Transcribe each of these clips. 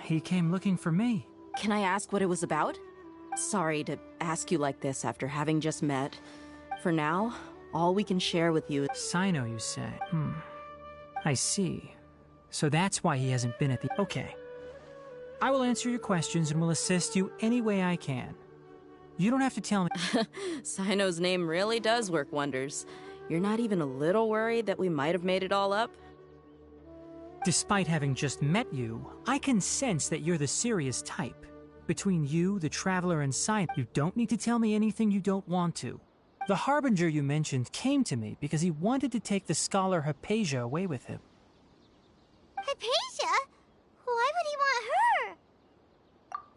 He came looking for me. Can I ask what it was about? Sorry to ask you like this after having just met. For now, all we can share with you is... Sino, you say? I see. So that's why he hasn't been at the... Okay. I will answer your questions and will assist you any way I can. You don't have to tell me... Sino's name really does work wonders. You're not even a little worried that we might have made it all up? Despite having just met you, I can sense that you're the serious type. Between you, the Traveler, and Sino, you don't need to tell me anything you don't want to. The Harbinger you mentioned came to me because he wanted to take the scholar Hypatia away with him. Hypatia? Why would he want her?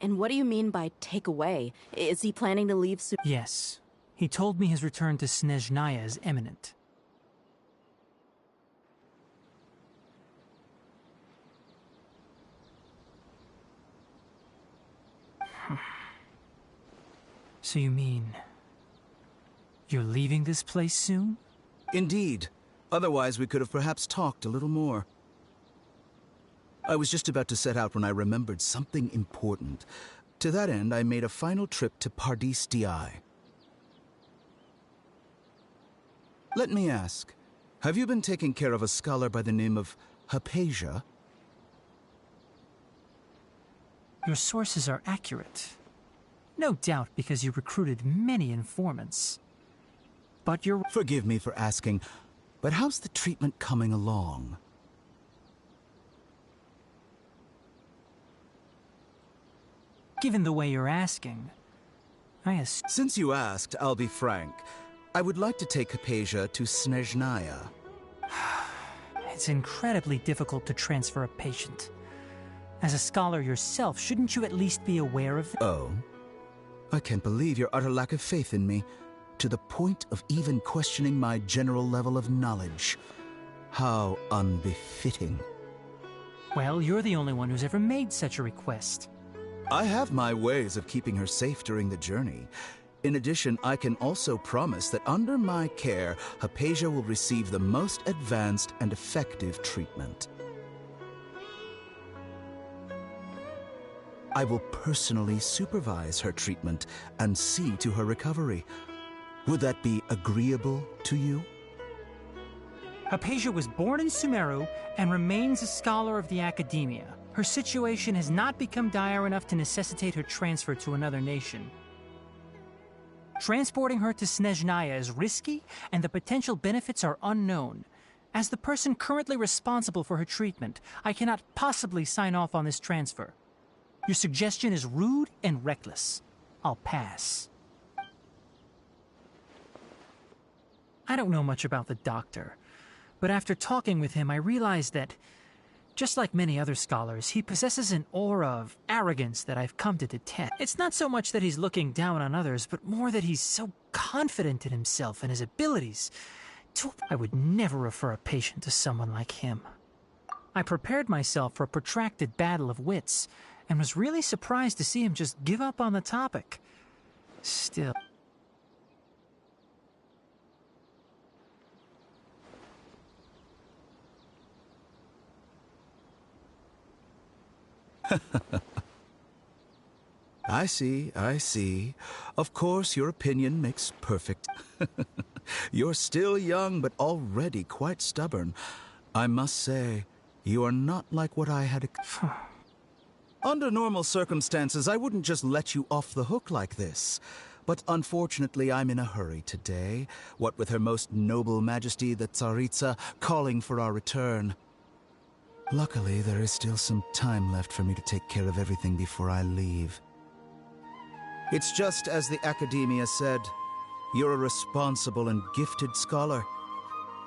And what do you mean by take away? Is he planning to leave soon? Yes. He told me his return to Snezhnaya is imminent. So you mean... you're leaving this place soon? Indeed. Otherwise, we could have perhaps talked a little more. I was just about to set out when I remembered something important. To that end, I made a final trip to Pardis Di. Let me ask, have you been taking care of a scholar by the name of Hypatia? Your sources are accurate. No doubt because you recruited many informants. But you're... Forgive me for asking, but how's the treatment coming along? Given the way you're asking, Since you asked, I'll be frank. I would like to take Hypatia to Snezhnaya. It's incredibly difficult to transfer a patient. As a scholar yourself, shouldn't you at least be aware of it? Oh? I can't believe your utter lack of faith in me, to the point of even questioning my general level of knowledge. How unbefitting. Well, you're the only one who's ever made such a request. I have my ways of keeping her safe during the journey. In addition, I can also promise that under my care, Hypatia will receive the most advanced and effective treatment. I will personally supervise her treatment and see to her recovery. Would that be agreeable to you? Hypatia was born in Sumeru and remains a scholar of the Academia. Her situation has not become dire enough to necessitate her transfer to another nation. Transporting her to Snezhnaya is risky, and the potential benefits are unknown. As the person currently responsible for her treatment, I cannot possibly sign off on this transfer. Your suggestion is rude and reckless. I'll pass. I don't know much about the doctor, but after talking with him, I realized that, just like many other scholars, he possesses an aura of arrogance that I've come to detest. It's not so much that he's looking down on others, but more that he's so confident in himself and his abilities. I would never refer a patient to someone like him. I prepared myself for a protracted battle of wits, and was really surprised to see him just give up on the topic. Still... I see, I see. Of course, your opinion makes perfect. You're still young, but already quite stubborn. I must say, you are not like what I had... Under normal circumstances, I wouldn't just let you off the hook like this. But unfortunately, I'm in a hurry today, what with Her Most Noble Majesty the Tsaritsa calling for our return. Luckily, there is still some time left for me to take care of everything before I leave. It's just as the Academia said, you're a responsible and gifted scholar.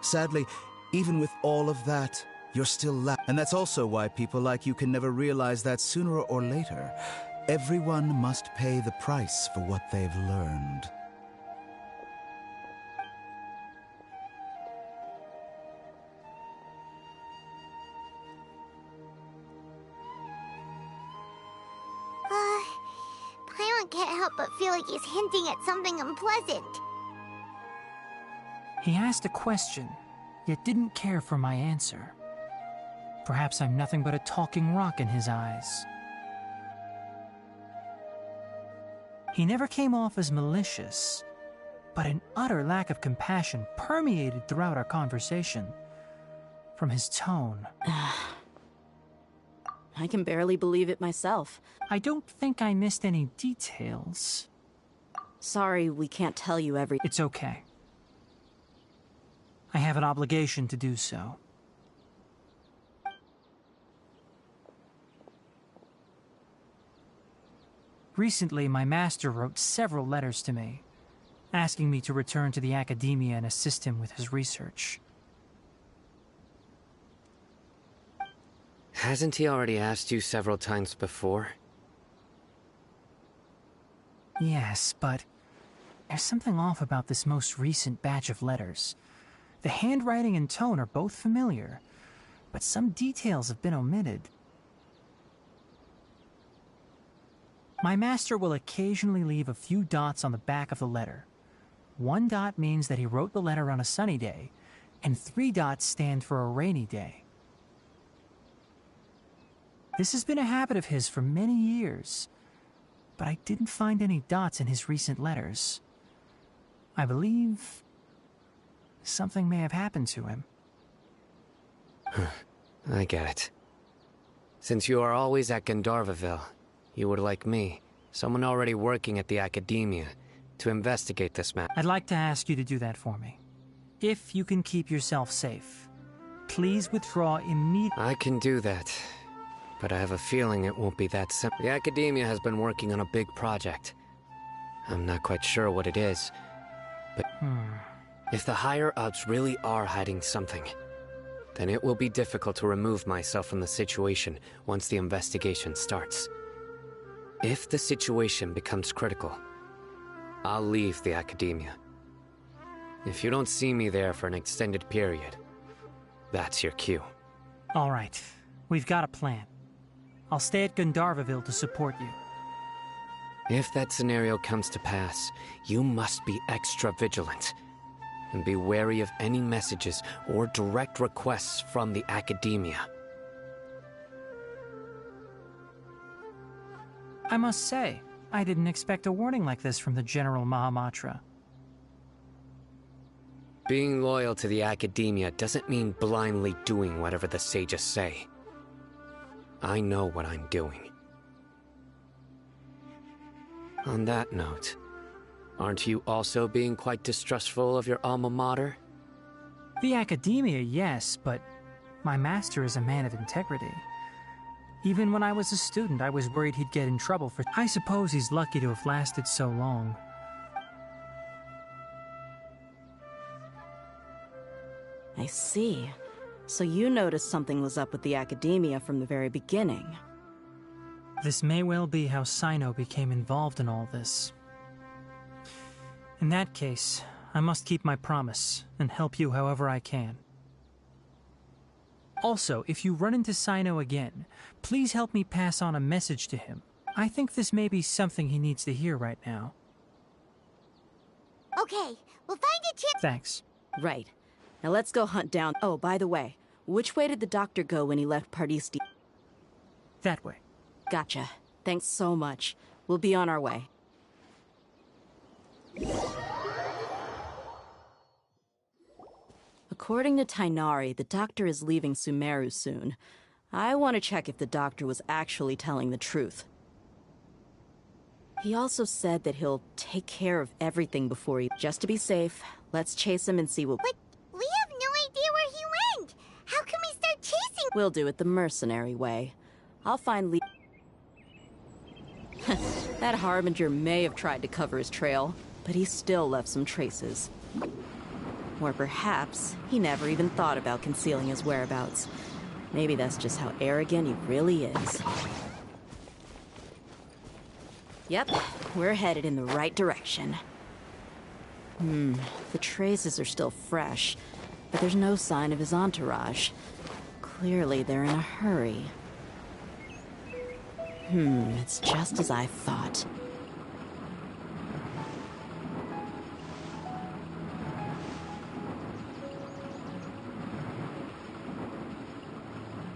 Sadly, even with all of that, you're still and that's also why people like you can never realize that sooner or later, everyone must pay the price for what they've learned. Paimon can't help but feel like he's hinting at something unpleasant. He asked a question, yet didn't care for my answer. Perhaps I'm nothing but a talking rock in his eyes. He never came off as malicious, but an utter lack of compassion permeated throughout our conversation. From his tone, I can barely believe it myself. I don't think I missed any details. Sorry, we can't tell you every... It's okay. I have an obligation to do so. Recently, my master wrote several letters to me, asking me to return to the academia and assist him with his research. Hasn't he already asked you several times before? Yes, but there's something off about this most recent batch of letters. The handwriting and tone are both familiar, but some details have been omitted. My master will occasionally leave a few dots on the back of the letter. 1 dot means that he wrote the letter on a sunny day, and 3 dots stand for a rainy day. This has been a habit of his for many years, but I didn't find any dots in his recent letters. I believe something may have happened to him. I get it. Since you are always at Gandharvaville, you would like me, someone already working at the academia, to investigate this matter. I'd like to ask you to do that for me. If you can keep yourself safe, please withdraw immediately. I can do that, but I have a feeling it won't be that simple. The academia has been working on a big project. I'm not quite sure what it is, but if the higher-ups really are hiding something, then it will be difficult to remove myself from the situation once the investigation starts. If the situation becomes critical, I'll leave the academia. If you don't see me there for an extended period, that's your cue. All right, we've got a plan. I'll stay at Gandharvaville to support you. If that scenario comes to pass, you must be extra vigilant, and be wary of any messages or direct requests from the academia. I must say, I didn't expect a warning like this from the General Mahamatra. Being loyal to the academia doesn't mean blindly doing whatever the sages say. I know what I'm doing. On that note, aren't you also being quite distrustful of your alma mater? The academia, yes, but my master is a man of integrity. Even when I was a student, I was worried he'd get in trouble for... I suppose he's lucky to have lasted so long. I see. So you noticed something was up with the academia from the very beginning. This may well be how Sino became involved in all this. In that case, I must keep my promise and help you however I can. Also, if you run into Sino again, please help me pass on a message to him. I think this may be something he needs to hear right now. Okay, we'll find a chance. Thanks. Right. Now let's go hunt down... Oh, by the way, which way did the doctor go when he left Pardisti? That way. Gotcha. Thanks so much. We'll be on our way. According to Tainari, the doctor is leaving Sumeru soon. I want to check if the doctor was actually telling the truth. He also said that he'll take care of everything before he... Just to be safe, let's chase him and see what... But we have no idea where he went. How can we start chasing? We'll do it the mercenary way. I'll find Lee... That Harbinger may have tried to cover his trail, but he still left some traces. Or perhaps he never even thought about concealing his whereabouts. Maybe that's just how arrogant he really is. Yep, we're headed in the right direction. The traces are still fresh, but there's no sign of his entourage. Clearly they're in a hurry. It's just as I thought.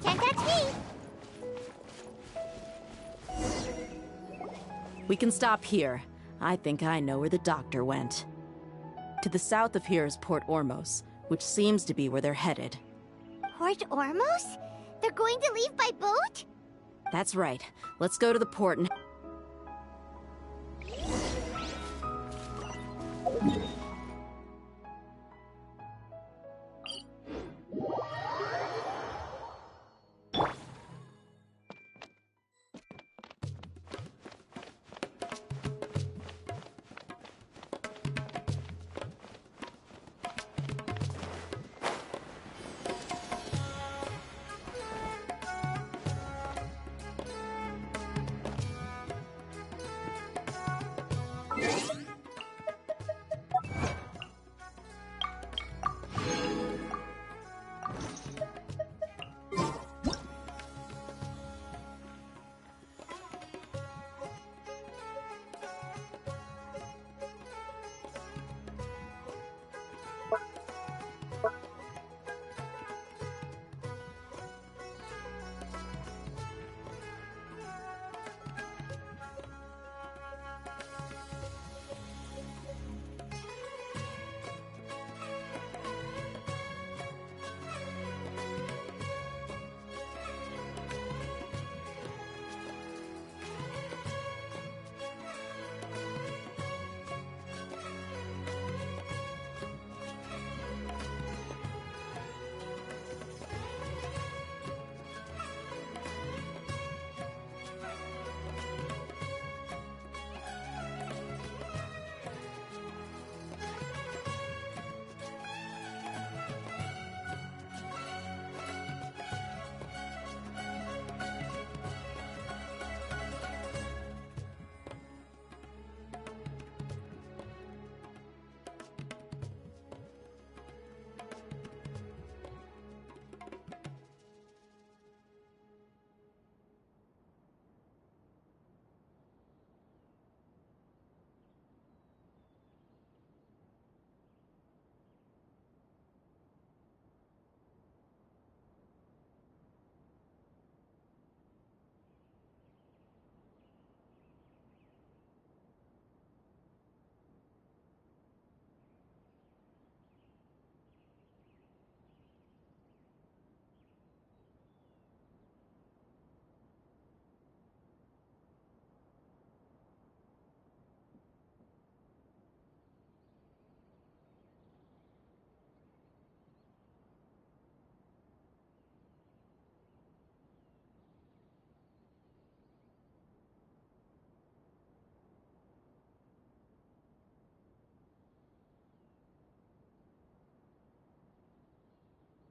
Can't touch me. We can stop here. I think I know where the doctor went. To the south of here is Port Ormos, which seems to be where they're headed. Port Ormos? They're going to leave by boat? That's right. Let's go to the port and...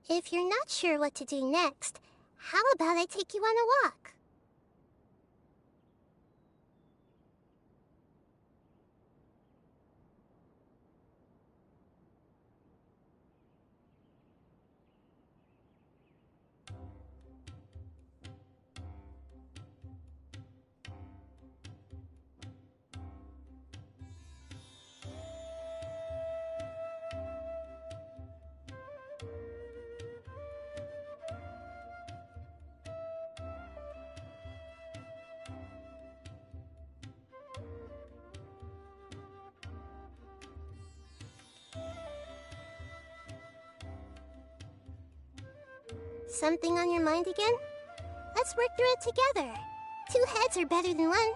If you're not sure what to do next, how about I take you on a walk? Something on your mind again? Let's work through it together. Two heads are better than one.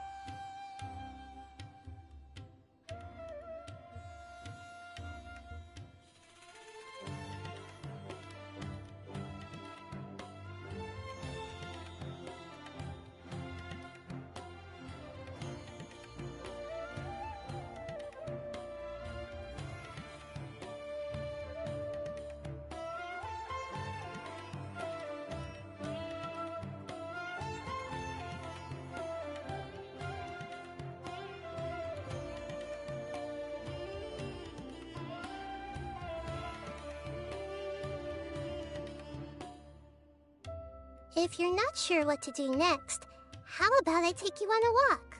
If you're not sure what to do next, how about I take you on a walk?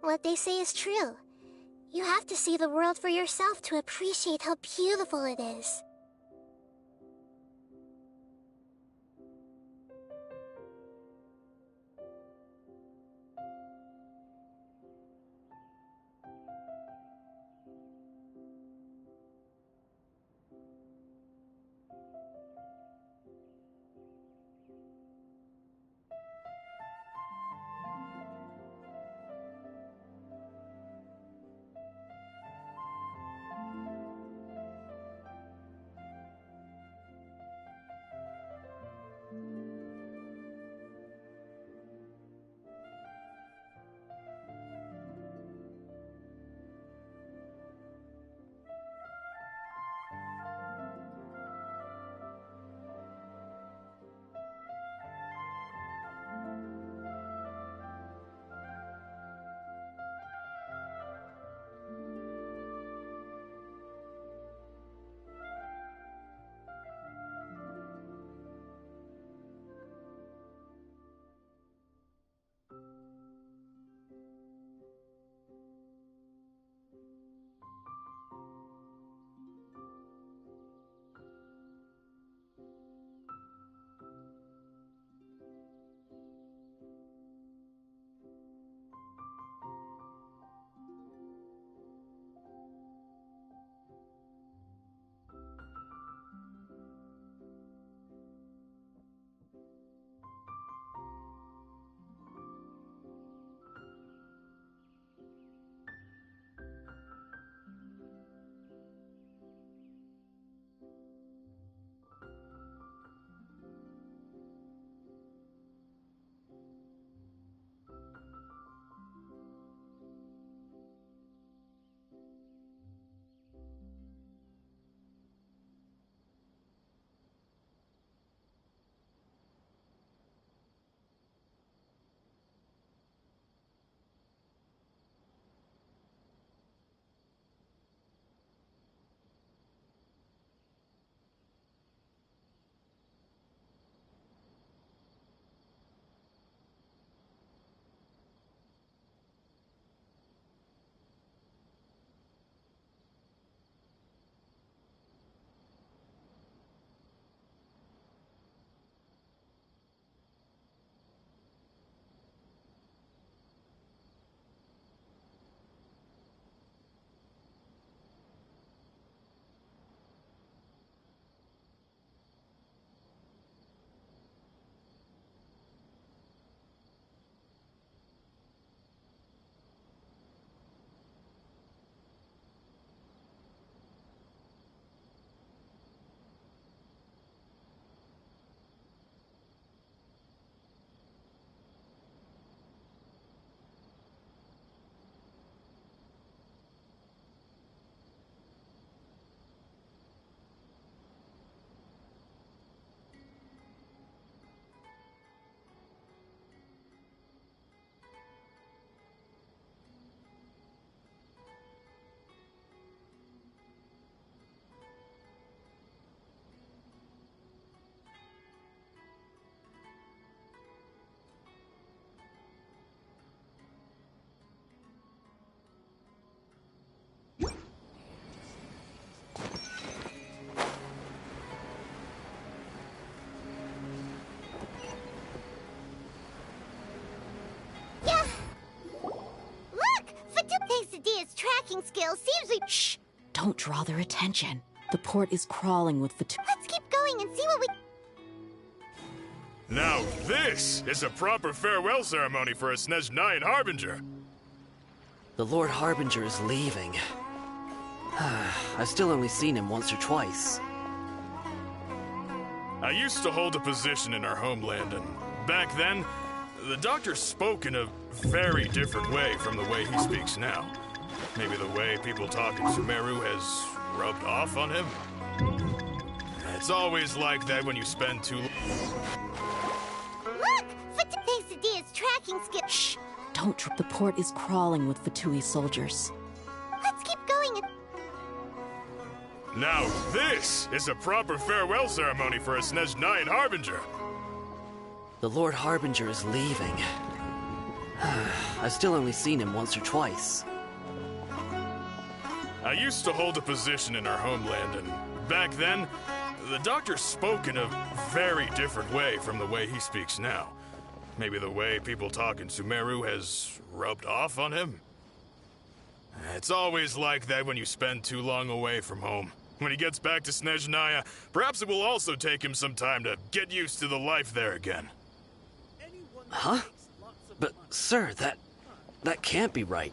What they say is true. You have to see the world for yourself to appreciate how beautiful it is. Quesadilla's tracking skills seems we— Shh! Don't draw their attention. The port is crawling with Let's keep going and see what we— Now this is a proper farewell ceremony for a Snezhnaya Harbinger. The Lord Harbinger is leaving. I've still only seen him once or twice. I used to hold a position in our homeland, and back then, the doctor spoke in a very different way from the way he speaks now. Maybe the way people talk in Sumeru has rubbed off on him? It's always like that when you spend too long. Look! Quesadilla's tracking skills— Shh! Don't The port is crawling with Fatui soldiers. Let's keep going and— Now this is a proper farewell ceremony for a Snezhnaya Harbinger. The Lord Harbinger is leaving. I've still only seen him once or twice. I used to hold a position in our homeland, and back then, the doctor spoke in a very different way from the way he speaks now. Maybe the way people talk in Sumeru has rubbed off on him? It's always like that when you spend too long away from home. When he gets back to Snezhnaya, perhaps it will also take him some time to get used to the life there again. Huh? But, sir, that can't be right.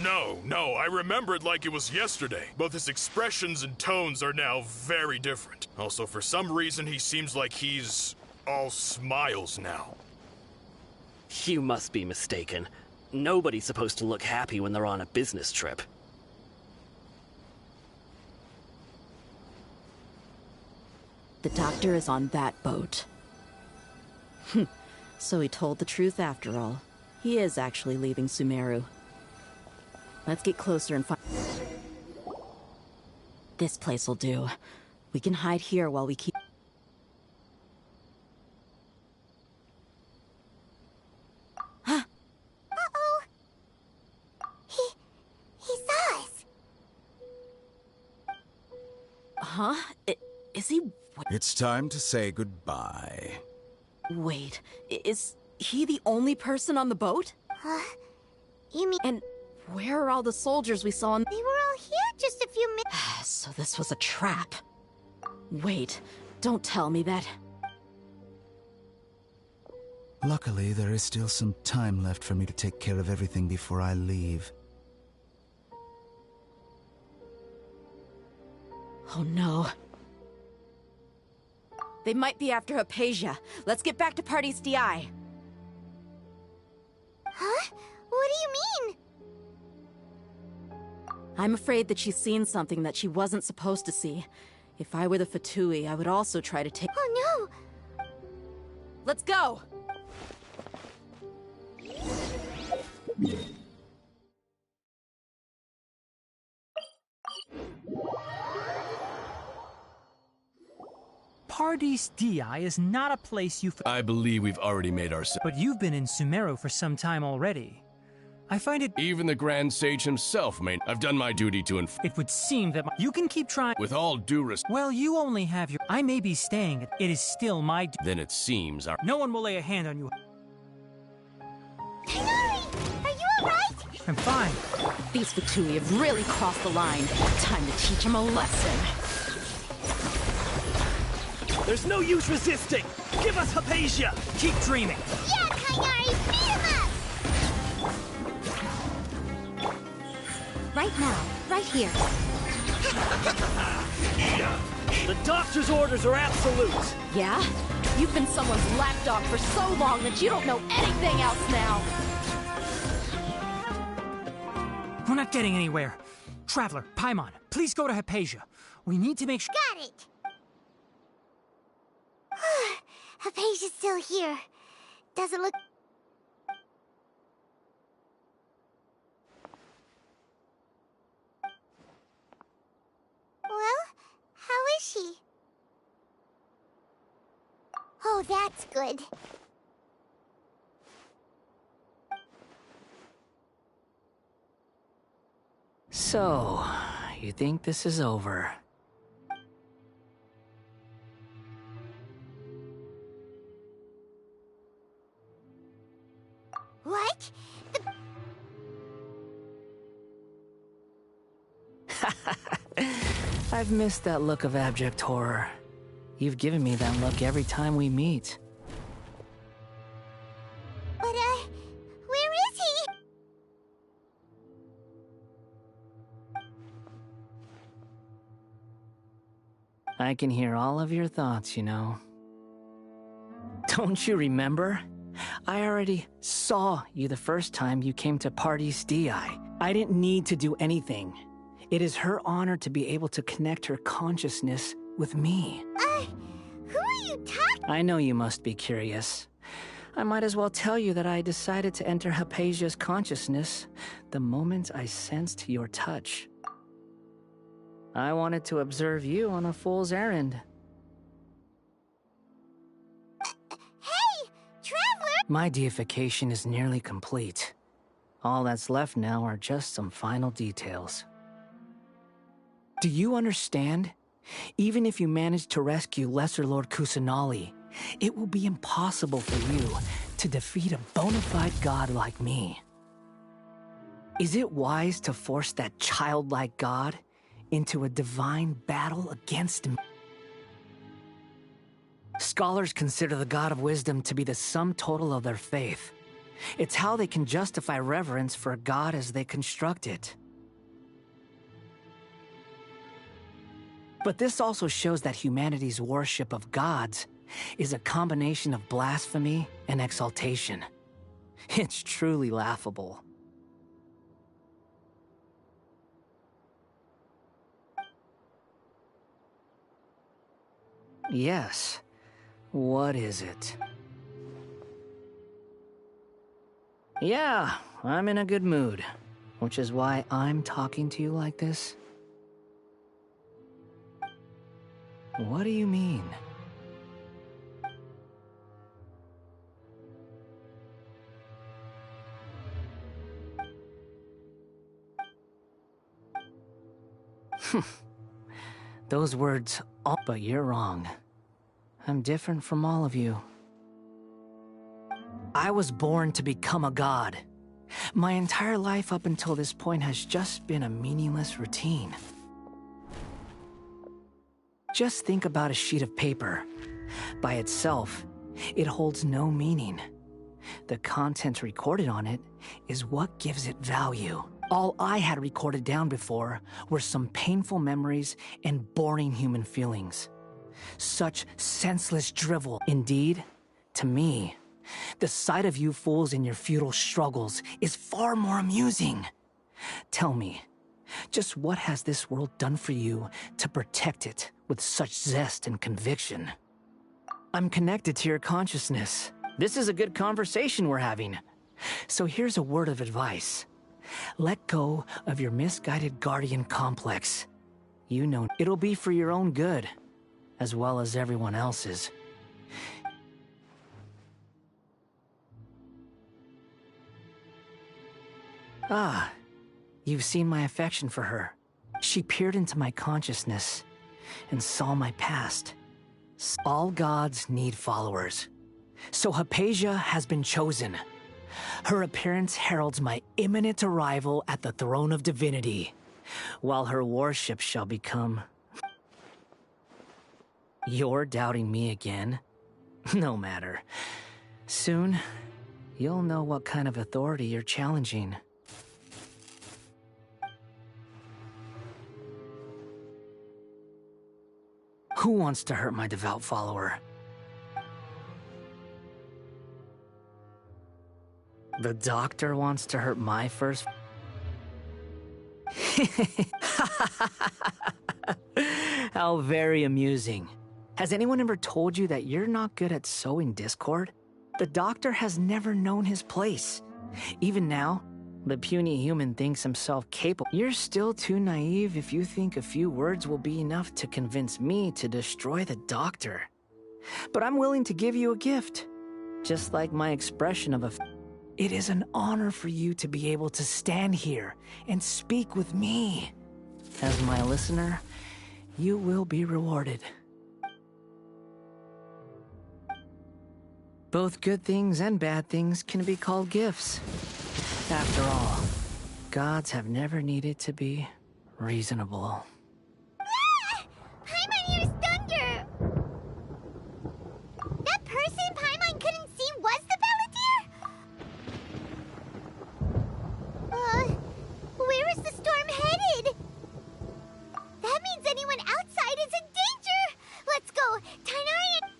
No, I remember it like it was yesterday. Both his expressions and tones are now very different. Also, for some reason, he seems like he's all smiles now. You must be mistaken. Nobody's supposed to look happy when they're on a business trip. The doctor is on that boat. So he told the truth after all. He is actually leaving Sumeru. Let's get closer and find... This place will do. We can hide here while we keep... Uh-oh. He saw us. Huh? Is he... It's time to say goodbye. Wait, is he the only person on the boat? You mean... And where are all the soldiers we saw in... They were all here just a few minutes... So this was a trap. Wait, don't tell me that... Luckily, there is still some time left for me to take care of everything before I leave. Oh no. They might be after Hypatia. Let's get back to Party's DI. Huh? What do you mean? I'm afraid that she's seen something that she wasn't supposed to see. If I were the Fatui, I would also try to take... Oh no! Let's go! Pardis Di is not a place you... I believe we've already made our... But you've been in Sumeru for some time already. I find it... Even the Grand Sage himself may... I've done my duty to It would seem that you can keep trying... With all due respect... Well, you only have your... I may be staying. It is still my... Then it seems our... No one will lay a hand on you. Tigari! Are you alright? I'm fine. These Fatui have really crossed the line. Time to teach them a lesson. There's no use resisting! Give us Hypatia! Keep dreaming. Yeah, Tigari! Beat him up! Right now. Right here. The doctor's orders are absolute! Yeah? You've been someone's lapdog for so long that you don't know anything else now! We're not getting anywhere. Traveler, Paimon, please go to Hypatia. We need to make sure... Got it! Hypatia's still here. Doesn't look... Well, how is she? Oh, that's good. So, you think this is over? What? I've missed that look of abject horror. You've given me that look every time we meet. But, where is he? I can hear all of your thoughts, you know. Don't you remember? I already saw you the first time you came to Party's DI. I didn't need to do anything. It is her honor to be able to connect her consciousness with me. Who are you talking? I know you must be curious. I might as well tell you that I decided to enter Hypatia's consciousness the moment I sensed your touch. I wanted to observe you on a fool's errand. Hey! Traveler! My deification is nearly complete. All that's left now are just some final details. Do you understand? Even if you manage to rescue Lesser Lord Kusanali, it will be impossible for you to defeat a bona fide god like me. Is it wise to force that childlike god into a divine battle against me? Scholars consider the God of Wisdom to be the sum total of their faith. It's how they can justify reverence for a god as they construct it. But this also shows that humanity's worship of gods is a combination of blasphemy and exaltation. It's truly laughable. Yes. What is it? Yeah, I'm in a good mood, which is why I'm talking to you like this. What do you mean? Those words, but you're wrong. I'm different from all of you. I was born to become a god. My entire life up until this point has just been a meaningless routine. Just think about a sheet of paper. By itself, it holds no meaning. The content recorded on it is what gives it value. All I had recorded down before were some painful memories and boring human feelings. Such senseless drivel. Indeed, to me, the sight of you fools in your futile struggles is far more amusing. Tell me, just what has this world done for you to protect it with such zest and conviction? I'm connected to your consciousness. This is a good conversation we're having. So here's a word of advice. Let go of your misguided guardian complex. You know it'll be for your own good, as well as everyone else's. Ah, you've seen my affection for her. She peered into my consciousness and saw my past. All gods need followers. So Hypatia has been chosen. Her appearance heralds my imminent arrival at the throne of divinity, while her worship shall become... You're doubting me again? No matter. Soon, you'll know what kind of authority you're challenging. Who wants to hurt my devout follower? The doctor wants to hurt my first... How very amusing. Has anyone ever told you that you're not good at sowing discord? The doctor has never known his place. Even now, the puny human thinks himself capable. You're still too naive if you think a few words will be enough to convince me to destroy the doctor. But I'm willing to give you a gift. Just like my expression of a... It is an honor for you to be able to stand here and speak with me. As my listener, you will be rewarded. Both good things and bad things can be called gifts. After all, gods have never needed to be reasonable. Paimon used thunder! That person Paimon couldn't see was the Palantir? Where is the storm headed? That means anyone outside is in danger! Let's go! Tainari!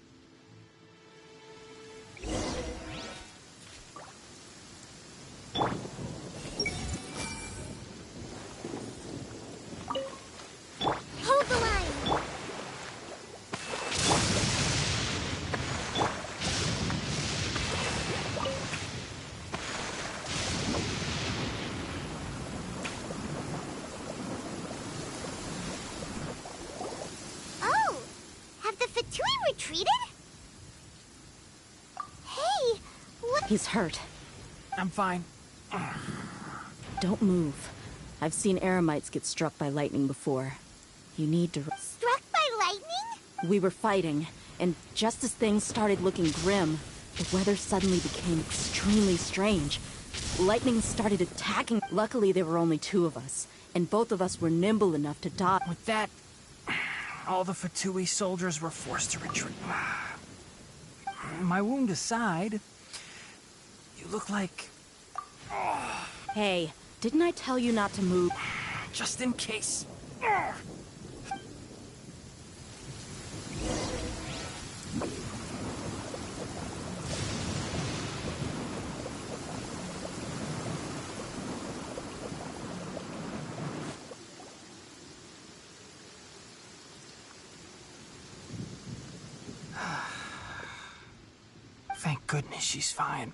Hold the line! Oh! Have the Fatui retreated? Hey! Look! He's hurt. I'm fine. Don't move. I've seen eremites get struck by lightning before. You need to... Struck by lightning? We were fighting, and just as things started looking grim, the weather suddenly became extremely strange. Lightning started attacking. Luckily, there were only two of us, and both of us were nimble enough to dodge. With that, all the Fatui soldiers were forced to retreat. My wound aside, you look like... Hey, didn't I tell you not to move? Just in case. Thank goodness she's fine.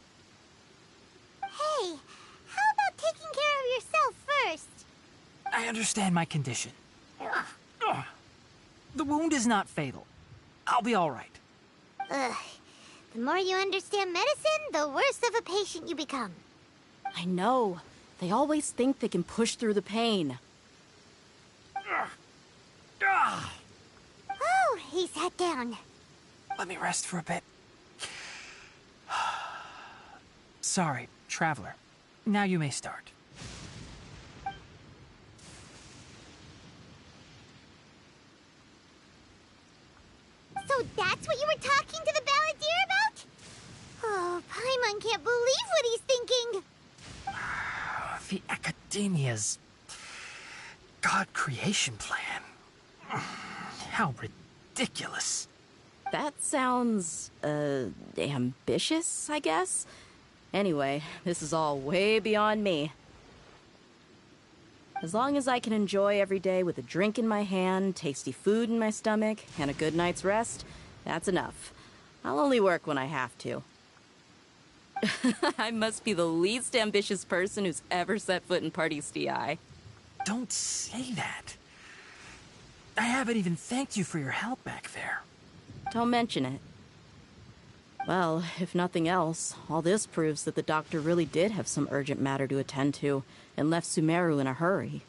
Hey, how about taking care of yourself first? I understand my condition. The wound is not fatal. I'll be all right. Ugh. The more you understand medicine, the worse of a patient you become. I know. They always think they can push through the pain. Oh, he sat down. Let me rest for a bit. Sorry, traveler. Now you may start. So that's what you were talking to the balladeer about? Oh, Paimon can't believe what he's thinking. The Academia's God creation plan. How ridiculous. That sounds, ambitious, I guess? Anyway, this is all way beyond me. As long as I can enjoy every day with a drink in my hand, tasty food in my stomach, and a good night's rest, that's enough. I'll only work when I have to. I must be the least ambitious person who's ever set foot in Party DI. Don't say that. I haven't even thanked you for your help back there. Don't mention it. Well, if nothing else, all this proves that the doctor really did have some urgent matter to attend to, and left Sumeru in a hurry.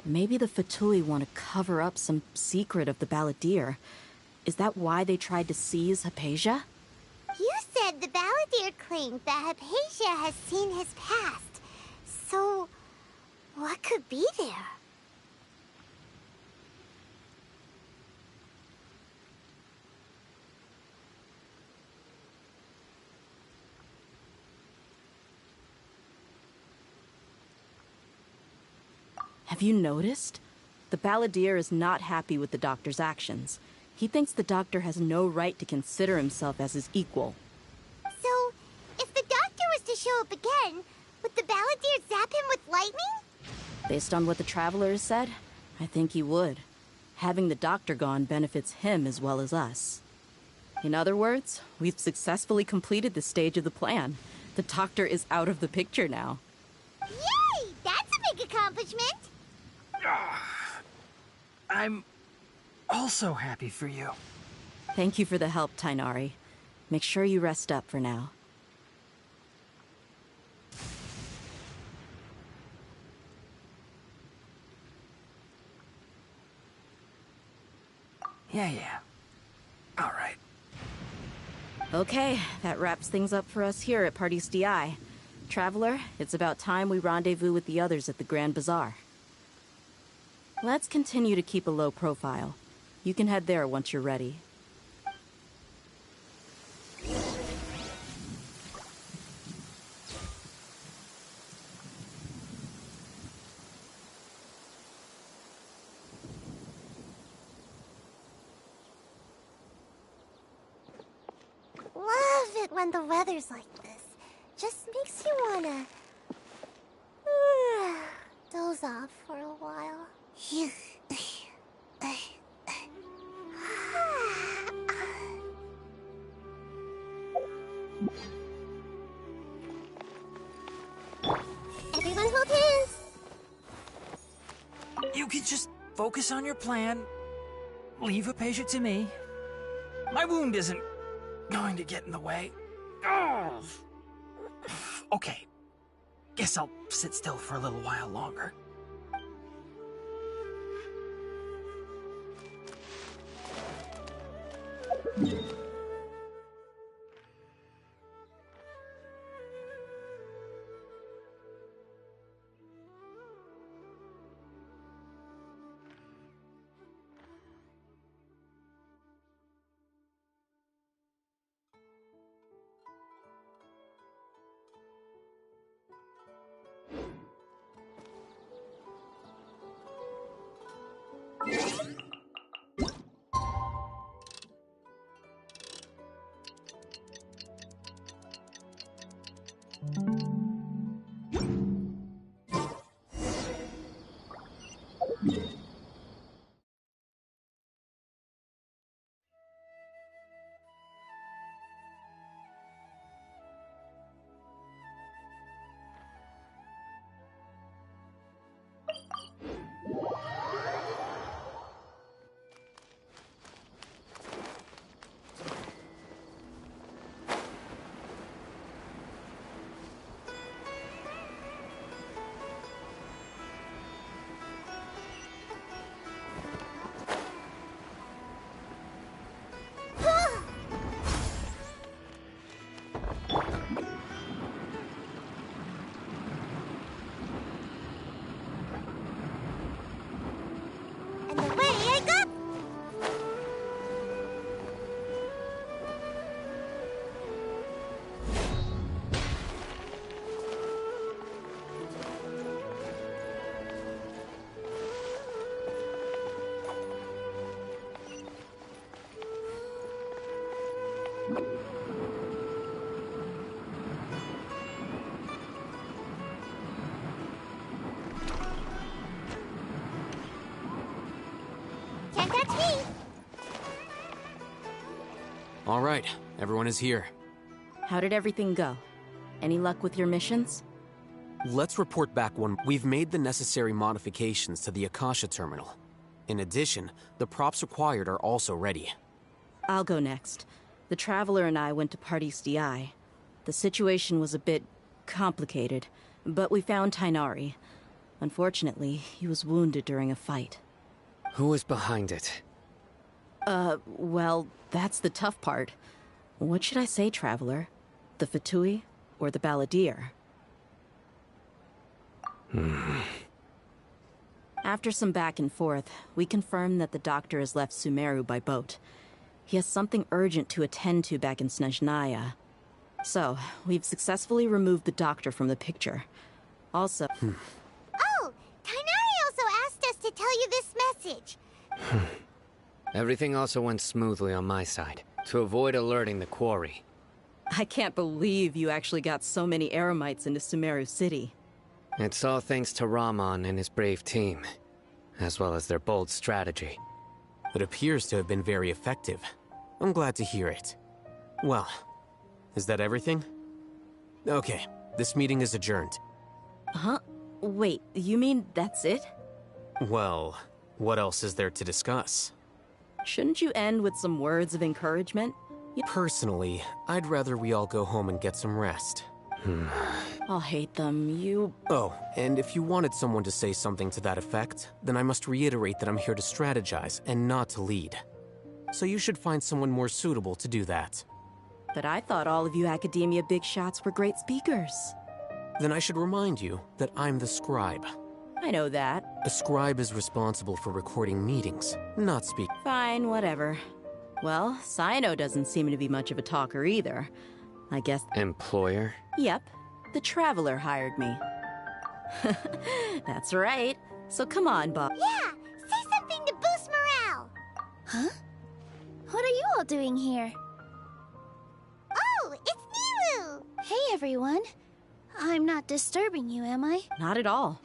Maybe the Fatui want to cover up some secret of the balladeer. Is that why they tried to seize Hypatia? You said the balladeer claimed that Hypatia has seen his past. So, what could be there? Have you noticed? The balladeer is not happy with the doctor's actions. He thinks the doctor has no right to consider himself as his equal. So, if the doctor was to show up again, would the balladeer zap him with lightning? Based on what the traveler has said, I think he would. Having the doctor gone benefits him as well as us. In other words, we've successfully completed this stage of the plan. The doctor is out of the picture now. Yay! That's a big accomplishment! I'm also happy for you. Thank you for the help, Tainari. Make sure you rest up for now. Yeah. All right. Okay, that wraps things up for us here at Party DI. Traveler, it's about time we rendezvous with the others at the Grand Bazaar. Let's continue to keep a low profile. You can head there once you're ready. Love it when the weather's like this. Just makes you wanna... doze off for a while. you can just focus on your plan. Leave Hypatia to me. My wound isn't going to get in the way. Oh. Okay. Guess I'll sit still for a little while longer. And away I go! Can't catch me! All right, everyone is here. How did everything go? Any luck with your missions? Let's report back when we've made the necessary modifications to the Akasha terminal. In addition, the props required are also ready. I'll go next. The Traveler and I went to Party's DI. The situation was a bit complicated, but we found Tainari. Unfortunately, he was wounded during a fight. Who is behind it? Well, that's the tough part. What should I say, Traveler? The Fatui or the Balladeer? After some back and forth, we confirmed that the doctor has left Sumeru by boat. He has something urgent to attend to back in Snezhnaya. So, we've successfully removed the doctor from the picture. Also... Oh! Tainari also asked us to tell you this message. Everything also went smoothly on my side, to avoid alerting the quarry. I can't believe you actually got so many Eremites into Sumeru City. It's all thanks to Rahman and his brave team, as well as their bold strategy. It appears to have been very effective. I'm glad to hear it. Well, is that everything? Okay, this meeting is adjourned. Huh? Wait, you mean that's it? Well, what else is there to discuss? Shouldn't you end with some words of encouragement? Personally, I'd rather we all go home and get some rest. I'll hate them, you... Oh, and if you wanted someone to say something to that effect, then I must reiterate that I'm here to strategize and not to lead. So you should find someone more suitable to do that. But I thought all of you academia big shots were great speakers. Then I should remind you that I'm the scribe. I know that. A scribe is responsible for recording meetings, not speak. Fine, whatever. Well, Cyno doesn't seem to be much of a talker either. I guess... Employer? Yep. The Traveler hired me. That's right. So come on, Bob. Yeah! Say something to boost morale! Huh? What are you all doing here? Oh, it's Nilu! Hey, everyone. I'm not disturbing you, am I? Not at all.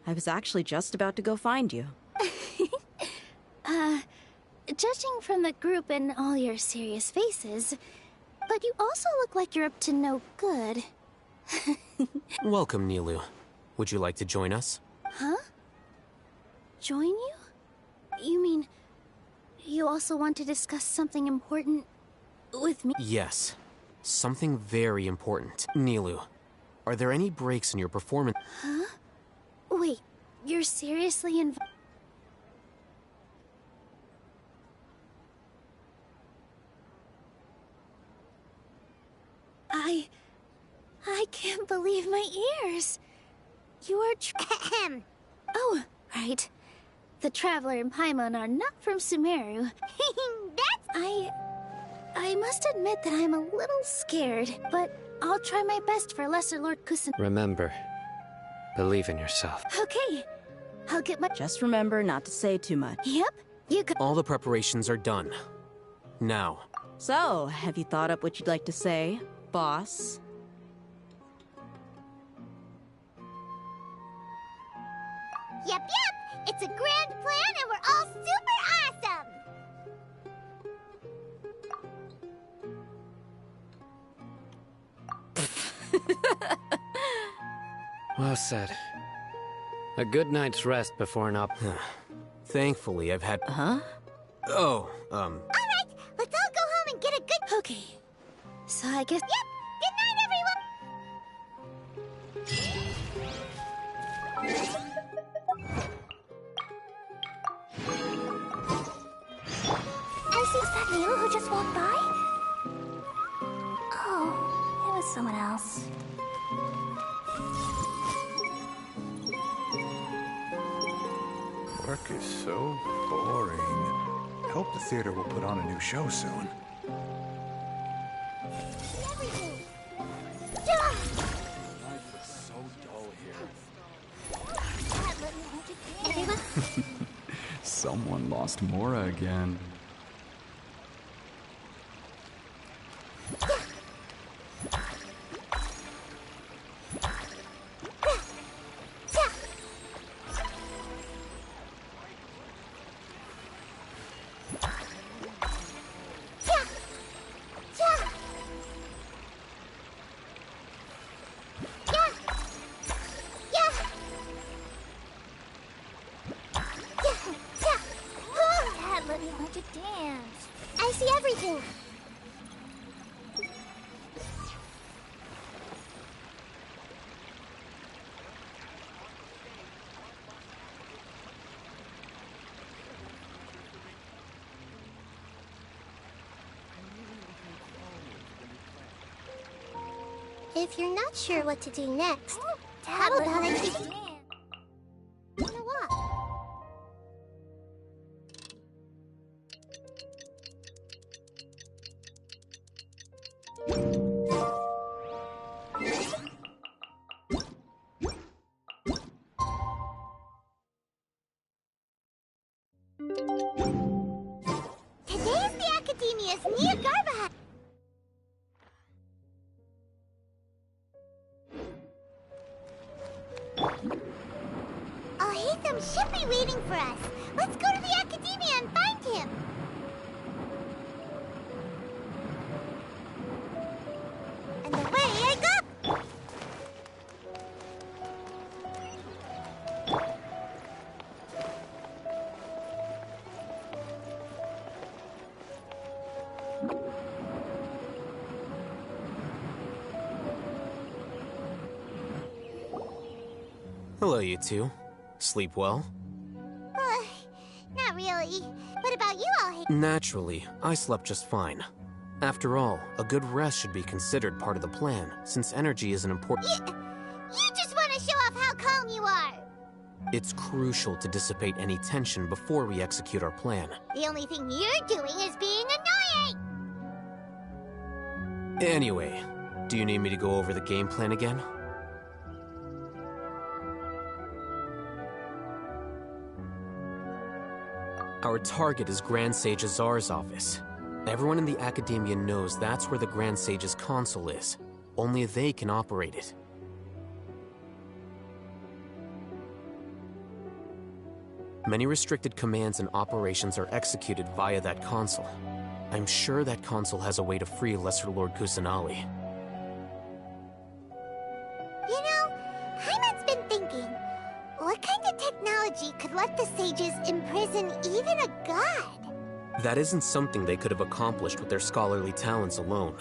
I was actually just about to go find you. Judging from the group and all your serious faces, but you also look like you're up to no good. Welcome, Nilu. Would you like to join us? Huh? join you? You mean, you also want to discuss something important with me? Yes. Something very important. Nilu, are there any breaks in your performance? Huh? Wait, you're seriously I can't believe my ears. You are Oh, right. The Traveler and Paimon are not from Sumeru. I must admit that I'm a little scared, but I'll try my best for Lesser Lord Kusan. Remember, believe in yourself. Okay. I'll get my... Just remember not to say too much. Yep, you could... All the preparations are done. Now. So, have you thought up what you'd like to say, boss? Yep. It's a grand plan and we're all super awesome! Well said. A good night's rest before an op... Thankfully, I've had... Huh? Oh, Alright, let's all go home and get a good... Okay. So I guess... Yep! Good night, everyone! Is that Nilu who just walked by? Oh, it was someone else. Work is so boring. I hope the theater will put on a new show soon. Life is so dull here. Someone lost Mora again. I see everything. If you're not sure what to do next, how about I keep... You know what? Today is the Academia's Nia Garba. Hatham should be waiting for us. Let's go to the Academia and find him. And away I go. Hello, you two. Sleep well? Not really. What about you all? Naturally, I slept just fine. After all, a good rest should be considered part of the plan, since energy is an important... You just want to show off how calm you are. It's crucial to dissipate any tension before we execute our plan. The only thing you're doing is being annoying. Anyway, do you need me to go over the game plan again? Our target is Grand Sage Azar's office. Everyone in the Academia knows that's where the Grand Sage's console is. Only they can operate it. Many restricted commands and operations are executed via that console. I'm sure that console has a way to free Lesser Lord Kusanali. You know, Hyman's been thinking, what kind of technology could let let the sages imprison even a god. That isn't something they could have accomplished with their scholarly talents alone.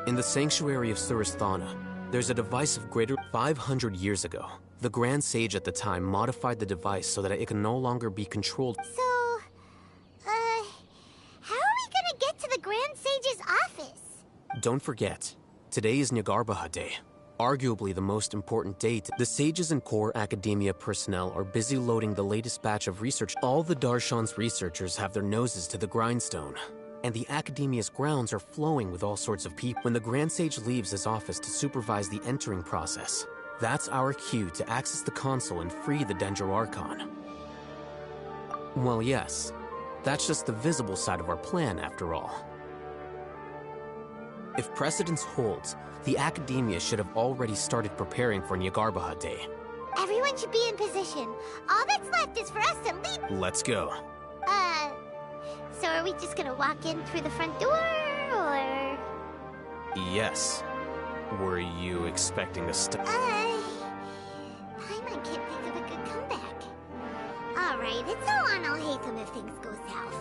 In the sanctuary of Suristhana, there's a device of greater 500 years ago. The Grand Sage at the time modified the device so that it can no longer be controlled. So, how are we gonna get to the Grand Sage's office? Don't forget, today is Nyargarbaha Day, arguably the most important day. The sages and core academia personnel are busy loading the latest batch of research. All the Darshan's researchers have their noses to the grindstone, and the academia's grounds are flowing with all sorts of people. When the Grand Sage leaves his office to supervise the entering process, that's our cue to access the console and free the Dendro Archon. Well, yes, that's just the visible side of our plan, after all. If precedence holds, the academia should have already started preparing for Nyargarbaha Day. Everyone should be in position. All that's left is for us to leap. Let's go. So are we just gonna walk in through the front door, or...? Yes. Were you expecting us to... Paimon can't think of a good comeback. Alright, it's all on Alhaitham if things go south.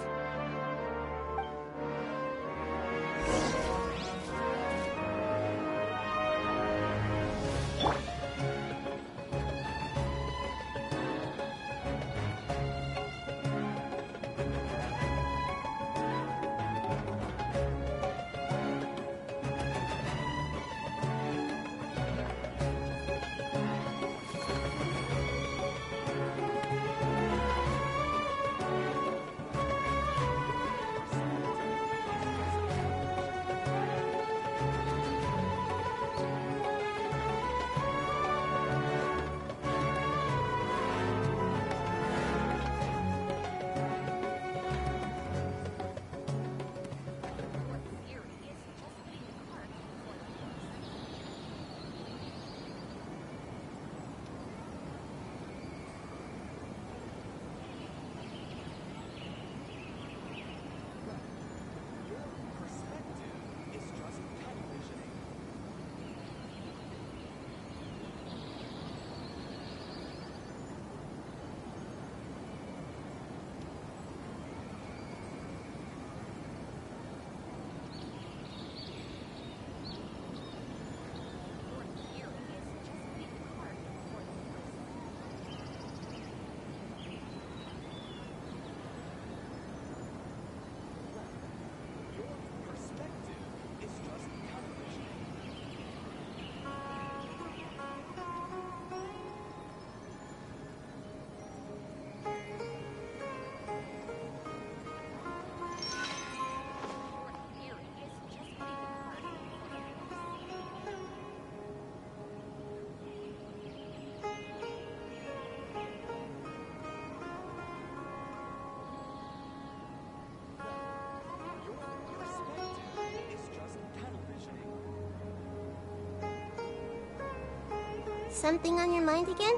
Something on your mind again?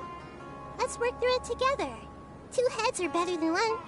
Let's work through it together. Two heads are better than one.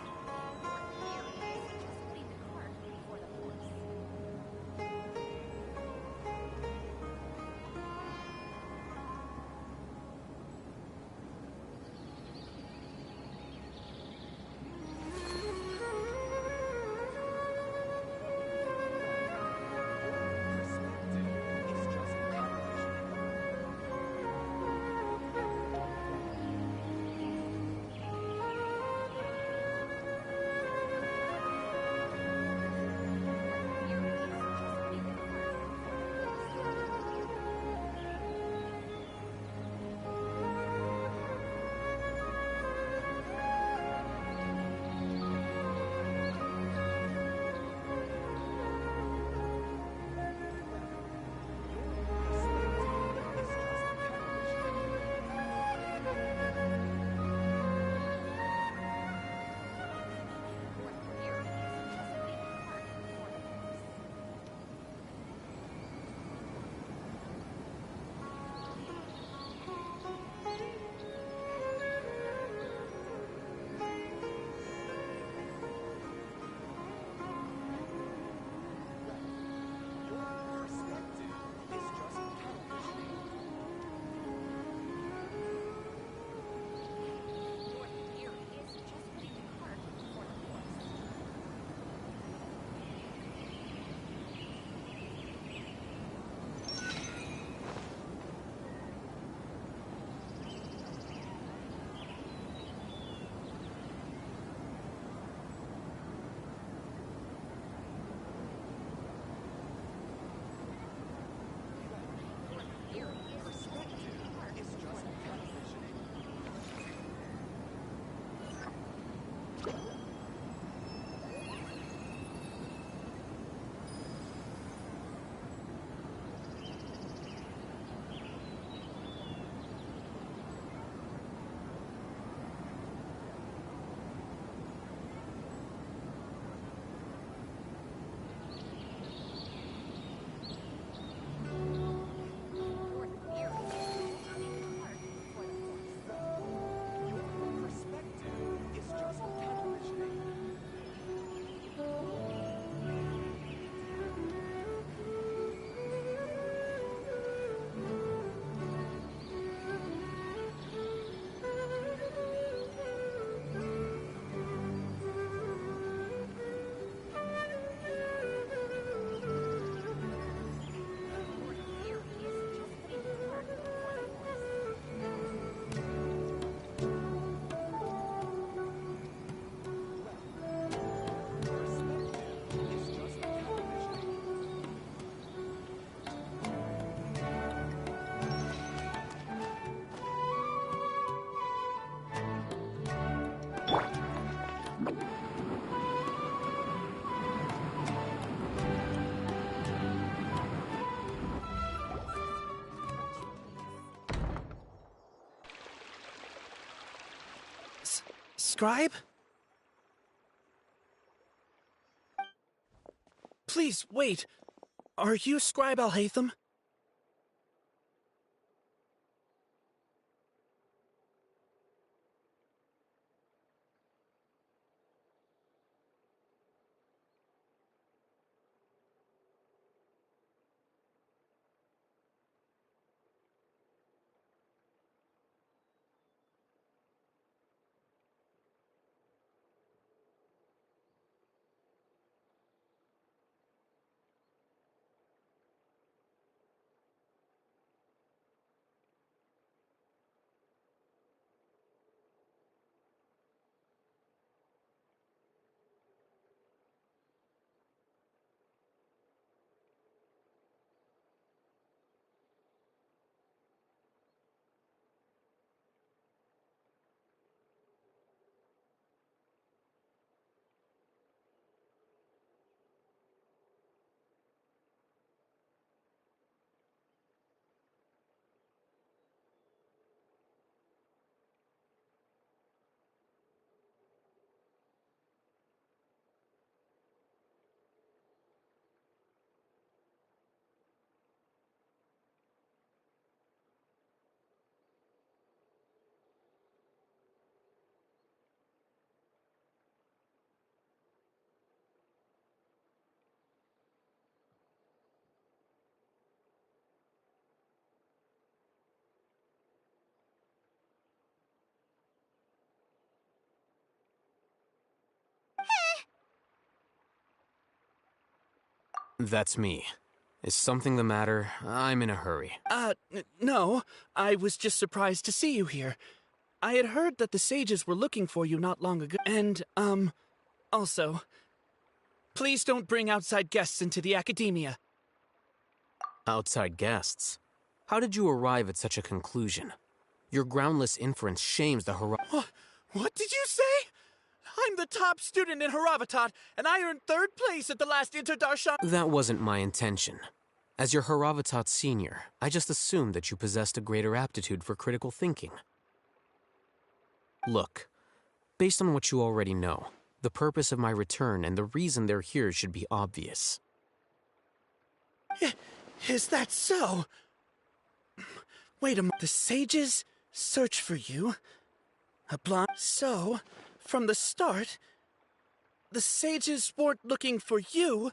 Scribe? Please, wait. Are you Scribe Alhaitham? That's me. Is something the matter? I'm in a hurry. No. I was just surprised to see you here. I had heard that the sages were looking for you not long ago. And, also, please don't bring outside guests into the academia. Outside guests? How did you arrive at such a conclusion? Your groundless inference shames the What did you say? I'm the top student in Haravatat, and I earned 3rd place at the last Interdarshan. That wasn't my intention. As your Haravatat senior, I just assumed that you possessed a greater aptitude for critical thinking. Look, based on what you already know, the purpose of my return and the reason they're here should be obvious. Is that so? Wait a moment. The sages search for you? So, from the start, the sages weren't looking for you,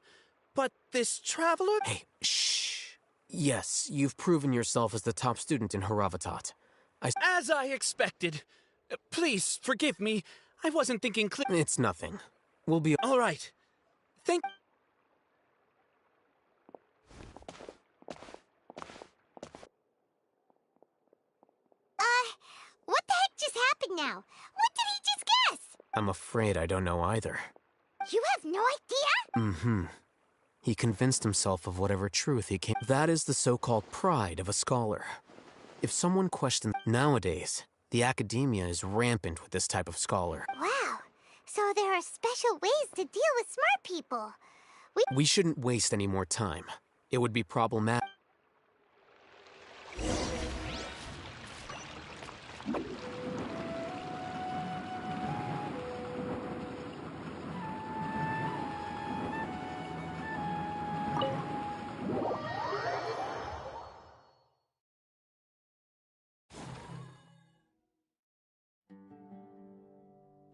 but this traveler? Hey, shh. Yes, you've proven yourself as the top student in Haravatat. As I expected. Please, forgive me. I wasn't thinking It's nothing. We'll be... All right. What the heck just happened now? What did he just guess? I'm afraid I don't know either. You have no idea? Mm-hmm. He convinced himself of whatever truth he came... That is the so-called pride of a scholar. If someone questions... Nowadays, the academia is rampant with this type of scholar. Wow. So there are special ways to deal with smart people. We shouldn't waste any more time. It would be problematic.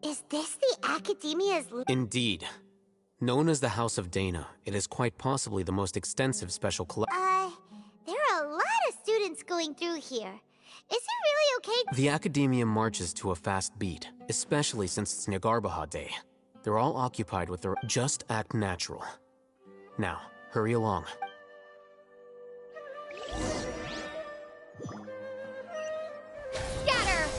Is this the academia's... Indeed. Known as the House of Dana, it is quite possibly the most extensive special collection. There are a lot of students going through here. Is it really okay? The academia marches to a fast beat, especially since it's Nagarbaha Day. They're all occupied with their... Just act natural. Now, hurry along. Scatter!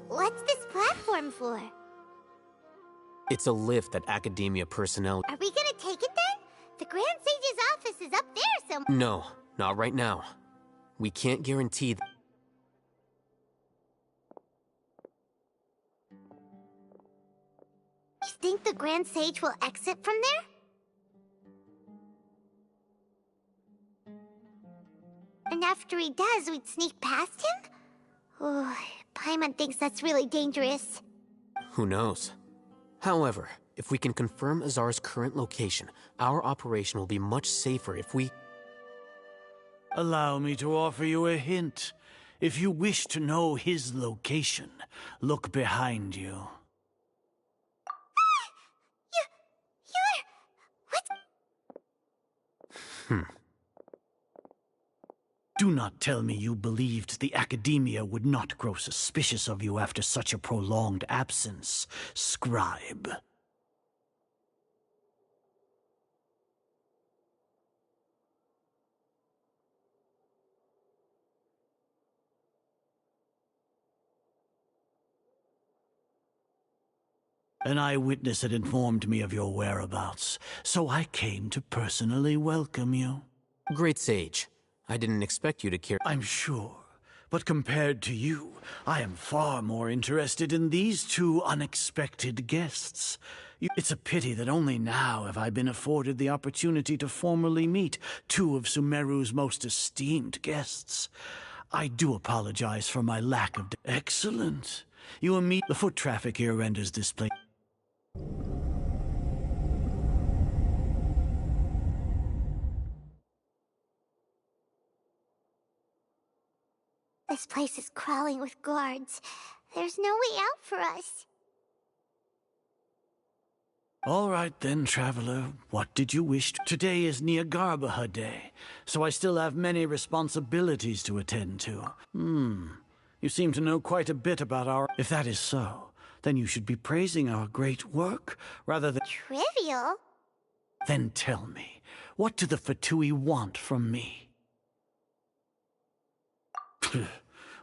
What's this platform for? It's a lift that academia personnel... Are we gonna take it then? The Grand Sage's No, not right now. We can't guarantee that. You think the Grand Sage will exit from there? And after he does, we'd sneak past him? Oh, Paimon thinks that's really dangerous. Who knows? However, if we can confirm Azar's current location, our operation will be much safer if we... Allow me to offer you a hint. If you wish to know his location, look behind you. You're... Do not tell me you believed the Academia would not grow suspicious of you after such a prolonged absence, scribe. An eyewitness had informed me of your whereabouts, so I came to personally welcome you. Great Sage, I didn't expect you to care. I'm sure, but compared to you, I am far more interested in these two unexpected guests. It's a pity that only now have I been afforded the opportunity to formally meet two of Sumeru's most esteemed guests. I do apologize for my lack of... Excellent. You and me... The foot traffic here renders this place... This place is crawling with guards. There's no way out for us. All right then, traveler. What did you wish to? Today is Niagarbaha Day, so I still have many responsibilities to attend to. You seem to know quite a bit about our... If that is so, then you should be praising our great work, rather than... Trivial? Then tell me, what do the Fatui want from me?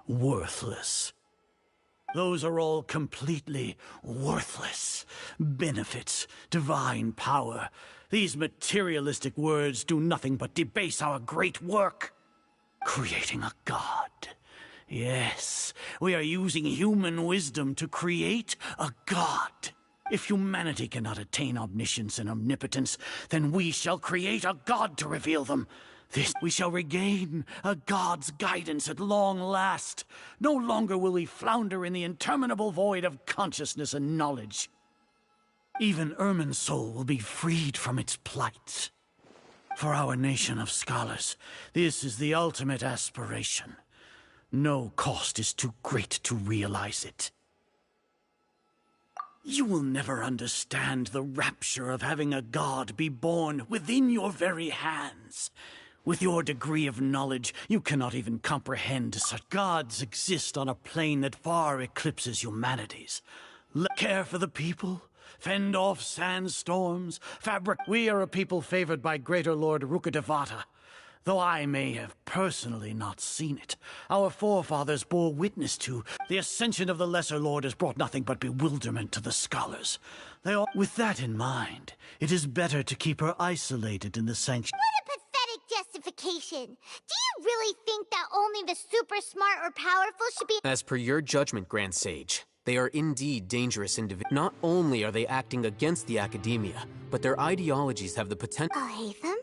Worthless. Those are all completely worthless. Benefits, divine power. These materialistic words do nothing but debase our great work. Creating a god. Yes, we are using human wisdom to create a god. If humanity cannot attain omniscience and omnipotence, then we shall create a god to reveal them. This we shall regain a god's guidance at long last. No longer will we flounder in the interminable void of consciousness and knowledge. Even Ermin's soul will be freed from its plight. For our nation of scholars, this is the ultimate aspiration. No cost is too great to realize it. You will never understand the rapture of having a god be born within your very hands. With your degree of knowledge, you cannot even comprehend such gods exist on a plane that far eclipses humanity's. Care for the people, fend off sandstorms, We are a people favored by Greater Lord Rukkhadevata. Though I may have personally not seen it, our forefathers bore witness to. The ascension of the Lesser Lord has brought nothing but bewilderment to the scholars. With that in mind, it is better to keep her isolated in the sanctuary. What a pathetic justification. Do you really think that only the super smart or powerful should be— As per your judgment, Grand Sage, they are indeed dangerous individuals. Not only are they acting against the Academia, but their ideologies have the potential— Oh, Hatham?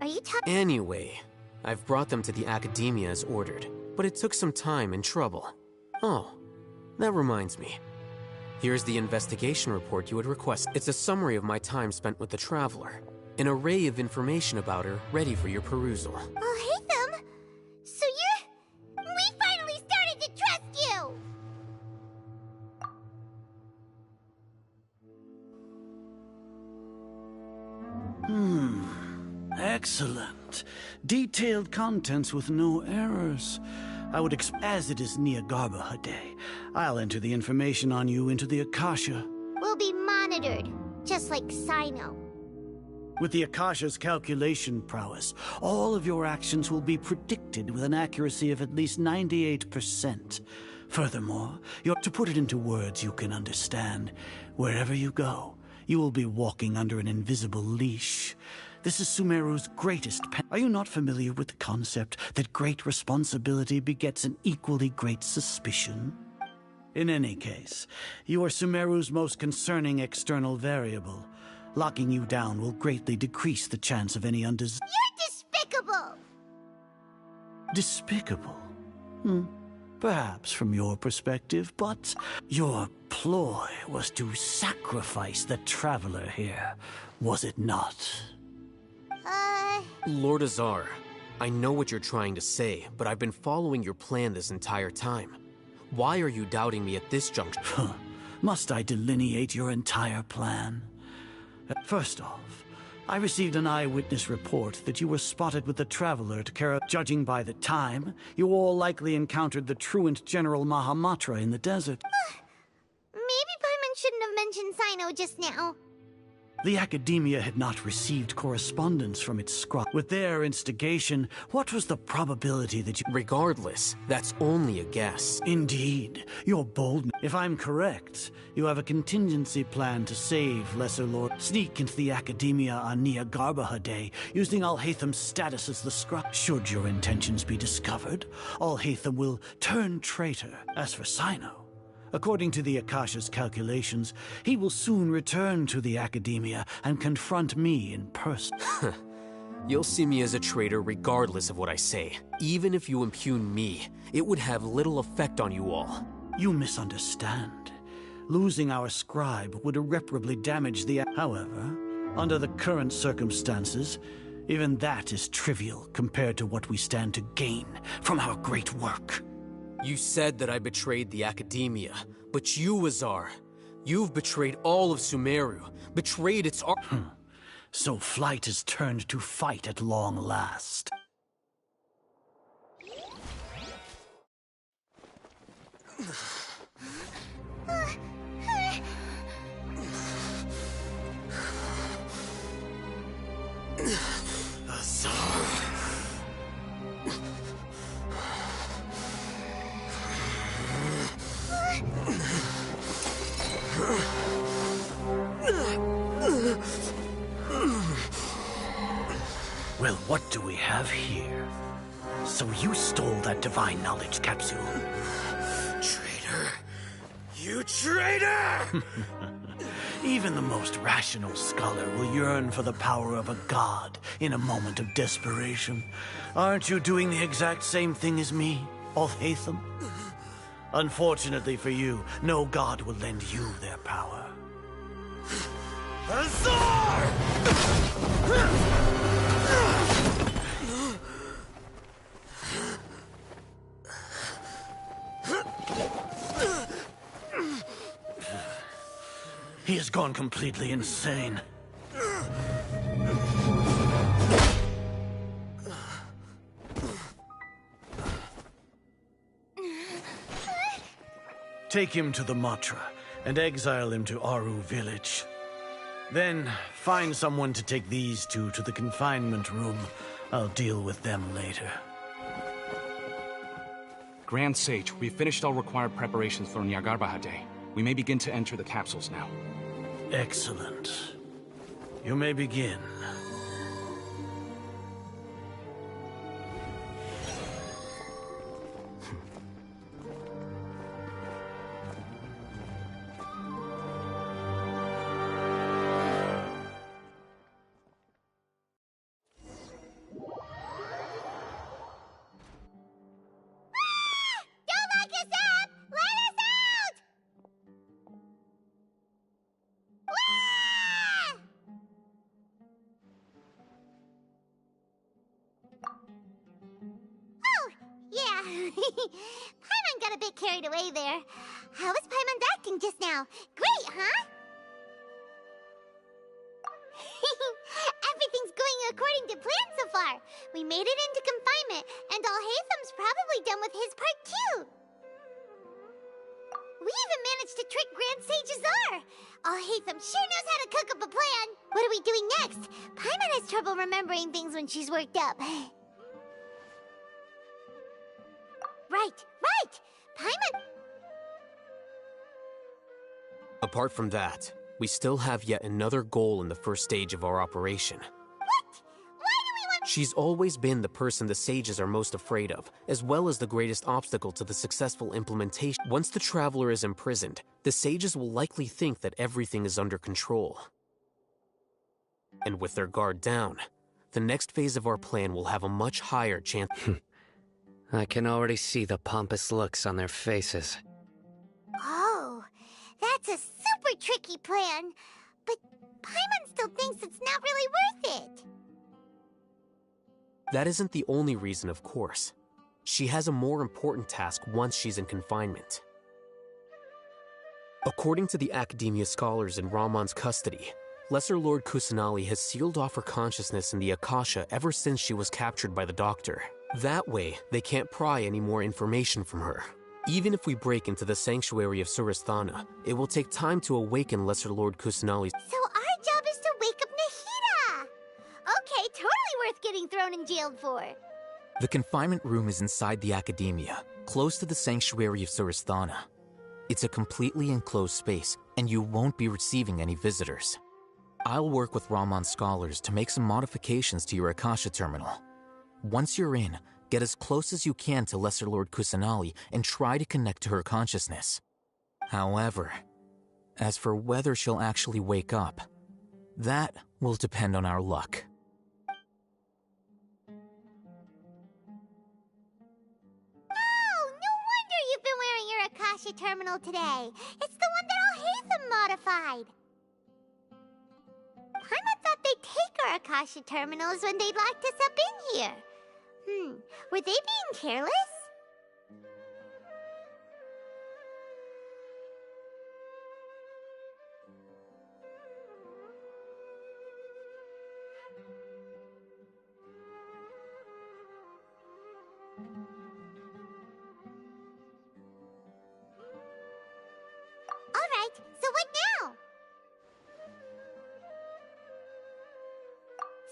Are you talking— Anyway, I've brought them to the Academia as ordered, but it took some time and trouble. Oh, that reminds me. Here's the investigation report you had requested. It's a summary of my time spent with the Traveler. An array of information about her ready for your perusal. Oh, Hatham? So you're— We finally started to trust you! Excellent. Detailed contents with no errors. I would as it is Niagarbaha Day, I'll enter the information on you into the Akasha. We'll be monitored, just like Sino. With the Akasha's calculation prowess, all of your actions will be predicted with an accuracy of at least 98%. Furthermore, to put it into words you can understand, wherever you go, you will be walking under an invisible leash. This is Sumeru's greatest Are you not familiar with the concept that great responsibility begets an equally great suspicion? In any case, you are Sumeru's most concerning external variable. Locking you down will greatly decrease the chance of any undesirable... You're despicable! Despicable? Perhaps from your perspective, but your ploy was to sacrifice the traveler here, was it not? Lord Azar, I know what you're trying to say, but I've been following your plan this entire time. Why are you doubting me at this juncture? Must I delineate your entire plan? First off, I received an eyewitness report that you were spotted with the traveler to carry... Judging by the time, you all likely encountered the truant General Mahamatra in the desert. Maybe Paimon shouldn't have mentioned Sino just now. The Academia had not received correspondence from its scribe. With their instigation, what was the probability that you... Regardless, that's only a guess. Indeed, your boldness. If I'm correct, you have a contingency plan to save Lesser Lord. Sneak into the Academia on Niagarbaha Day, using Alhaitham's status as the scribe. Should your intentions be discovered, Alhaitham will turn traitor. As for Sino, according to the Akasha's calculations, he will soon return to the Academia and confront me in person. You'll see me as a traitor regardless of what I say. Even if you impugn me, it would have little effect on you all. You misunderstand. Losing our scribe would irreparably damage the... However, under the current circumstances, even that is trivial compared to what we stand to gain from our great work. You said that I betrayed the Academia, but you, Azar, you've betrayed all of Sumeru, betrayed its art. So flight has turned to fight at long last. Azar. Well, what do we have here? So you stole that divine knowledge capsule? Traitor! You traitor! Even the most rational scholar will yearn for the power of a god in a moment of desperation. Aren't you doing the exact same thing as me, Alhaitham? Unfortunately for you, no god will lend you their power. Azar! He has gone completely insane. Take him to the Matra and exile him to Aru village. Then find someone to take these two to the confinement room. I'll deal with them later. Grand Sage, we've finished all required preparations for Niagarbaha Day. We may begin to enter the capsules now. Excellent. You may begin. Paimon got a bit carried away there. How was Paimon's acting just now? Great, huh? Everything's going according to plan so far. We made it into confinement, and Alhaitham's probably done with his part too. We even managed to trick Grand Sage Azar. Alhaitham sure knows how to cook up a plan. What are we doing next? Paimon has trouble remembering things when she's worked up. Right! Paimon... Apart from that, we still have yet another goal in the first stage of our operation. What? She's always been the person the sages are most afraid of, as well as the greatest obstacle to the successful implementation. Once the traveler is imprisoned, the sages will likely think that everything is under control. And with their guard down, the next phase of our plan will have a much higher chance. I can already see the pompous looks on their faces. Oh, that's a super tricky plan. But Paimon still thinks it's not really worth it. That isn't the only reason, of course. She has a more important task once she's in confinement. According to the Academia scholars in Ramon's custody, Lesser Lord Kusanali has sealed off her consciousness in the Akasha ever since she was captured by the Doctor. That way, they can't pry any more information from her. Even if we break into the sanctuary of Surasthana, it will take time to awaken Lesser Lord Kusanali's. So our job is to wake up Nahida! Okay, totally worth getting thrown in jail for. The confinement room is inside the Academia, close to the sanctuary of Surasthana. It's a completely enclosed space, and you won't be receiving any visitors. I'll work with Ramon's scholars to make some modifications to your Akasha terminal. Once you're in, get as close as you can to Lesser Lord Kusanali and try to connect to her consciousness. However, as for whether she'll actually wake up, that will depend on our luck. Oh, no wonder you've been wearing your Akasha terminal today. It's the one that Al-Haytham modified. Paimon thought they'd take our Akasha terminals when they'd locked us up in here. Were they being careless? Alright, so what now?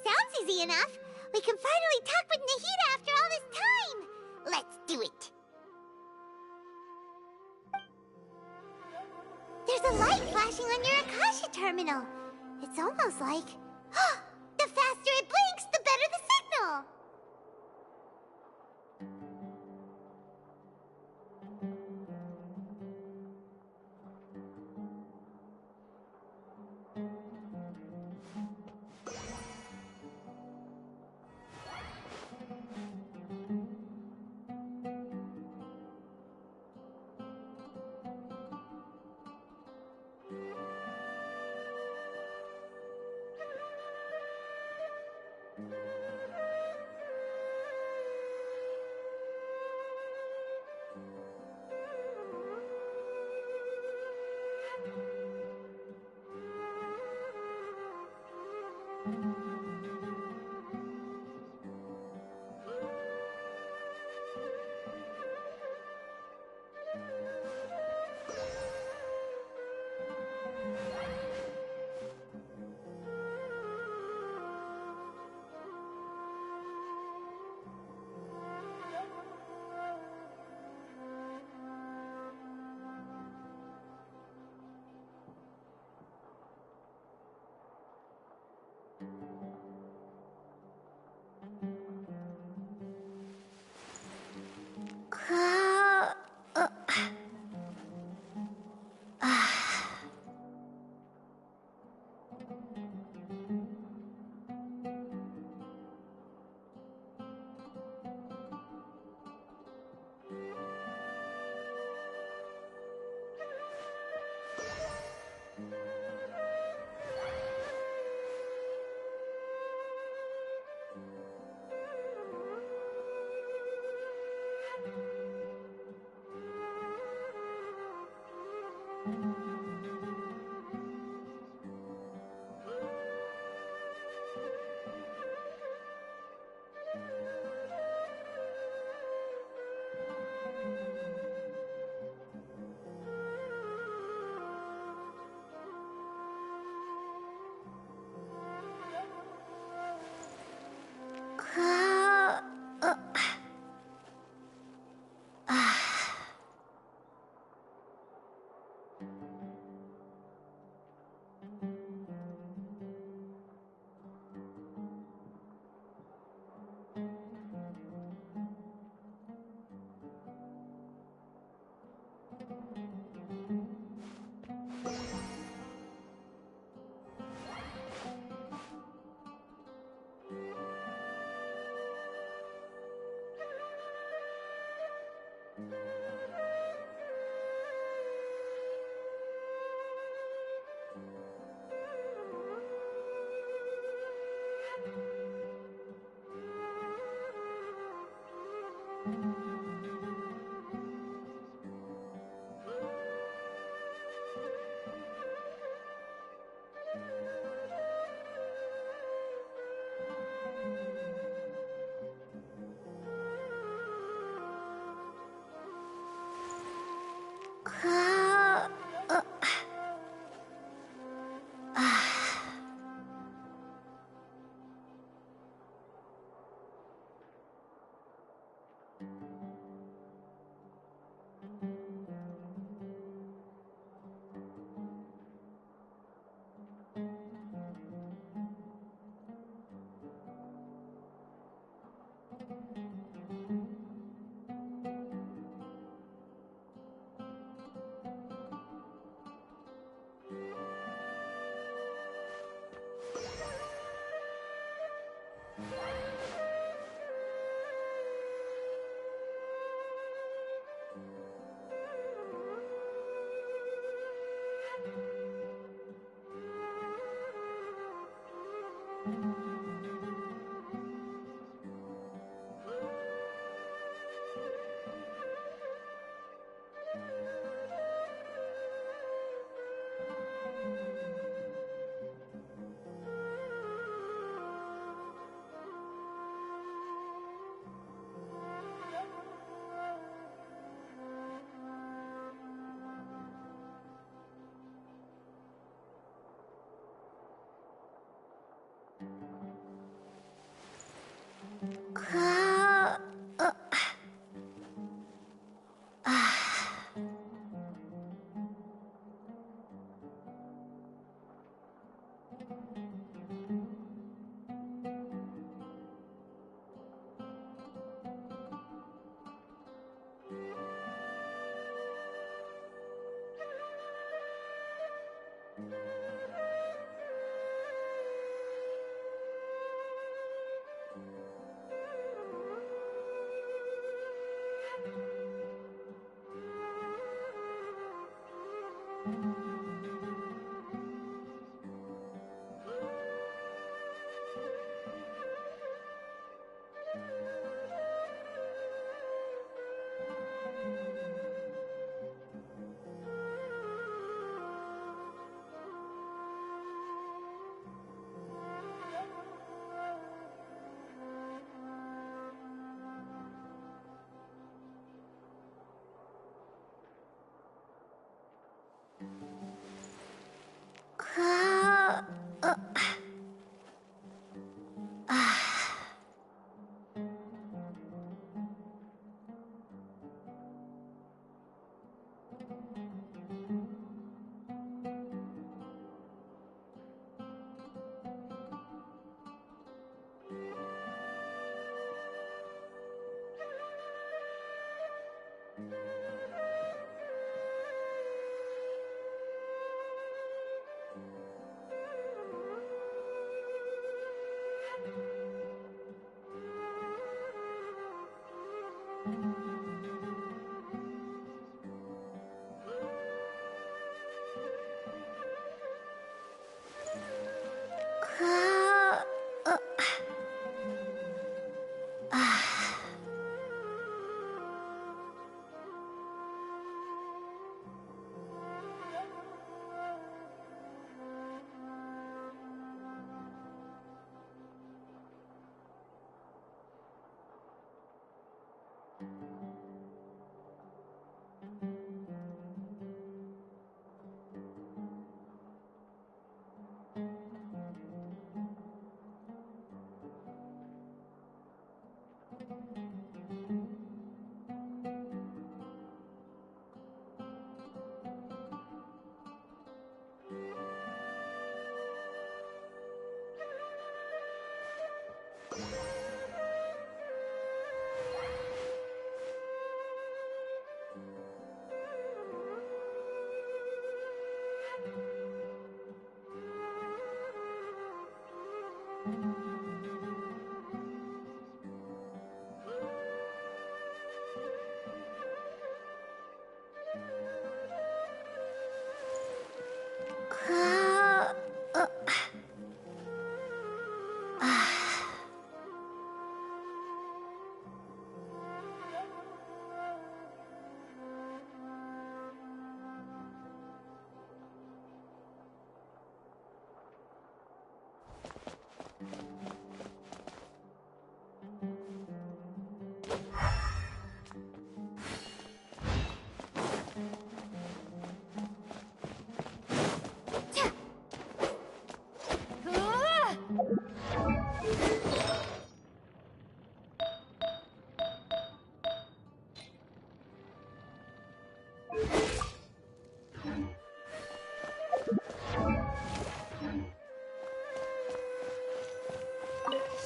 Sounds easy enough. We can finally talk with Nahida after all this time. Let's do it. There's a light flashing on your Akasha terminal. It's almost like... the faster it blinks, the better the signal.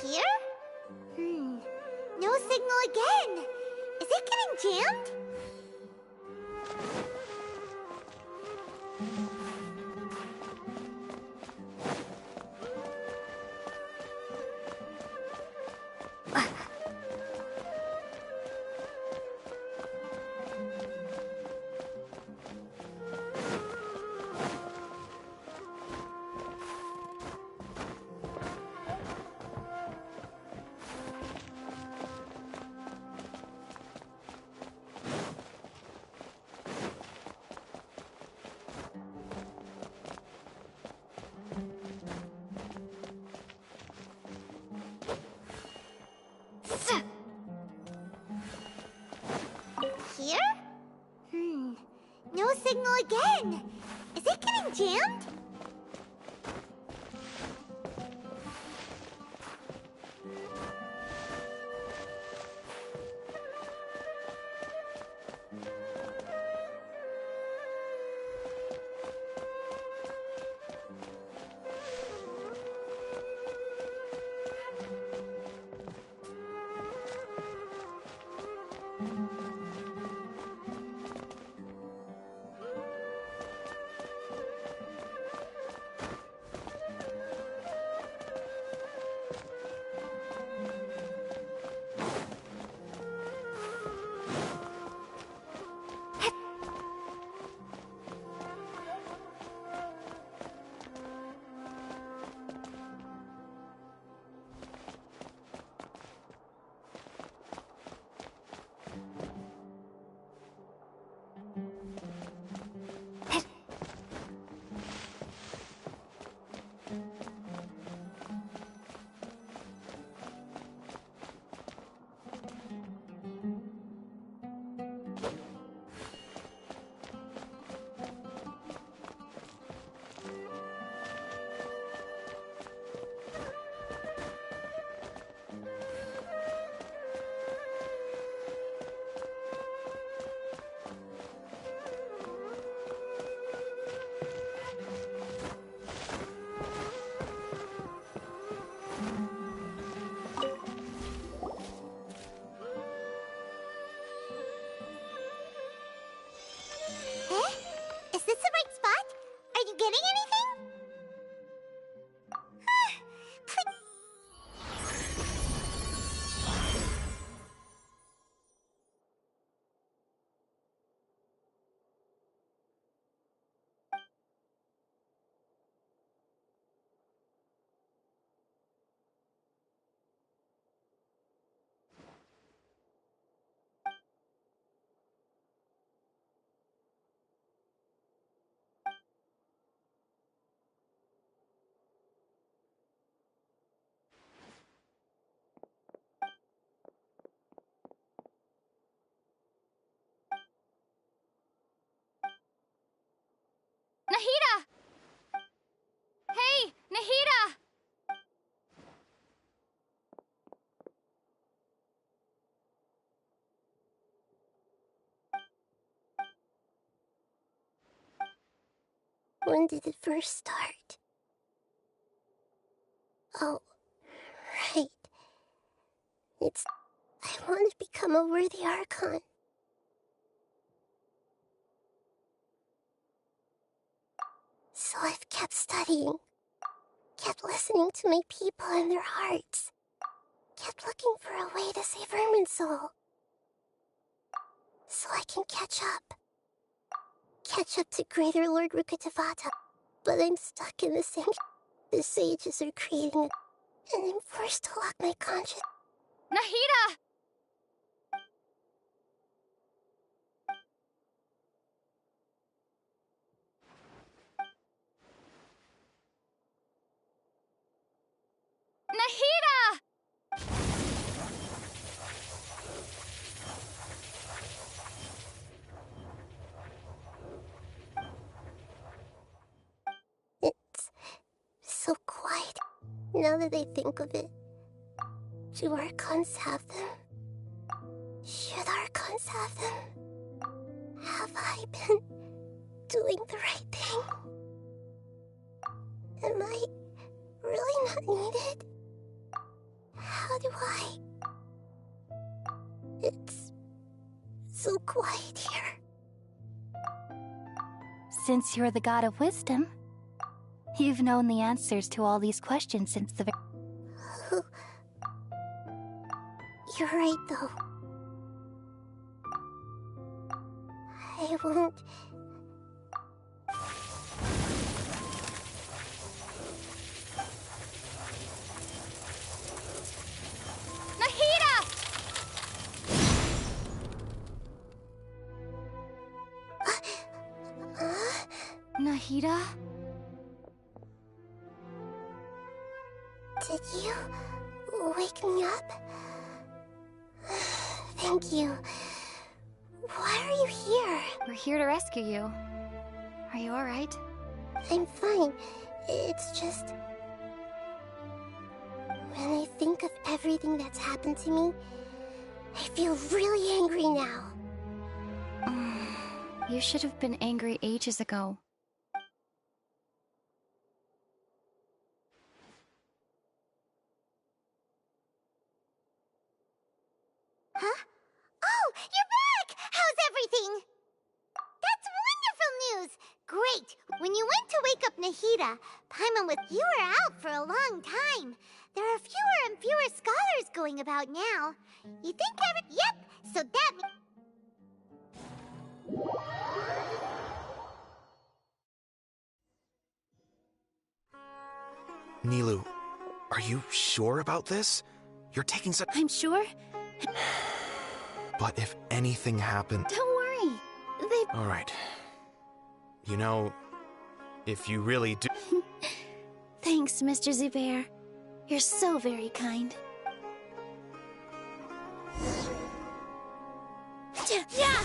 Here? No signal again. Is it getting jammed? Here? No signal again. Is it getting jammed? Is this the right spot? Are you getting anything? Nahida! Hey, Nahida! When did it first start? Oh, right. I want to become a worthy Archon. So I've kept studying, kept listening to my people and their hearts, kept looking for a way to save Irminsul. So I can catch up. Catch up to Greater Lord Rukkhadevata. But I'm stuck in the same the sages are creating, and I'm forced to lock my conscience. Nahida! Now that I think of it, do Archons have them? Should Archons have them? Have I been doing the right thing? Am I really not needed? How do I... It's so quiet here. Since you're the god of wisdom, you've known the answers to all these questions since the You're right, though. I won't... Nahida? Did you wake me up? Thank you. Why are you here? We're here to rescue you. Are you alright? I'm fine. It's just... when I think of everything that's happened to me, I feel really angry now. You should have been angry ages ago. Huh? Oh, you're back! How's everything? That's wonderful news! Great! When you went to wake up Nahida, Paimon was... You were out for a long time. There are fewer and fewer scholars going about now. You think Yep! So that... Nilou, are you sure about this? You're taking such... I'm sure. But if anything happened... Don't worry. All right. You know, if you really do... Thanks, Mr. Zubair. You're so very kind. Yeah!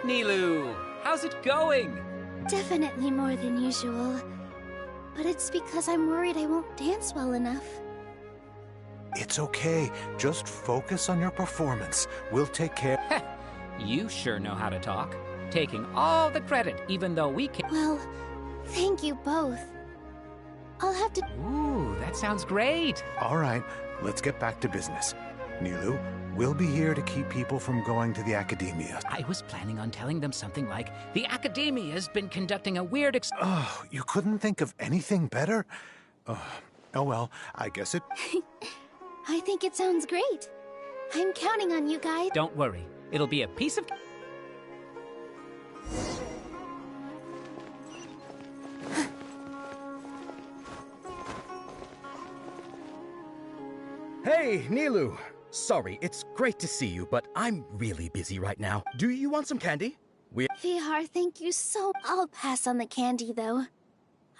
Nilou, how's it going? Definitely more than usual. But it's because I'm worried I won't dance well enough. It's okay. Just focus on your performance. We'll take care... You sure know how to talk. Taking all the credit, even though we can't... Well, thank you both. I'll have to... Ooh, that sounds great. All right, let's get back to business. Nilou, we'll be here to keep people from going to the Academia. I was planning on telling them something like, the Academia's been conducting a weird Oh, you couldn't think of anything better? Oh well, I guess it... I think it sounds great. I'm counting on you guys. Don't worry. It'll be a piece of... Hey, Nilou. Sorry, it's great to see you, but I'm really busy right now. Do you want some candy? Vihar, thank you so... I'll pass on the candy, though.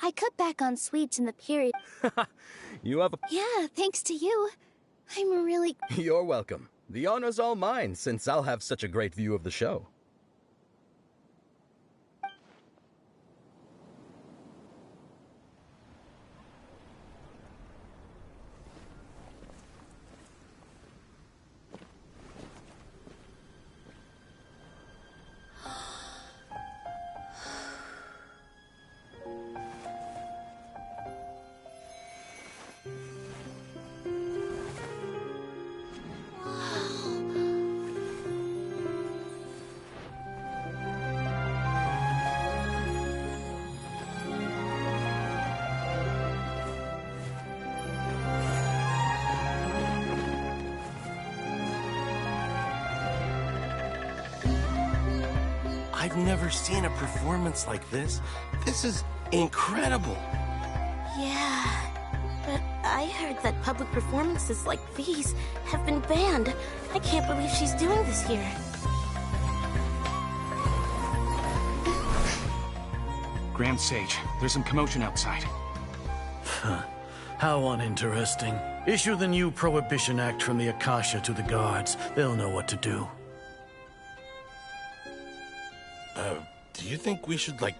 I cut back on sweets in the period. You have a... Yeah, thanks to you. I'm really... You're welcome. The honor's all mine, since I'll have such a great view of the show. I've never seen a performance like this. This is incredible. Yeah, but I heard that public performances like these have been banned. I can't believe she's doing this here. Grand Sage, there's some commotion outside. How uninteresting. Issue the new Prohibition Act from the Akasha to the guards. They'll know what to do. Do you think we should, like,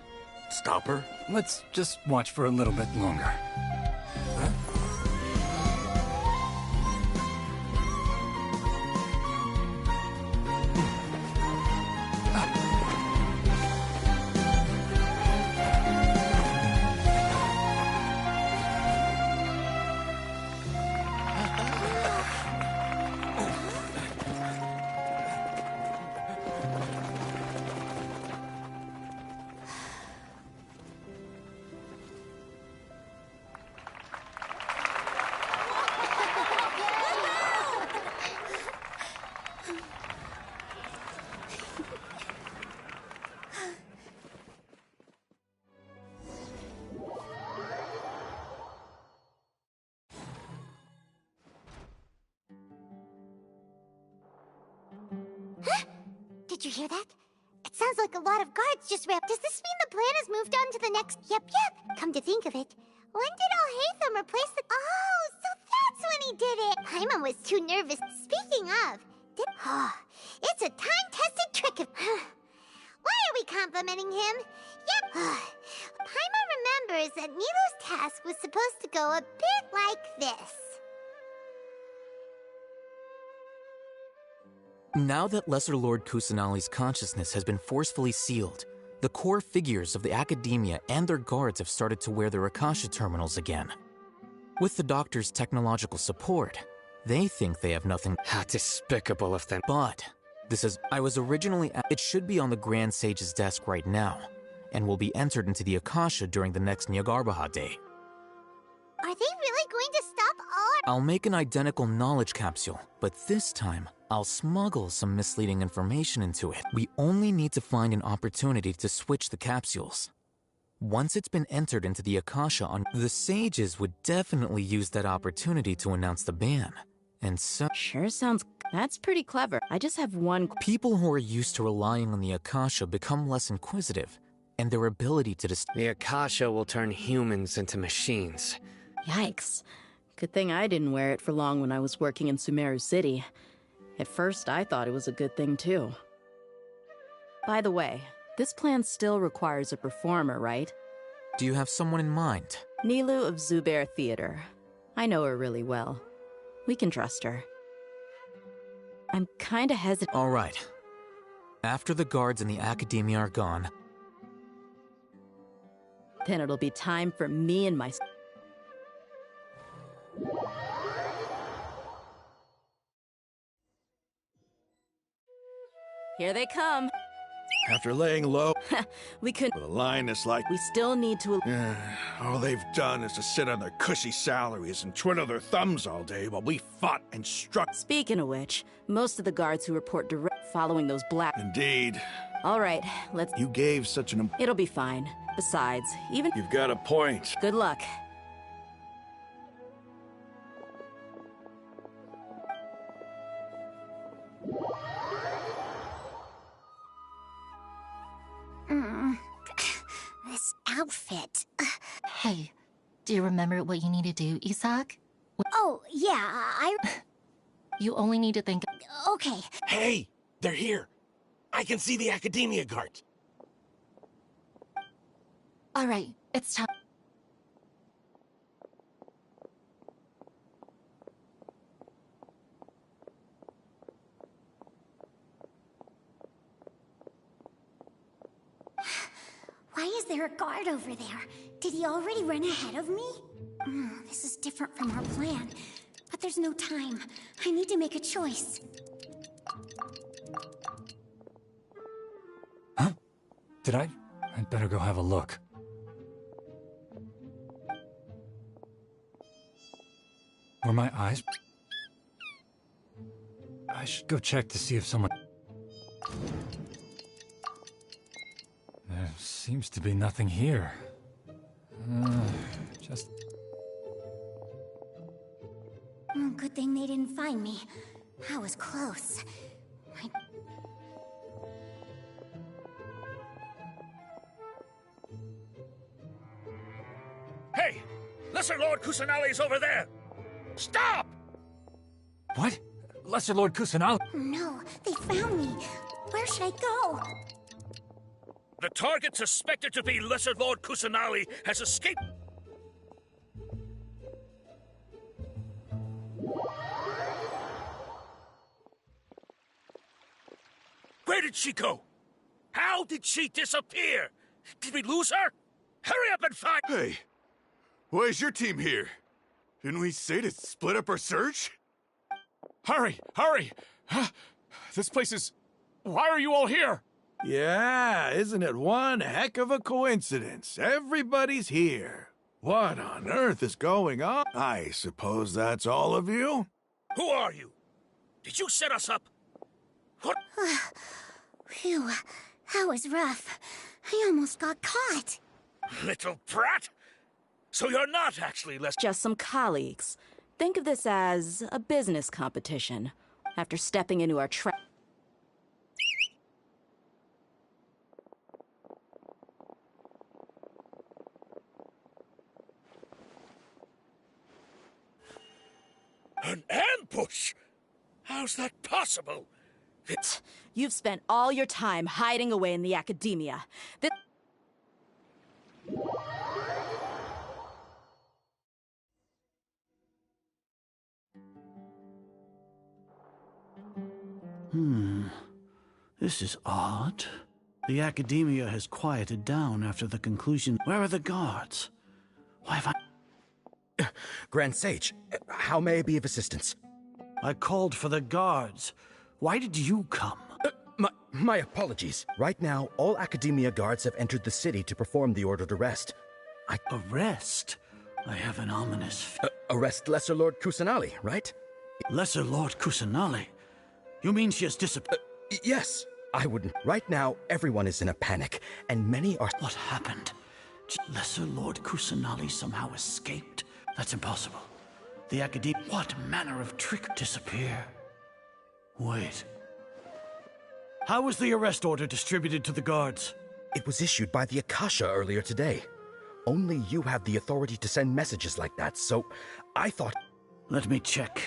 stop her? Let's just watch for a little bit longer. Did you hear that? It sounds like a lot of guards just wrapped. Does this mean the plan has moved on to the next? Yep. Come to think of it, when did Alhaitham replace the... Oh, so that's when he did it. Paimon was too nervous. Speaking of, it's a time-tested trick of... Why are we complimenting him? Yep. Paimon remembers that Nilou's task was supposed to go a bit like this. Now that Lesser Lord Kusanali's consciousness has been forcefully sealed, the core figures of the Academia and their guards have started to wear their Akasha terminals again. With the Doctor's technological support, they think they have nothing— How despicable of them. But this is— I was originally— It should be on the Grand Sage's desk right now, and will be entered into the Akasha during the next Nyargarbaha Day. Are they really going to stop all... I'll make an identical knowledge capsule, but this time, I'll smuggle some misleading information into it. We only need to find an opportunity to switch the capsules. Once it's been entered into the Akasha the sages would definitely use that opportunity to announce the ban. And so— Sure sounds... That's pretty clever. I just have one... People who are used to relying on the Akasha become less inquisitive, and their ability to The Akasha will turn humans into machines. Yikes. Good thing I didn't wear it for long when I was working in Sumeru City. At first, I thought it was a good thing, too. By the way, this plan still requires a performer, right? Do you have someone in mind? Nilou of Zubair Theater. I know her really well. We can trust her. I'm kinda hesitant— All right. After the guards and the Academia are gone, then it'll be time for me and my... Here they come. After laying low, we couldn't... with a line that's like... We still need to... all they've done is to sit on their cushy salaries and twiddle their thumbs all day while we fought and struck. Speaking of which, most of the guards who report direct following those black... Indeed. All right, let's... You gave such an... It'll be fine. Besides, even... You've got a point. Good luck. This outfit. Hey, do you remember what you need to do, Isaac? Oh, yeah, You only need to think... Okay. Hey, they're here. I can see the Academia guard. All right, it's time. Why is there a guard over there? Did he already run ahead of me? This is different from our plan. But there's no time. I need to make a choice. Huh? Did I? I'd better go have a look. Were my eyes? I should go check to see if someone... Seems to be nothing here. Just... Good thing they didn't find me. I was close. Hey! Lesser Lord Kusanali's over there! Stop! What? Lesser Lord Kusanali? No, they found me. Where should I go? The target suspected to be Lesser Lord Kusanali has escaped. Where did she go? How did she disappear? Did we lose her? Hurry up and find— Hey, why is your team here? Didn't we say to split up our search? Hurry! Hurry! This place is... Why are you all here? Yeah, isn't it one heck of a coincidence? Everybody's here. What on earth is going on? I suppose that's all of you? Who are you? Did you set us up? What? Phew, that was rough. I almost got caught. Little brat! So you're not actually just some colleagues. Think of this as a business competition. After stepping into our trap. An ambush? How's that possible? You've spent all your time hiding away in the academia. This is odd. The academia has quieted down after the conclusion. Where are the guards? Why have I... Grand Sage, how may I be of assistance? I called for the guards. Why did you come? My apologies. Right now, all academia guards have entered the city to perform the ordered arrest. Arrest? I have an ominous... Arrest Lesser Lord Kusanali, right? Lesser Lord Kusanali? You mean she has disappeared? Yes. I wouldn't. Right now, everyone is in a panic, and many are... What happened? Lesser Lord Kusanali somehow escaped? That's impossible. The academia... What manner of trick disappear? Wait. How was the arrest order distributed to the guards? It was issued by the Akasha earlier today. Only you have the authority to send messages like that, so I thought... Let me check.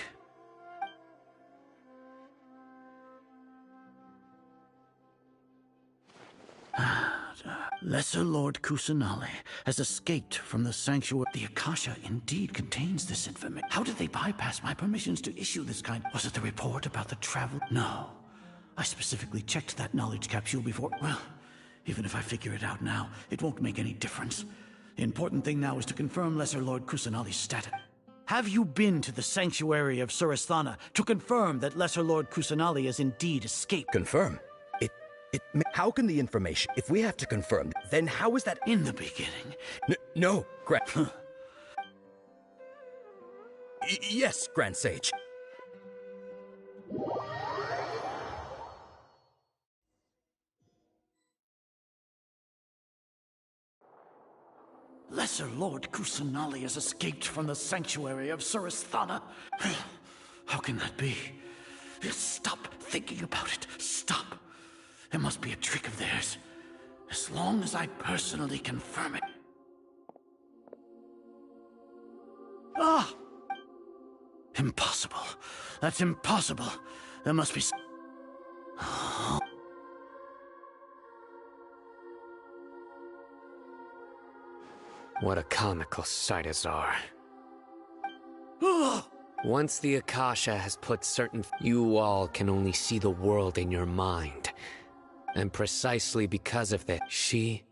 Lesser Lord Kusanali has escaped from the sanctuary. The Akasha indeed contains this information. How did they bypass my permissions to issue this kind? Was it the report about the travel? No. I specifically checked that knowledge capsule before. Well, even if I figure it out now, it won't make any difference. The important thing now is to confirm Lesser Lord Kusanali's status. Have you been to the sanctuary of Surasthana to confirm that Lesser Lord Kusanali has indeed escaped? Confirm? How can the information... If we have to confirm, then how is that... In the beginning? No, Grand... Yes, Grand Sage. Lesser Lord Kusanali has escaped from the sanctuary of Surasthana. How can that be? Stop thinking about it. Stop. It must be a trick of theirs. As long as I personally confirm it. Ah! Impossible. That's impossible. There must be... What a comical sight, Azar. Once the Akasha has put certain... You all can only see the world in your mind. And precisely because of that, she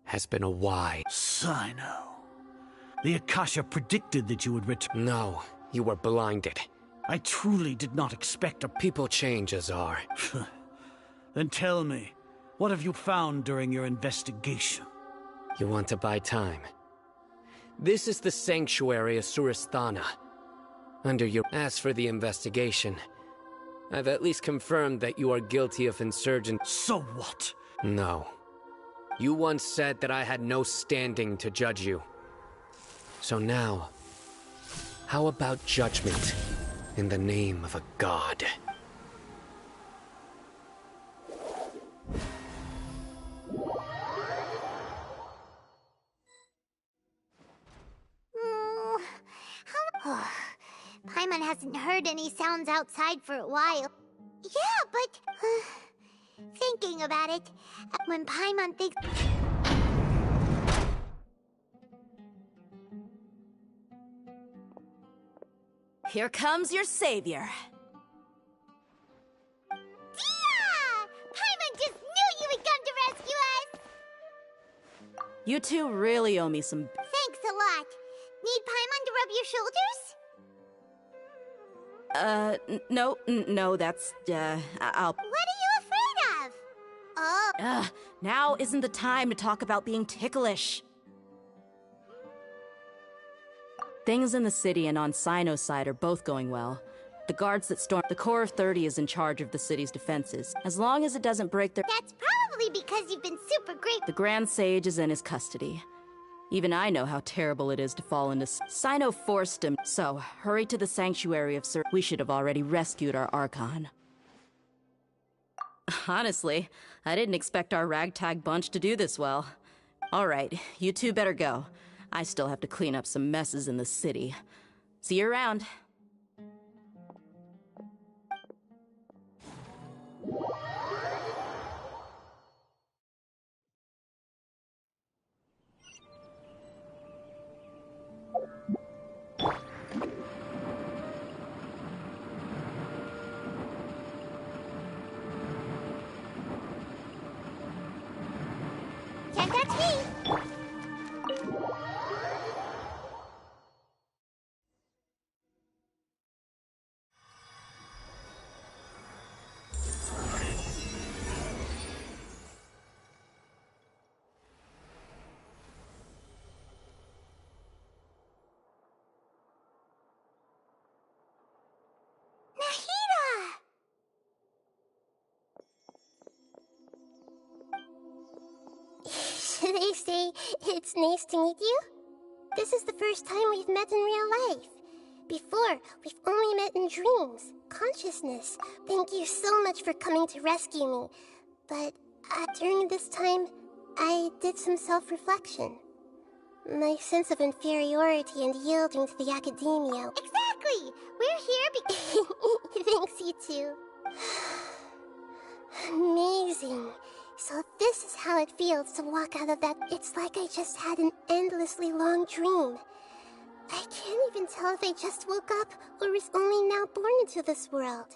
has been a wise... Sino. The Akasha predicted that you would return. No, you were blinded. I truly did not expect a... People change, Azar. Then tell me, what have you found during your investigation? You want to buy time? This is the sanctuary of Surasthana. Under your... As for the investigation, I've at least confirmed that you are guilty of insurgent... So what? No. You once said that I had no standing to judge you. So now, how about judgment in the name of a god? Paimon hasn't heard any sounds outside for a while. Yeah, but... thinking about it, when Paimon thinks... Here comes your savior. Dia! Paimon just knew you would come to rescue us! You two really owe me some... Thanks a lot. Need Paimon to rub your shoulders? No, that's, I'll... What are you afraid of? Oh. Now isn't the time to talk about being ticklish. Things in the city and on Sino's side are both going well. The guards that stormed the Corps of 30 is in charge of the city's defenses, as long as it doesn't break their... That's probably because you've been super great. The Grand Sage is in his custody. Even I know how terrible it is to fall into... Sino forced him, so hurry to the Sanctuary of Sir... We should have already rescued our Archon. Honestly, I didn't expect our ragtag bunch to do this well. Alright, you two better go. I still have to clean up some messes in the city. See you around. Can't touch me! Should I say it's nice to meet you? This is the first time we've met in real life. Before, we've only met in dreams, consciousness. Thank you so much for coming to rescue me. But during this time, I did some self-reflection. My sense of inferiority and yielding to the academia. Exactly! We're here because... Thanks, you two. Amazing. So this is how it feels to walk out of that. It's like I just had an endlessly long dream. I can't even tell if I just woke up or was only now born into this world.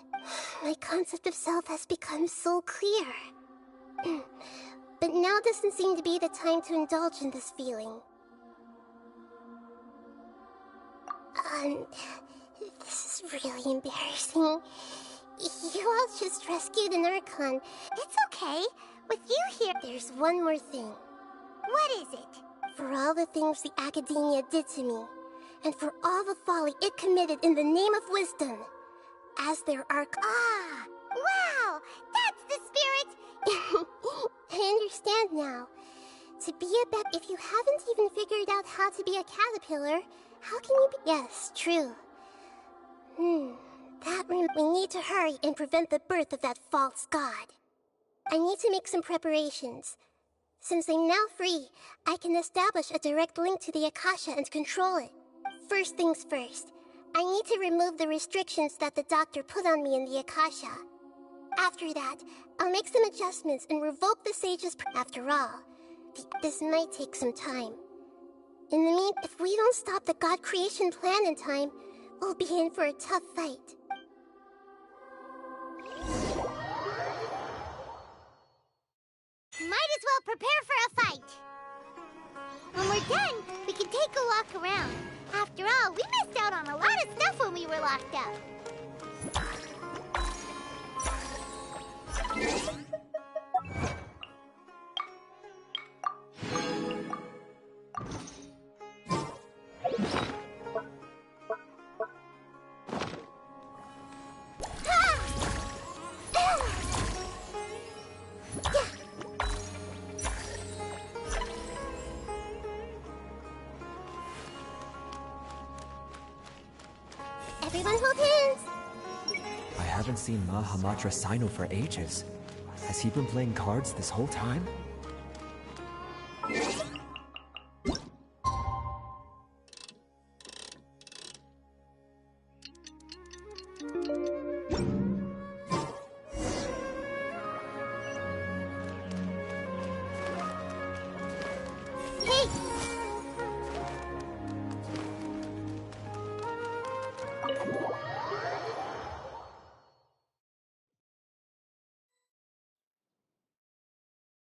My concept of self has become so clear. But now doesn't seem to be the time to indulge in this feeling. This is really embarrassing. You all just rescued an Archon. It's okay. With you here... There's one more thing. What is it? For all the things the Academia did to me, and for all the folly it committed in the name of wisdom, as their Archon... Ah! Wow! That's the spirit! I understand now. To be a bat... If you haven't even figured out how to be a caterpillar, how can you be... Yes, true. We need to hurry and prevent the birth of that false god. I need to make some preparations. Since I'm now free, I can establish a direct link to the Akasha and control it. First things first, I need to remove the restrictions that the doctor put on me in the Akasha. After that, I'll make some adjustments and revoke the sage's... After all, this might take some time. In the meantime, if we don't stop the god creation plan in time, we'll be in for a tough fight. Might as well prepare for a fight. When we're done, we can take a walk around. After all, we missed out on a lot of stuff when we were locked up. Everyone hold hands! I haven't seen Mahamatra Sino for ages. Has he been playing cards this whole time?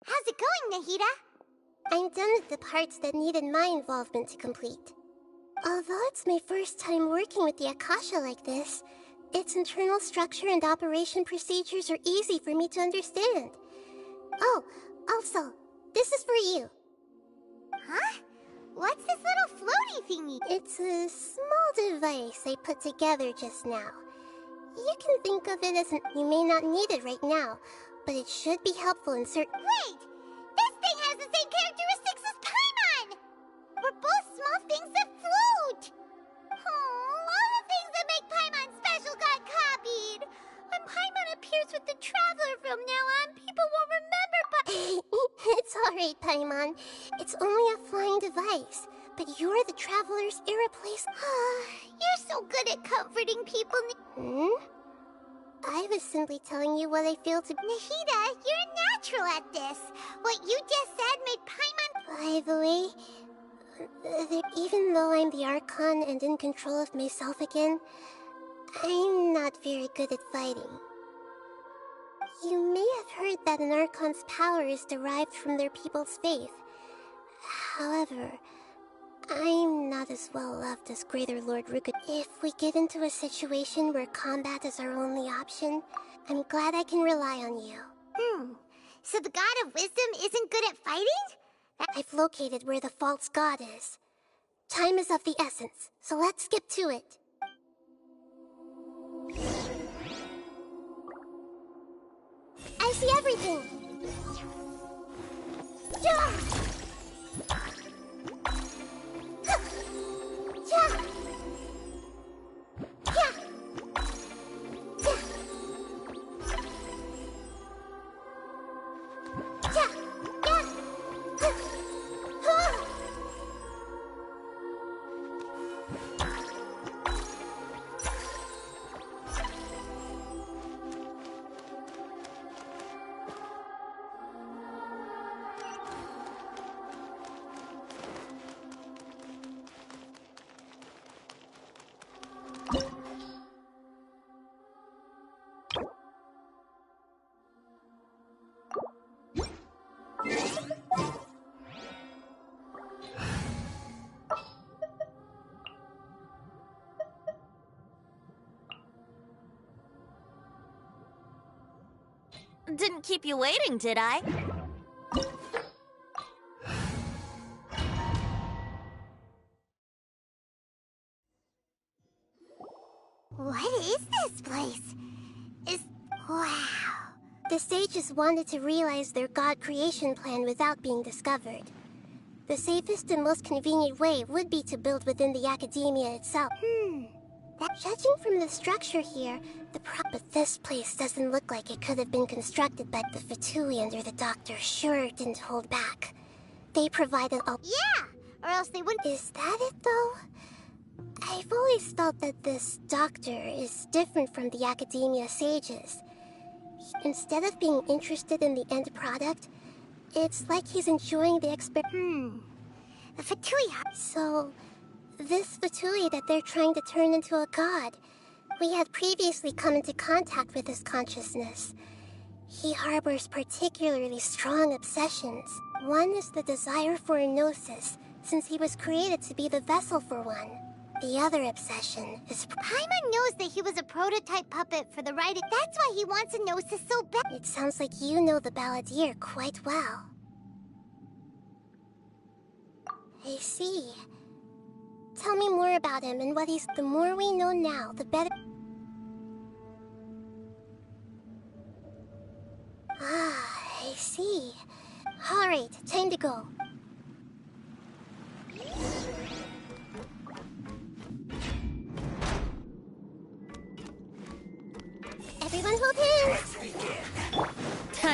How's it going, Nahida? I'm done with the parts that needed my involvement to complete. Although it's my first time working with the Akasha like this, its internal structure and operation procedures are easy for me to understand. Oh, also, this is for you. Huh? What's this little floaty thingy? It's a small device I put together just now. You can think of it as you may not need it right now, but it should be helpful in certain— Wait! This thing has the same characteristics as Paimon! We're both small things that float! All the things that make Paimon special got copied! When Paimon appears with the Traveler from now on, people won't remember It's alright, Paimon. It's only a flying device, but you're the Traveler's irreplaceable— You're so good at comforting people. I was simply telling you what I feel to— Nahida, you're a natural at this. What you just said made Paimon— By the way, even though I'm the Archon and in control of myself again, I'm not very good at fighting. You may have heard that an Archon's power is derived from their people's faith. However, I'm not as well loved as Greater Lord Ruka. If we get into a situation where combat is our only option, I'm glad I can rely on you. So the God of Wisdom isn't good at fighting? I've located where the false god is. Time is of the essence, so let's skip to it. I see everything! Didn't keep you waiting, did I? What is this place? Wow. The sages wanted to realize their god creation plan without being discovered. The safest and most convenient way would be to build within the academia itself. Judging from the structure here, but this place doesn't look like it could have been constructed by the Fatui under the Doctor. Sure didn't hold back. They provided a— Yeah! Or else they wouldn't— Is that it, though? I've always thought that this Doctor is different from the academia sages. Instead of being interested in the end product, it's like he's enjoying the experiment. The Fatui— So, this Fatui that they're trying to turn into a god, we had previously come into contact with his consciousness. He harbors particularly strong obsessions. One is the desire for a gnosis, since he was created to be the vessel for one. The other obsession is— Paimon knows that he was a prototype puppet for the right— That's why he wants a gnosis so bad. It sounds like you know the Balladeer quite well. I see. Tell me more about him and what he's— The more we know now, the better— I see. Alright, time to go.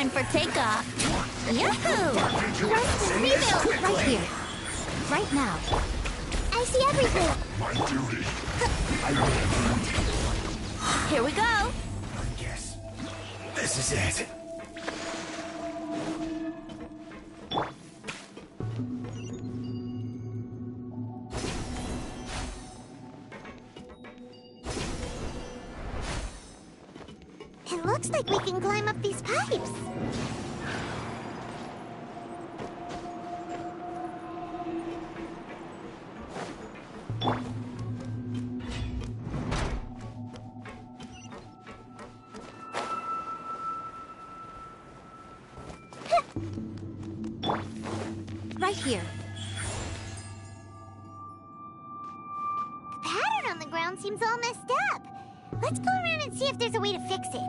time for takeoff. Yahoo! First rebuild right here. Right now. I see everything. My duty. Here we go. Yes. This is it. It looks like we can climb up these pipes. Right here. The pattern on the ground seems all messed up. Let's go around and see if there's a way to fix it.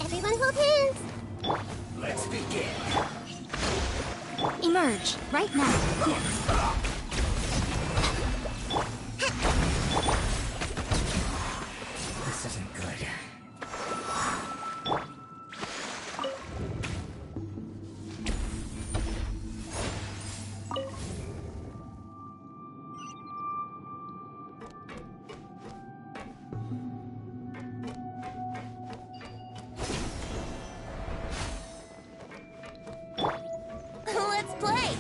Everyone hold hands. Let's begin. Emerge right now. Here. This isn't good. Let's play.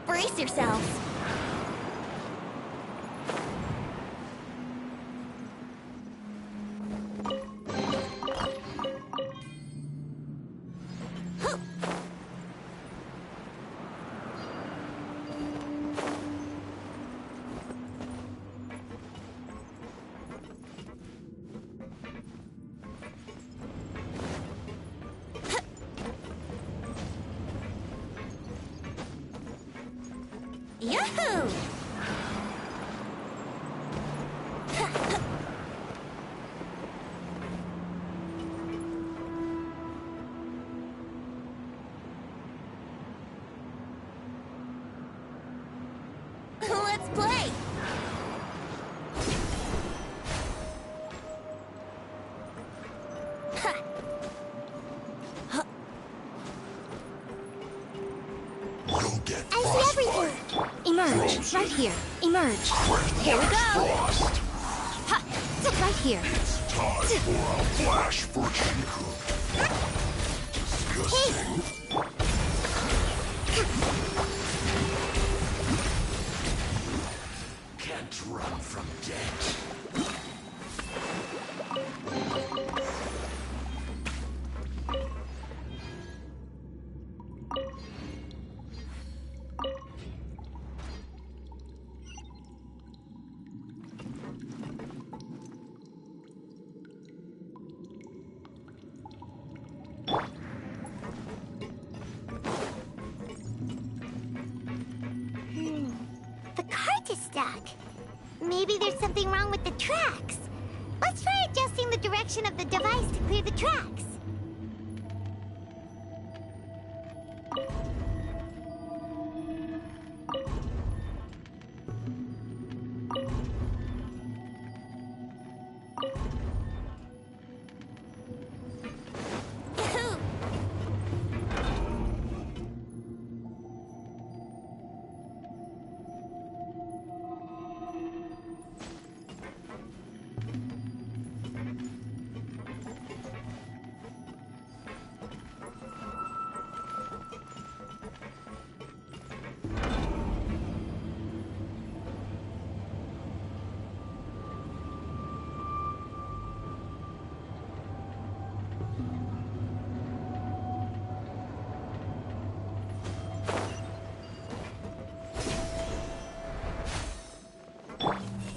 Brace yourselves. Yahoo! Let's play. You'll get I see everything. Emerge right here. Emerge. Here we go. Frost. Ha! Right here. It's time for a flash for Chico. Disgusting. Can't run from death. The cart is stuck. Maybe there's something wrong with the tracks. Let's try adjusting the direction of the device to clear the tracks.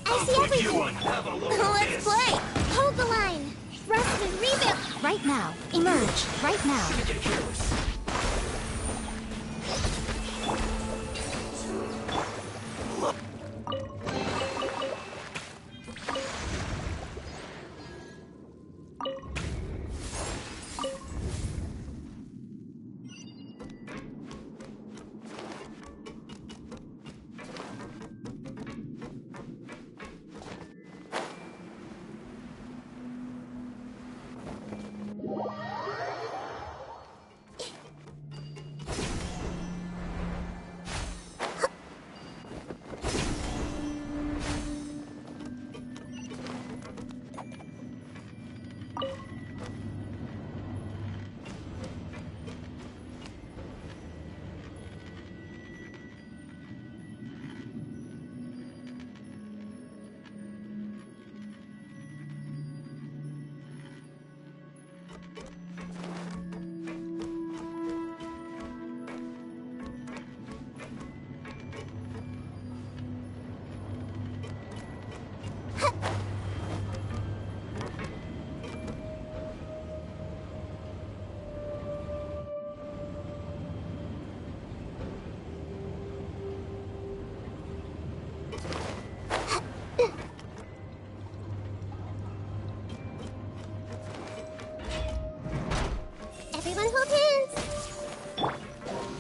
I see everything! Let's play! Hold the line! Thrust and rebuild! Right now. Emerge. Right now. Everyone hold hands!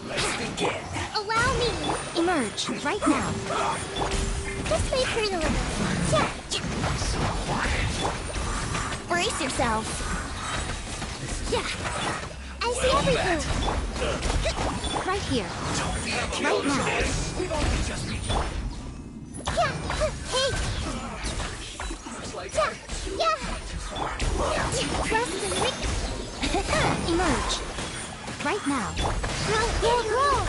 Let's begin. Allow me! Emerge. Right now. Just wait for it a little. Yeah. Brace yourselves. Yeah. I see everything! Right here. Right now. We've only just begun. Yeah. Hey! Yeah. Trust and Rick. Emerge. Right now. Roll.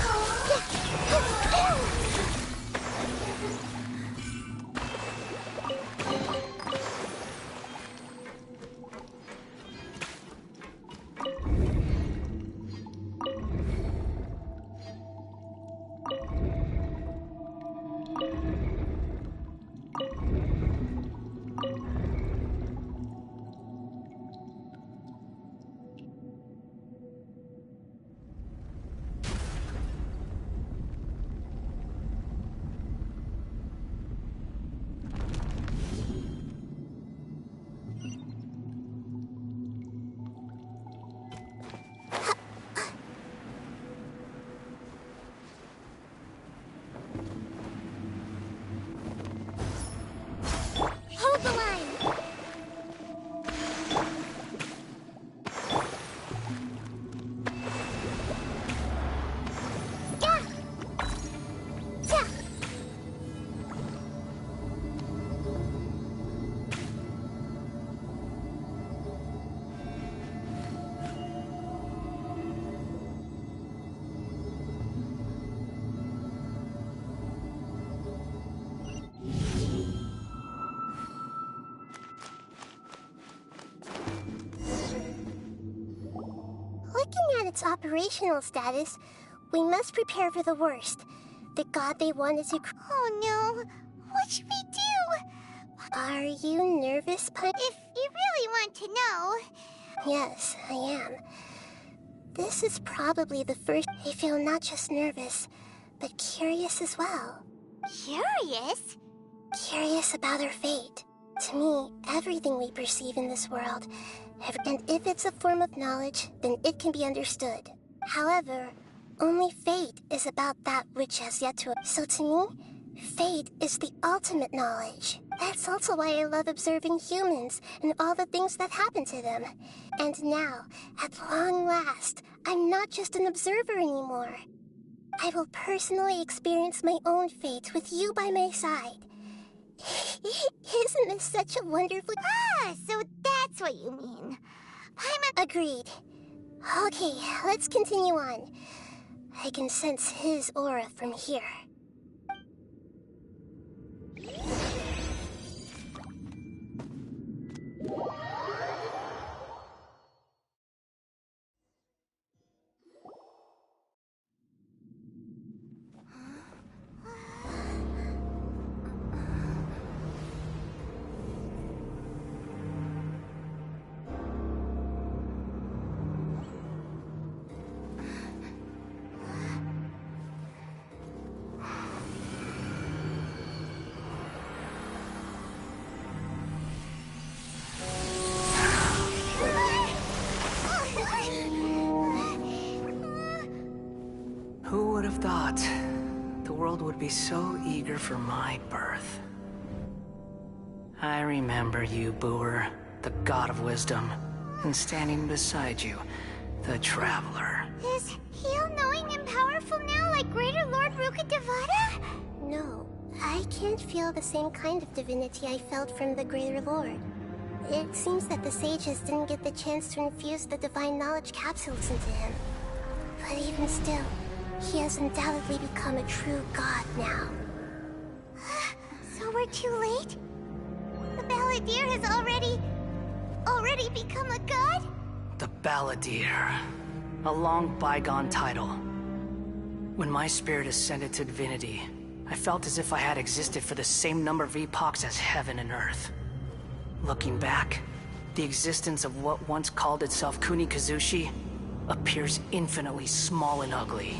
Hold the line! Yeah! Yeah! Looking at its operational status, we must prepare for the worst. The god they wanted to... Oh no! What should we do? Are you nervous, Punch? If you really want to know... Yes, I am. This is probably the first... I feel not just nervous, but curious as well. Curious? Curious about her fate. To me, everything we perceive in this world, and if it's a form of knowledge, then it can be understood. However, only fate is about that which has yet to... So to me, fate is the ultimate knowledge. That's also why I love observing humans and all the things that happen to them. And now, at long last, I'm not just an observer anymore. I will personally experience my own fate with you by my side. Isn't this such a wonderful... Ah, so that's what you mean. Paimon... Agreed. Okay, let's continue on. I can sense his aura from here. Who would have thought the world would be so eager for my birth? I remember you, Booer, the god of wisdom, and standing beside you, the traveler. Is he all-knowing and powerful now, like Greater Lord Rukkhadevata? No, I can't feel the same kind of divinity I felt from the Greater Lord. It seems that the sages didn't get the chance to infuse the divine knowledge capsules into him. But even still, he has undoubtedly become a true god now. So we're too late? The Balladeer has already become a god? The Balladeer. A long bygone title. When my spirit ascended to divinity, I felt as if I had existed for the same number of epochs as heaven and earth. Looking back, the existence of what once called itself Kunikazushi appears infinitely small and ugly.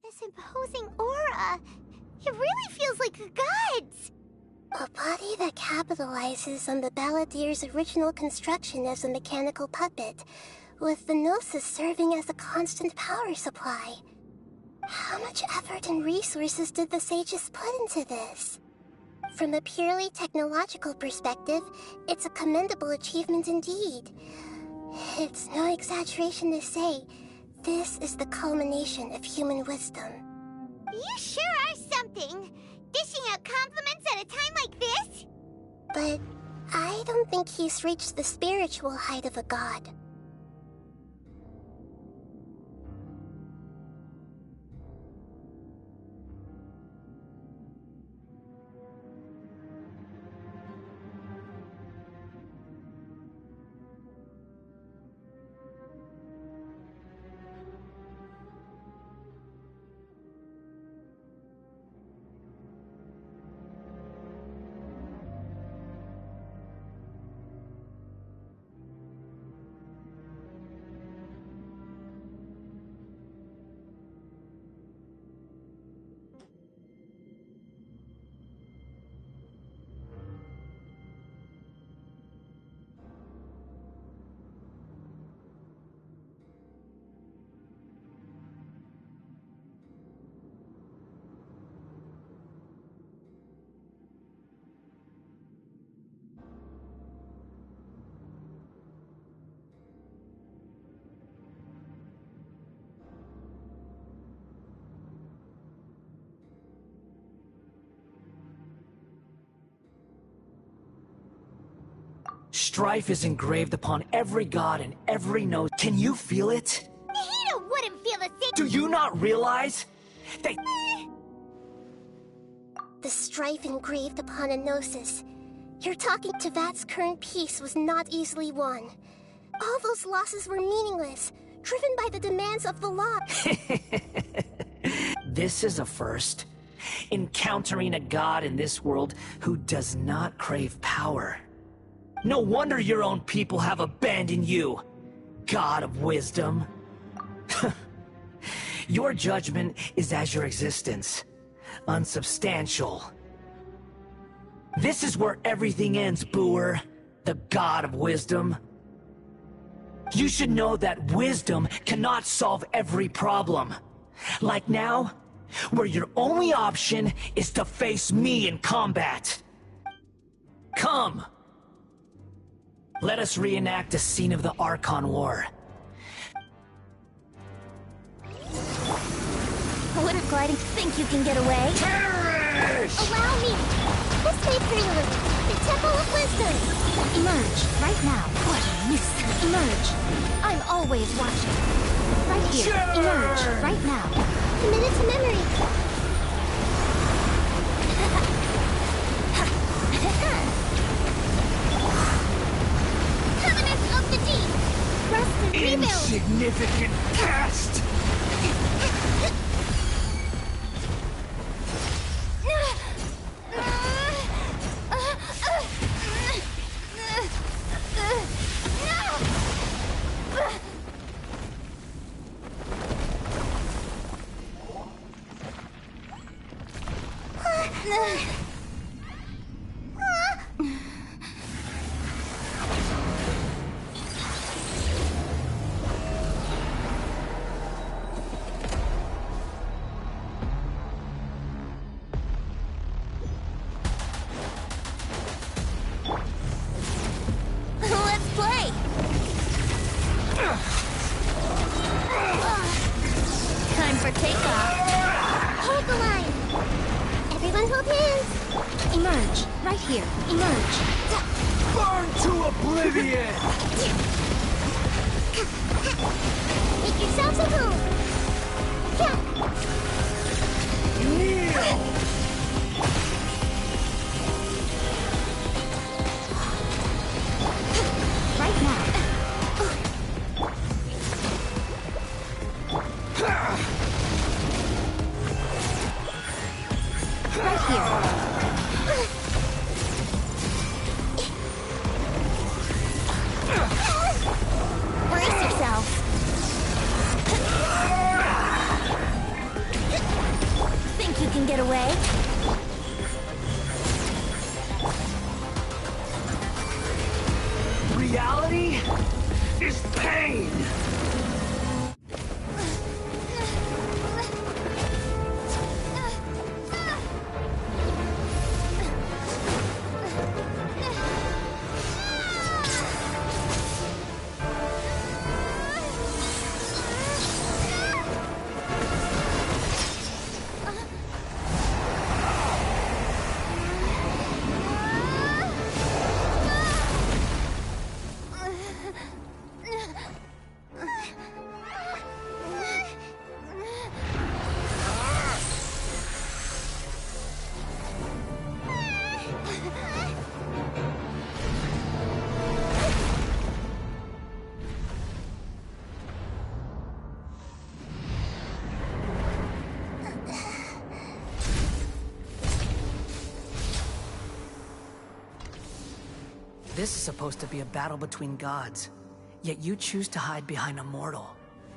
This imposing aura, it really feels like the gods! A body that capitalizes on the Balladeer's original construction as a mechanical puppet, with the Gnosis serving as a constant power supply. How much effort and resources did the sages put into this? From a purely technological perspective, it's a commendable achievement indeed. It's no exaggeration to say, this is the culmination of human wisdom. You sure are something! Dishing out compliments at a time like this? But I don't think he's reached the spiritual height of a god. Strife is engraved upon every god and every node. Can you feel it? Nahida wouldn't feel the same. Do you not realize? They... The strife engraved upon a Gnosis. You're talking to Vat's current peace was not easily won. All those losses were meaningless, driven by the demands of the law. This is a first. Encountering a god in this world who does not crave power. No wonder your own people have abandoned you. god of wisdom. Your judgment is as your existence, unsubstantial. This is where everything ends, Booer, the god of wisdom. You should know that wisdom cannot solve every problem. Like now, where your only option is to face me in combat. Come! Let us reenact a scene of the Archon War. Water gliding, think you can get away? Perish! Allow me! This may prelude. The Temple of Wisdom! Emerge, right now. What a nuisance. Emerge. I'm always watching. Right here. Sure. Emerge, right now. Committed to memory. Covenant of the Deep! Rest and rebuild! Insignificant cast! Let's play! Time for takeoff. Hold the line! Everyone hold hands! Emerge, right here. Emerge. Burn to oblivion! Make yourselves at home! Yeah! Kneel! Right now. Right here. Brace yourself. Think you can get away? Reality is pain! This is supposed to be a battle between gods, yet you choose to hide behind a mortal.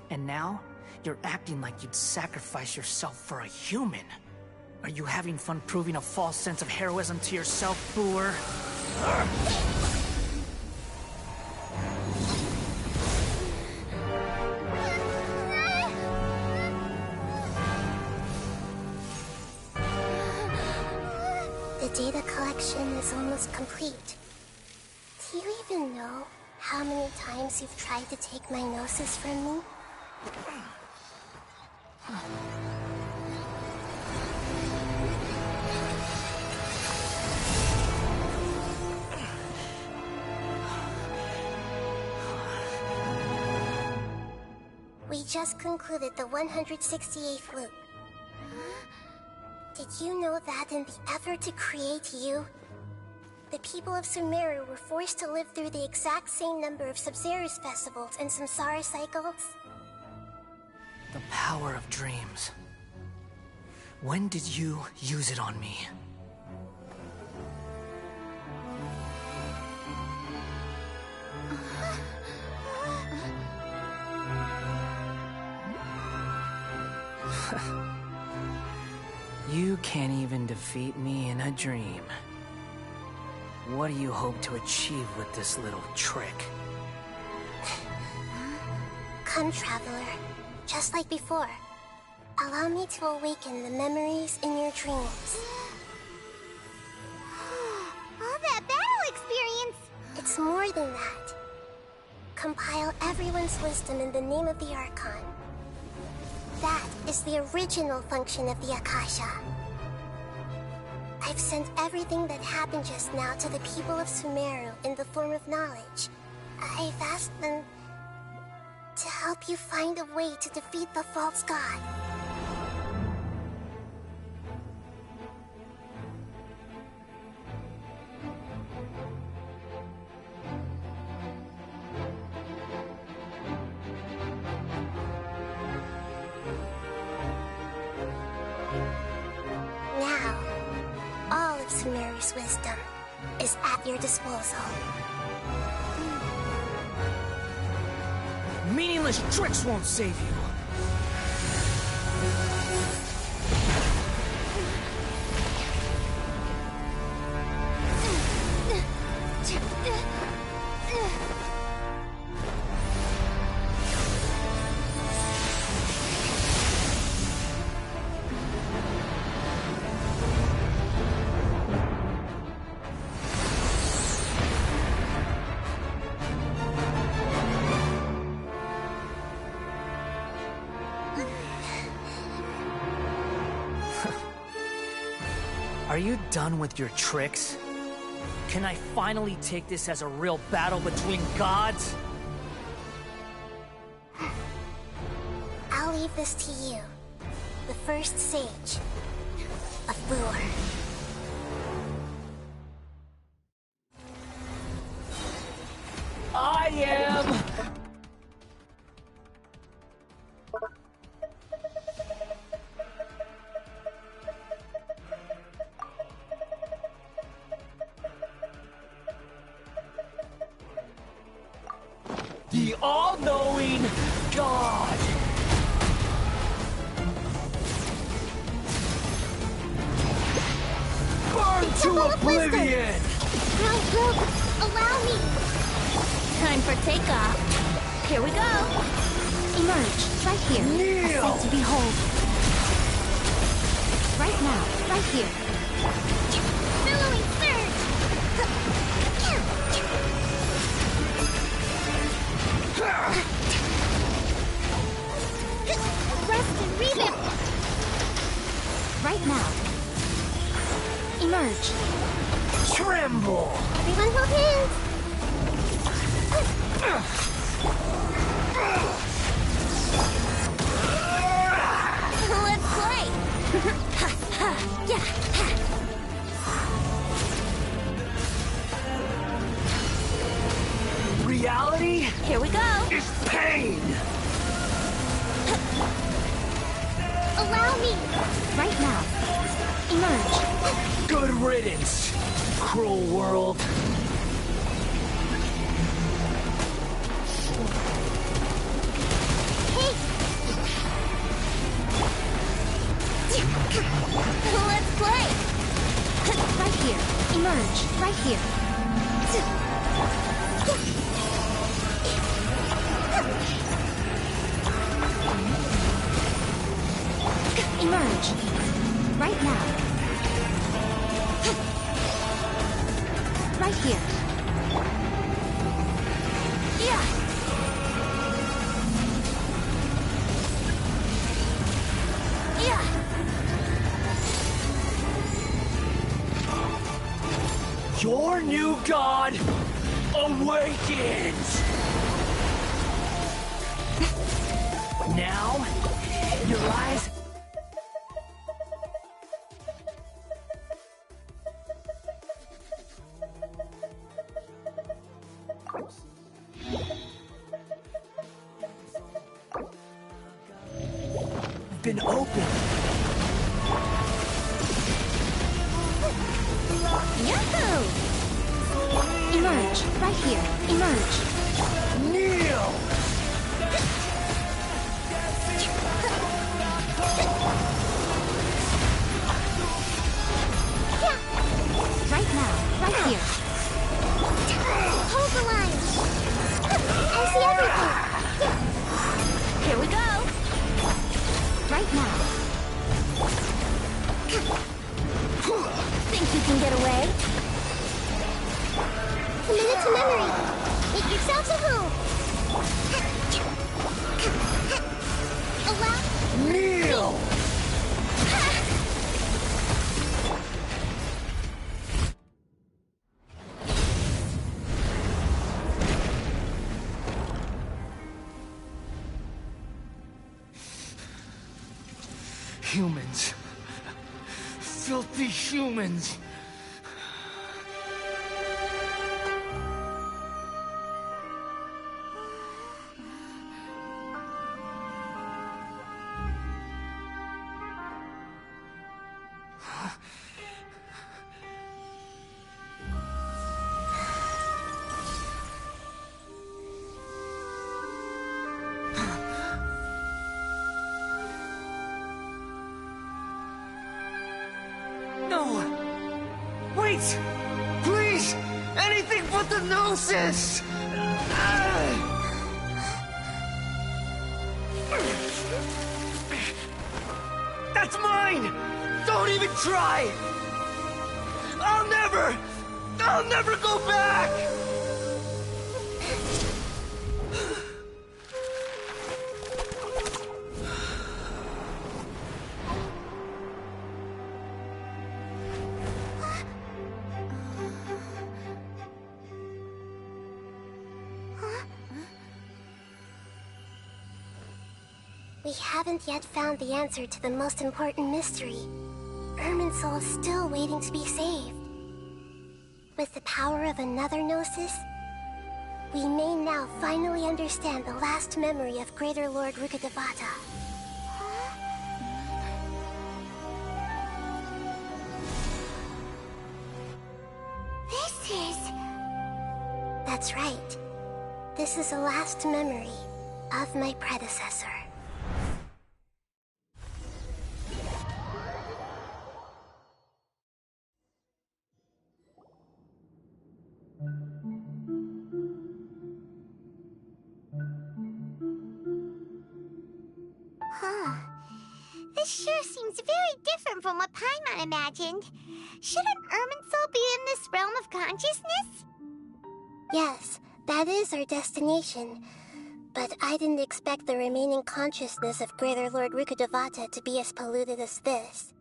And now, you're acting like you'd sacrifice yourself for a human. Are you having fun proving a false sense of heroism to yourself, Booer? The data collection is almost complete. Do you even know how many times you've tried to take my gnosis from me? We just concluded the 168th loop. Did you know that in the effort to create you, the people of Sumeru were forced to live through the exact same number of Sub-Zerus festivals and Samsara cycles? The power of dreams. When did you use it on me? You can't even defeat me in a dream. What do you hope to achieve with this little trick? Come, Traveler. Just like before. Allow me to awaken the memories in your dreams. All that battle experience! It's more than that. Compile everyone's wisdom in the name of the Archon. That is the original function of the Akasha. I've sent everything that happened just now to the people of Sumeru in the form of knowledge. I've asked them to help you find a way to defeat the false god. Now, all of Sumeru's wisdom is at your disposal. Meaningless tricks won't save you. Are you done with your tricks? Can I finally take this as a real battle between gods? I'll leave this to you. The first sage of Lure. I am... the all-knowing God! Burn to oblivion! Allow me! Time for takeoff. Here we go. Emerge, right here. Kneel! A sight to behold. Right now, right here. Billowing surge! Rest and rebound! Right now. Emerge. Tremble! Everyone hold hands! Let's play. Reality? Here we go. Is pain! Allow me! Right now. Emerge. Good riddance, cruel world. Hey! Let's play. Right here. Emerge. Right here. Emerge. Right now. Right here. Yeah. Yeah. Your new god awakens! Now, your eyes... been opened. Yahoo! Emerge. Right here. Emerge. Kneel! Think you can get away? Commit to memory. Make yourselves at home. Allow. Kneel! Humans. Filthy humans. No! Wait! Please! Anything but the Gnosis! That's mine! Don't even try! I'll never go back! We haven't yet found the answer to the most important mystery. Irminsul is still waiting to be saved. With the power of another Gnosis, we may now finally understand the last memory of Greater Lord Rukkhadevata. This is... That's right. This is the last memory of my predecessor. Huh. This sure seems very different from what Paimon imagined. Shouldn't Irminsul be in this realm of consciousness? Yes, that is our destination. But I didn't expect the remaining consciousness of Greater Lord Rukkhadevata to be as polluted as this.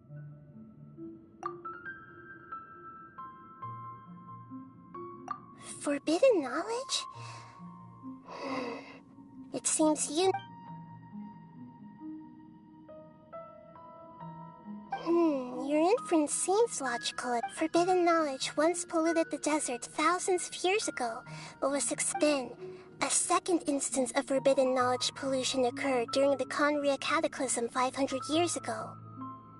Forbidden knowledge? It seems you... Your inference seems logical. Forbidden knowledge once polluted the desert thousands of years ago, but was expelled. A second instance of forbidden knowledge pollution occurred during the Conria Cataclysm 500 years ago.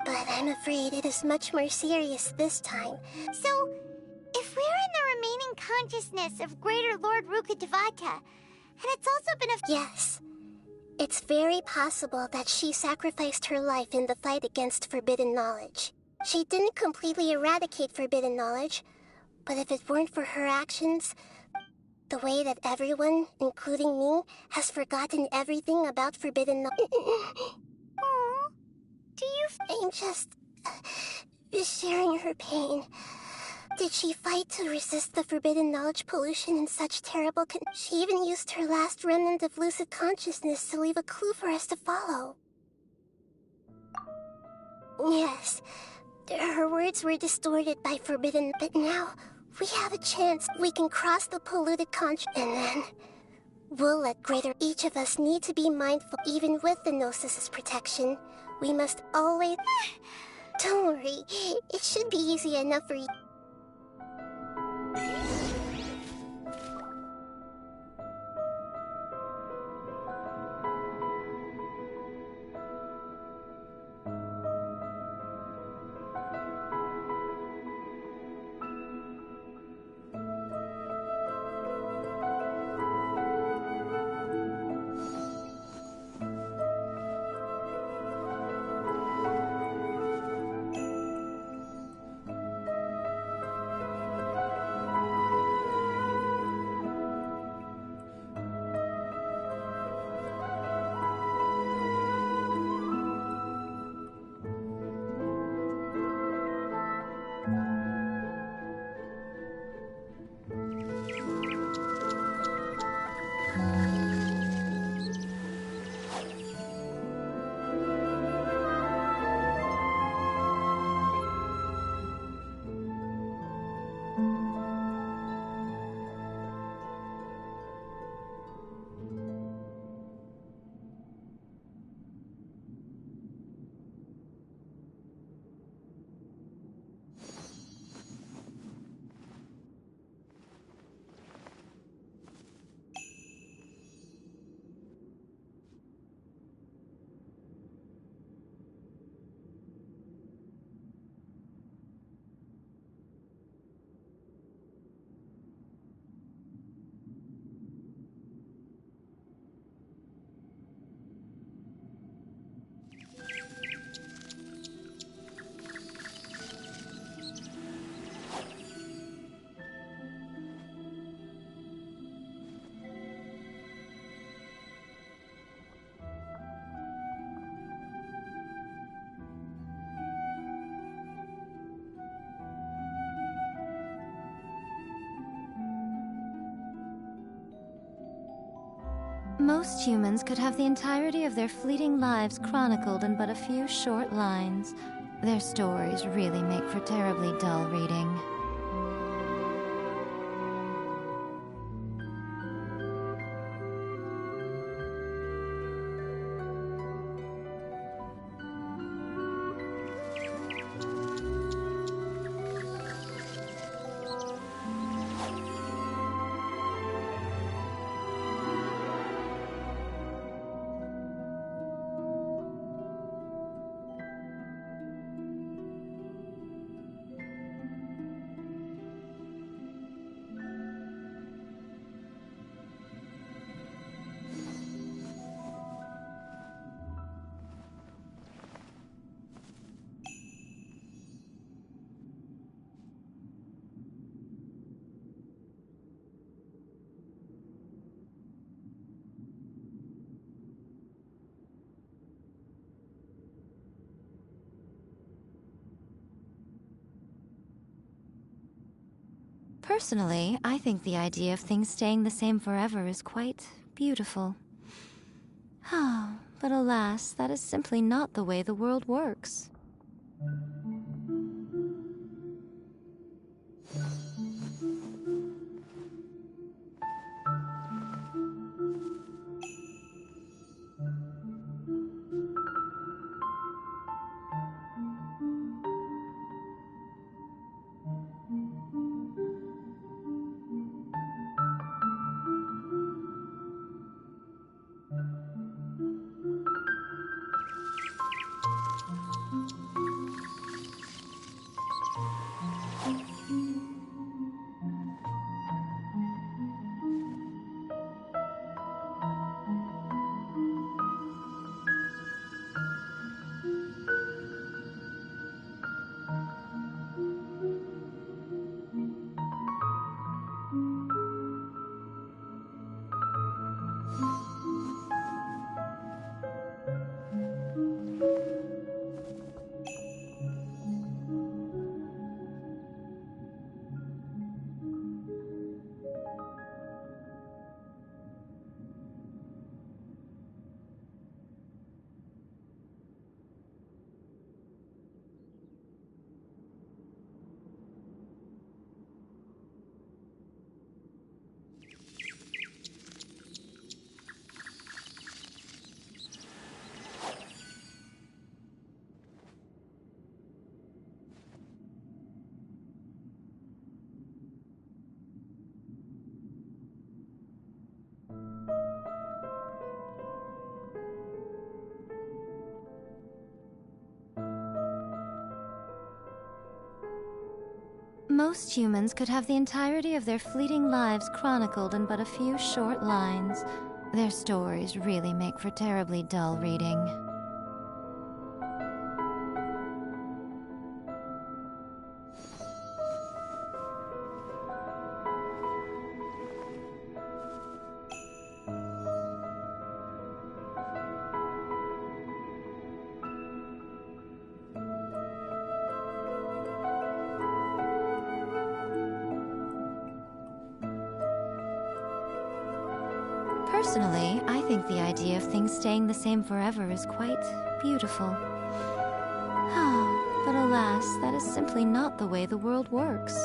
But I'm afraid it is much more serious this time. So, if we're in the remaining consciousness of Greater Lord Rukkhadevata, and it's also been a... Yes. It's very possible that she sacrificed her life in the fight against forbidden knowledge. She didn't completely eradicate forbidden knowledge, but if it weren't for her actions, the way that everyone, including me, has forgotten everything about forbidden knowledge... Aww. Do you... I'm just sharing her pain. Did she fight to resist the forbidden knowledge pollution in such terrible She even used her last remnant of lucid consciousness to leave a clue for us to follow. Yes, her words were distorted by forbidden, but now we have a chance. We can cross the polluted and then we'll let Greater... Each of us need to be mindful, even with the Gnosis' protection. We must always... Don't worry, it should be easy enough for you. Most humans could have the entirety of their fleeting lives chronicled in but a few short lines. Their stories really make for terribly dull reading. Personally, I think the idea of things staying the same forever is quite beautiful. But alas, that is simply not the way the world works. Most humans could have the entirety of their fleeting lives chronicled in but a few short lines. Their stories really make for terribly dull reading. Personally, I think the idea of things staying the same forever is quite beautiful. But alas, that is simply not the way the world works.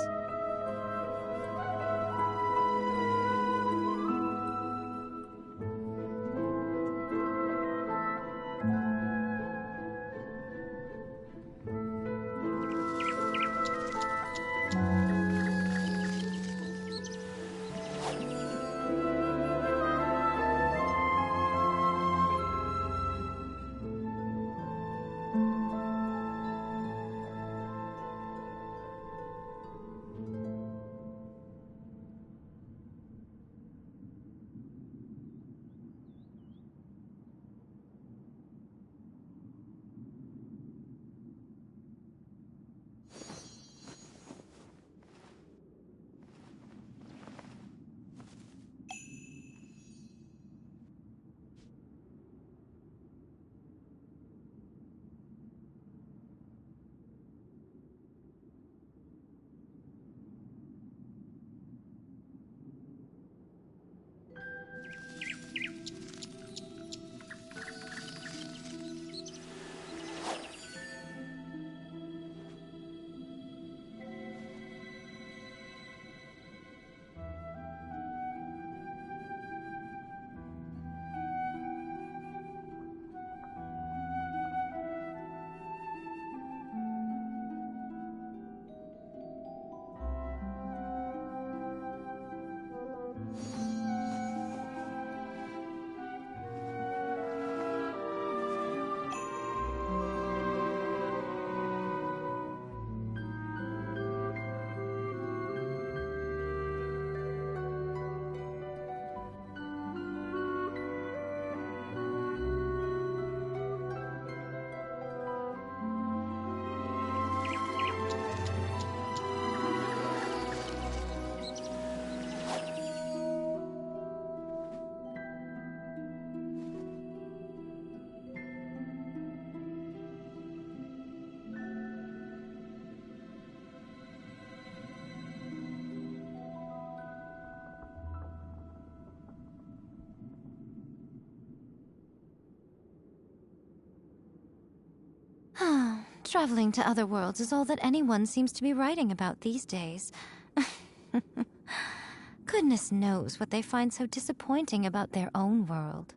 Traveling to other worlds is all that anyone seems to be writing about these days. Goodness knows what they find so disappointing about their own world.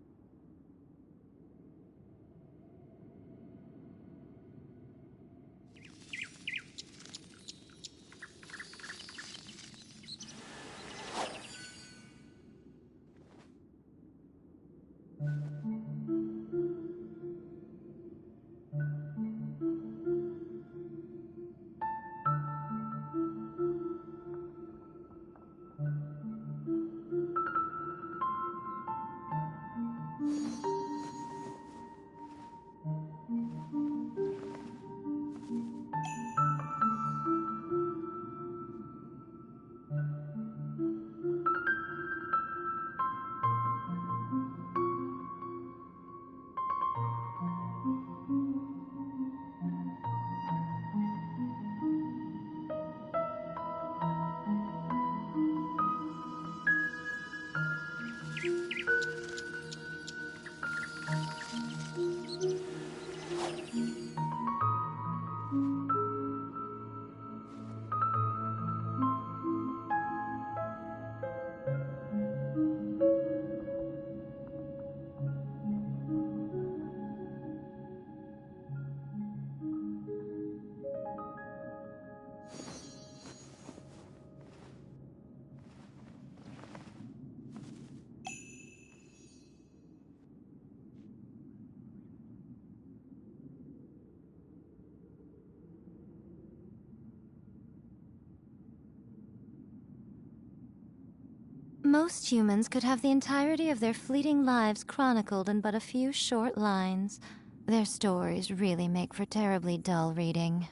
Most humans could have the entirety of their fleeting lives chronicled in but a few short lines. Their stories really make for terribly dull reading.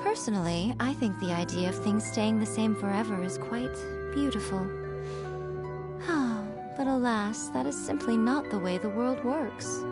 Personally, I think the idea of things staying the same forever is quite beautiful. But alas, that is simply not the way the world works.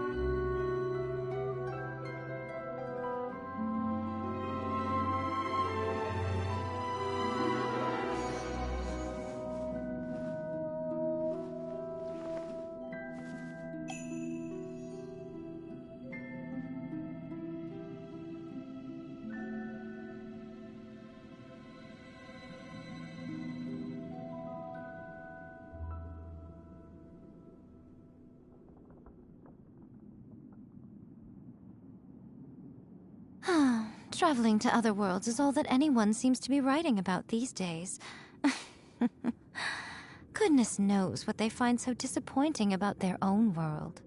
Traveling to other worlds is all that anyone seems to be writing about these days. Goodness knows what they find so disappointing about their own world.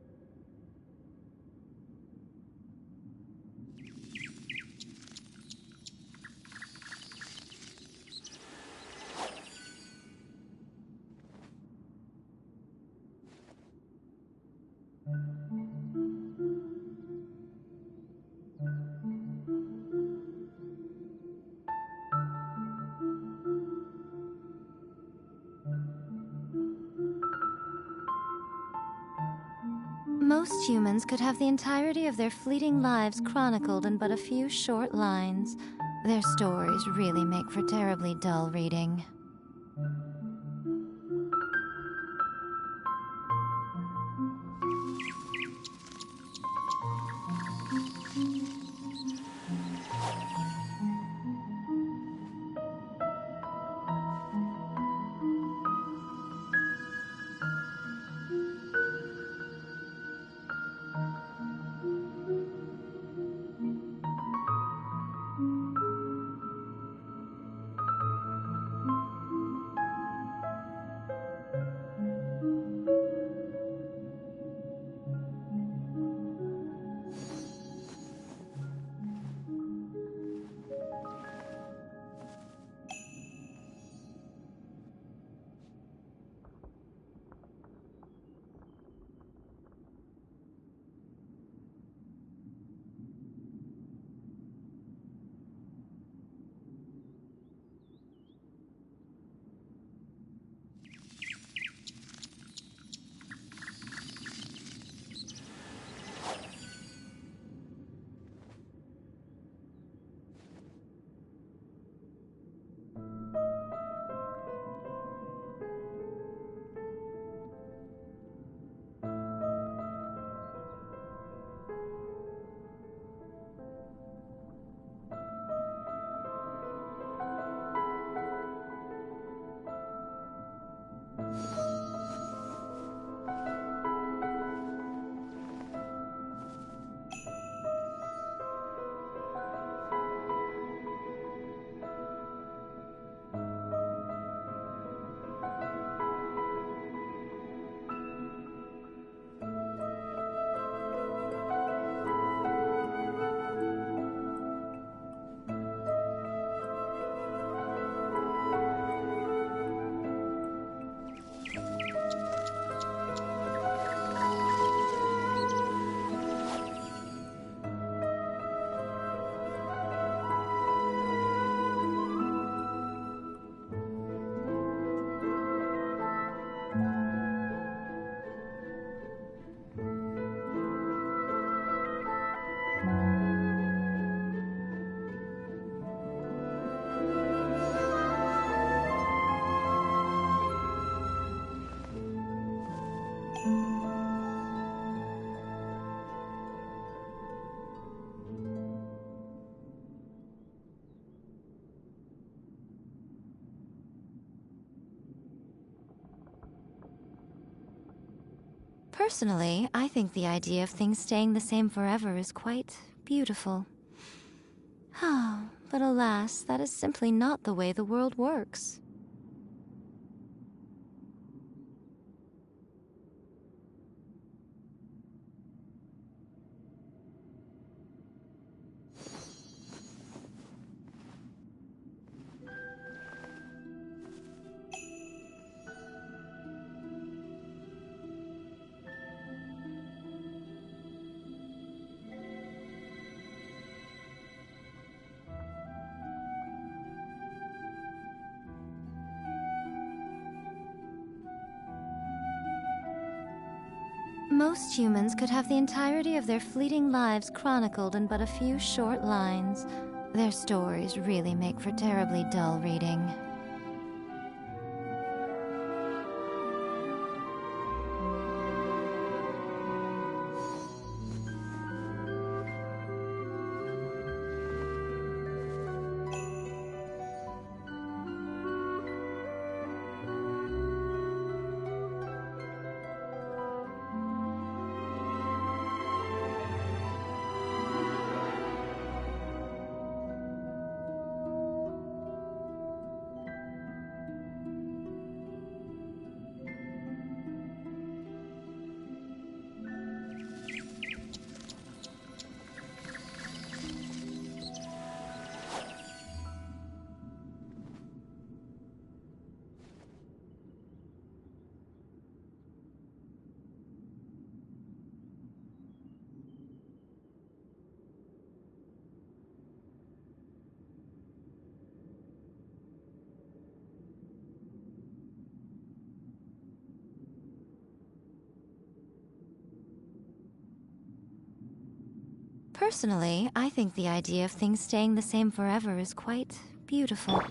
Most humans could have the entirety of their fleeting lives chronicled in but a few short lines. Their stories really make for terribly dull reading. Personally, I think the idea of things staying the same forever is quite beautiful. But alas, that is simply not the way the world works. Most humans could have the entirety of their fleeting lives chronicled in but a few short lines. Their stories really make for terribly dull reading. Personally, I think the idea of things staying the same forever is quite beautiful. Are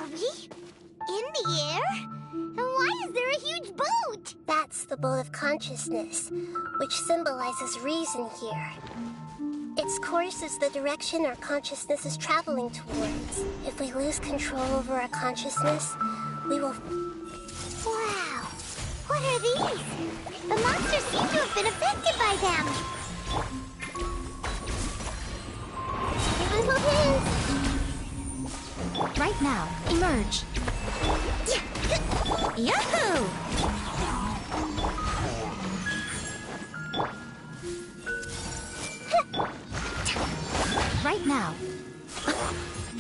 we in the air? And why is there a huge boat? That's the boat of consciousness, which symbolizes reason here. Its course is the direction our consciousness is traveling towards. If we lose control over our consciousness, we will... Wow! What are these? The monsters seem to have been affected by them. Everyone hold hands! Right now, emerge. Yahoo! Right now.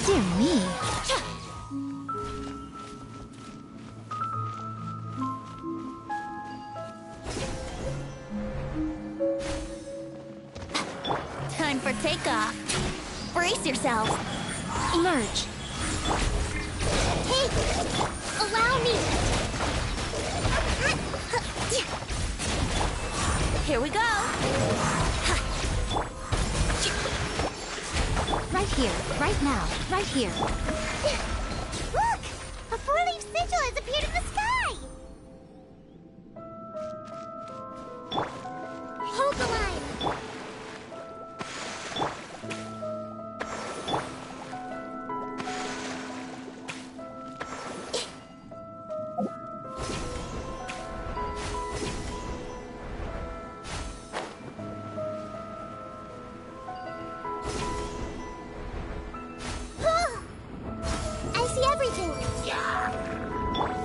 Dear me. Time for takeoff. Brace yourself. Emerge. Hey! Allow me! Here we go. Right here, right now, right here. Look! A four-leaf sigil has appeared in the sky! Hold the line!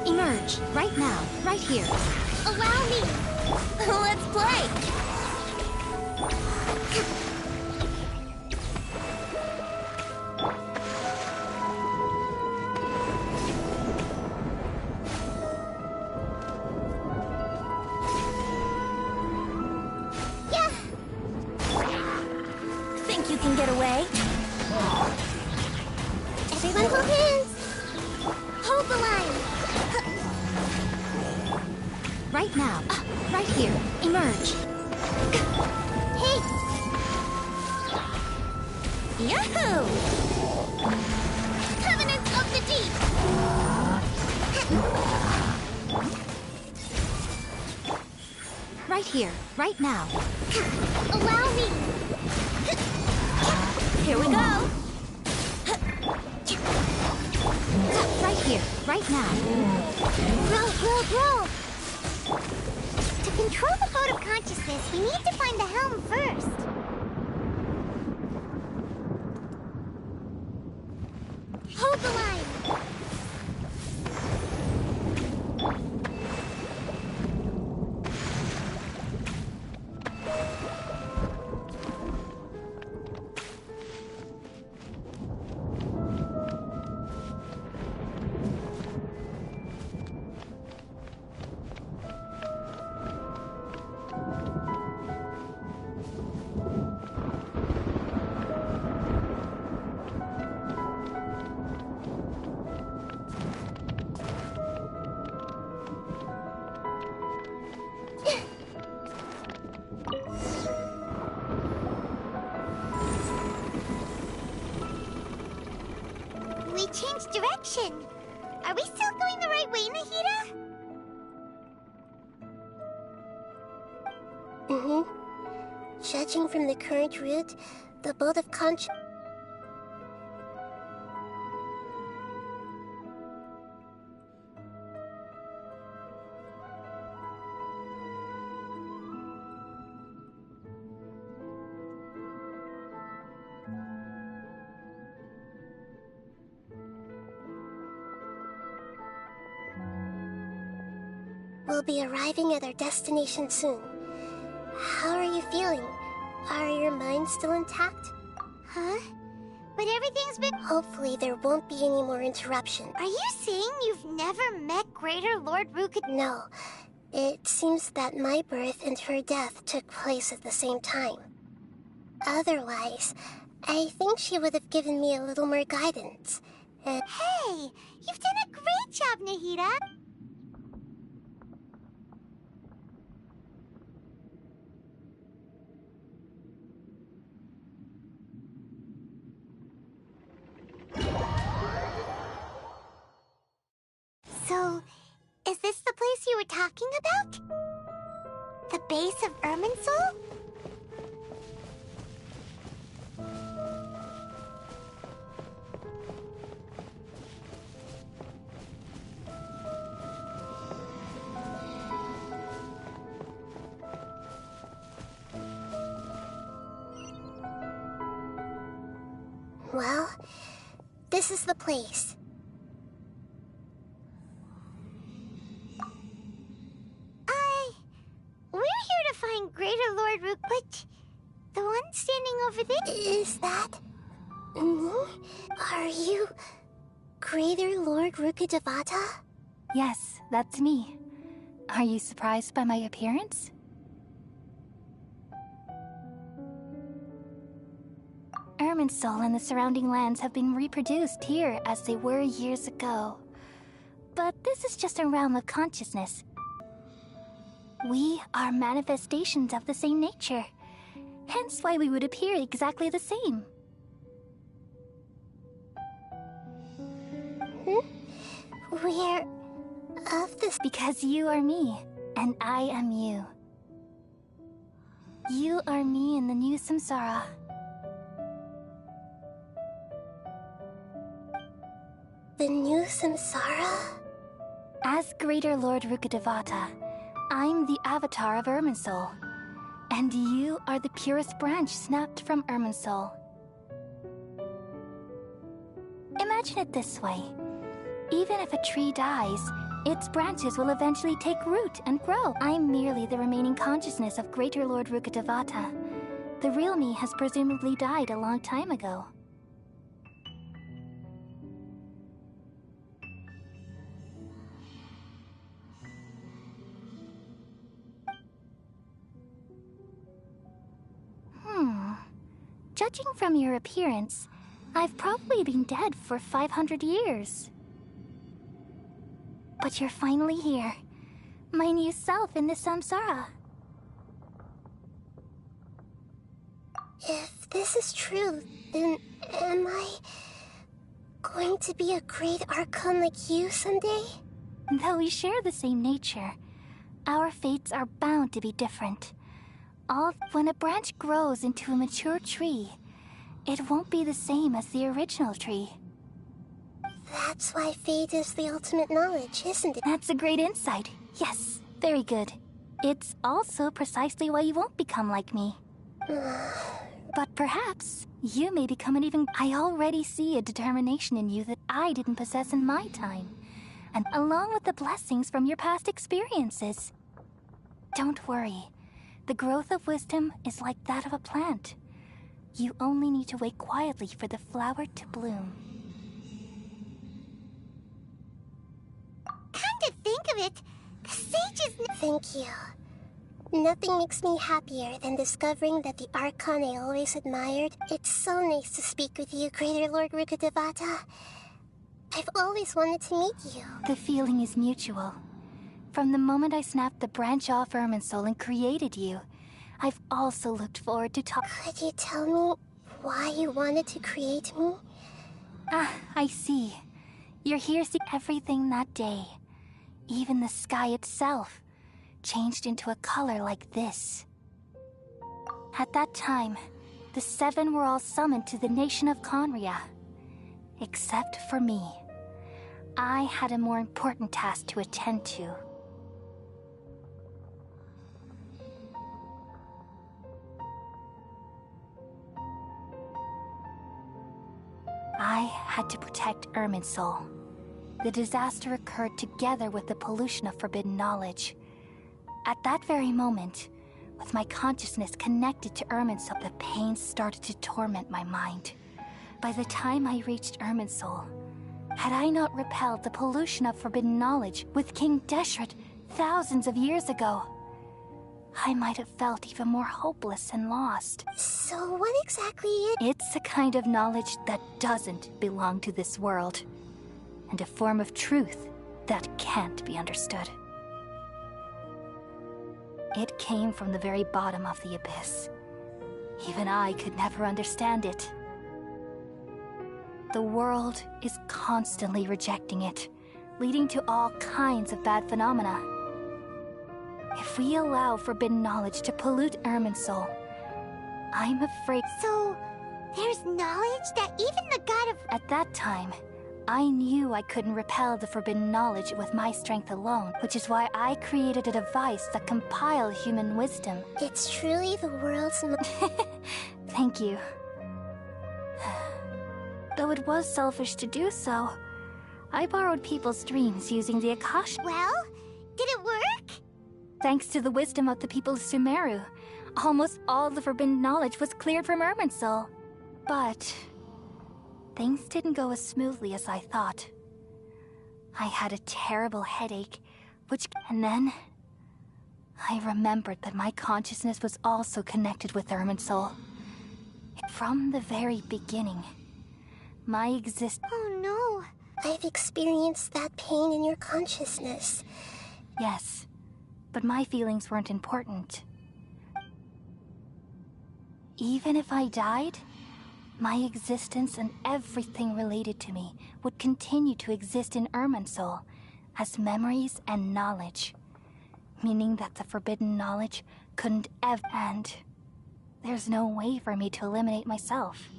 Emerge, right now, right here. Allow me! Let's play! Yeah! Think you can get away? Everyone hold hands! Hold the line! Right now, right here. Emerge. Hey! Yahoo! Covenants of the Deep! Right here, right now. Allow me! Here we go! Right here, right now. Row! To control the boat of consciousness, we need to find the helm first. Hold the line! We changed direction. Are we still going the right way, Nahida? Judging from the current route, the boat of conscience... We'll be arriving at our destination soon. How are you feeling? Are your minds still intact? Huh? But everything's been... Hopefully there won't be any more interruption. Are you saying you've never met Greater Lord Ruka? No. It seems that my birth and her death took place at the same time. Otherwise, I think she would have given me a little more guidance. Hey! You've done a great job, Nahida! place you were talking about? The base of Irminsul? Well, this is the place. We're here to find Greater Lord Rook, but the one standing over there... Is that... me? Are you... Greater Lord Rukkhadevata? Yes, that's me. Are you surprised by my appearance? Irminsul and the surrounding lands have been reproduced here as they were years ago. But this is just a realm of consciousness. We are manifestations of the same nature, hence why we would appear exactly the same. We're... of this... Because you are me, and I am you. You are me in the new samsara. The new samsara? As Greater Lord Rukkhadevata, I'm the avatar of Irminsul, and you are the purest branch snapped from Irminsul. Imagine it this way. Even if a tree dies, its branches will eventually take root and grow. I'm merely the remaining consciousness of Greater Lord Rukkhadevata. The real me has presumably died a long time ago. Judging from your appearance, I've probably been dead for 500 years. But you're finally here. My new self in the samsara. If this is true, then am I... going to be a great Archon like you someday? Though we share the same nature, our fates are bound to be different. When a branch grows into a mature tree, it won't be the same as the original tree. That's why fate is the ultimate knowledge, isn't it? That's a great insight. Yes, very good. It's also precisely why you won't become like me. But perhaps you may become an even... I already see a determination in you that I didn't possess in my time, and along with the blessings from your past experiences. Don't worry. The growth of wisdom is like that of a plant. You only need to wait quietly for the flower to bloom. Come to think of it, the sages... Thank you. Nothing makes me happier than discovering that the Archon I always admired... It's so nice to speak with you, Greater Lord Rukkhadevata. I've always wanted to meet you. The feeling is mutual. From the moment I snapped the branch off Irminsul and created you, I've also looked forward to Could you tell me why you wanted to create me? Ah, I see. You're here to see everything that day. Even the sky itself changed into a color like this. At that time, the seven were all summoned to the nation of Conria. Except for me. I had a more important task to attend to. I had to protect Irminsul. The disaster occurred together with the pollution of forbidden knowledge. At that very moment, with my consciousness connected to Irminsul, the pain started to torment my mind. By the time I reached Irminsul, had I not repelled the pollution of forbidden knowledge with King Deshret thousands of years ago, I might have felt even more hopeless and lost. So what exactly is... It's a kind of knowledge that doesn't belong to this world, and a form of truth that can't be understood. It came from the very bottom of the abyss. Even I could never understand it. The world is constantly rejecting it, leading to all kinds of bad phenomena. If we allow forbidden knowledge to pollute Irminsul, I'm afraid... So, there's knowledge that even the god of... At that time, I knew I couldn't repel the forbidden knowledge with my strength alone, which is why I created a device that compiled human wisdom. It's truly the world's... Thank you. Though it was selfish to do so, I borrowed people's dreams using the Akasha. Well, did it work? Thanks to the wisdom of the people of Sumeru, almost all the forbidden knowledge was cleared from Irminsul. But things didn't go as smoothly as I thought. I had a terrible headache, and then I remembered that my consciousness was also connected with Irminsul. From the very beginning, my existence... Oh no, I've experienced that pain in your consciousness. Yes, but my feelings weren't important. Even if I died, my existence and everything related to me would continue to exist in Irminsul as memories and knowledge, meaning that the forbidden knowledge couldn't ever end. There's no way for me to eliminate myself.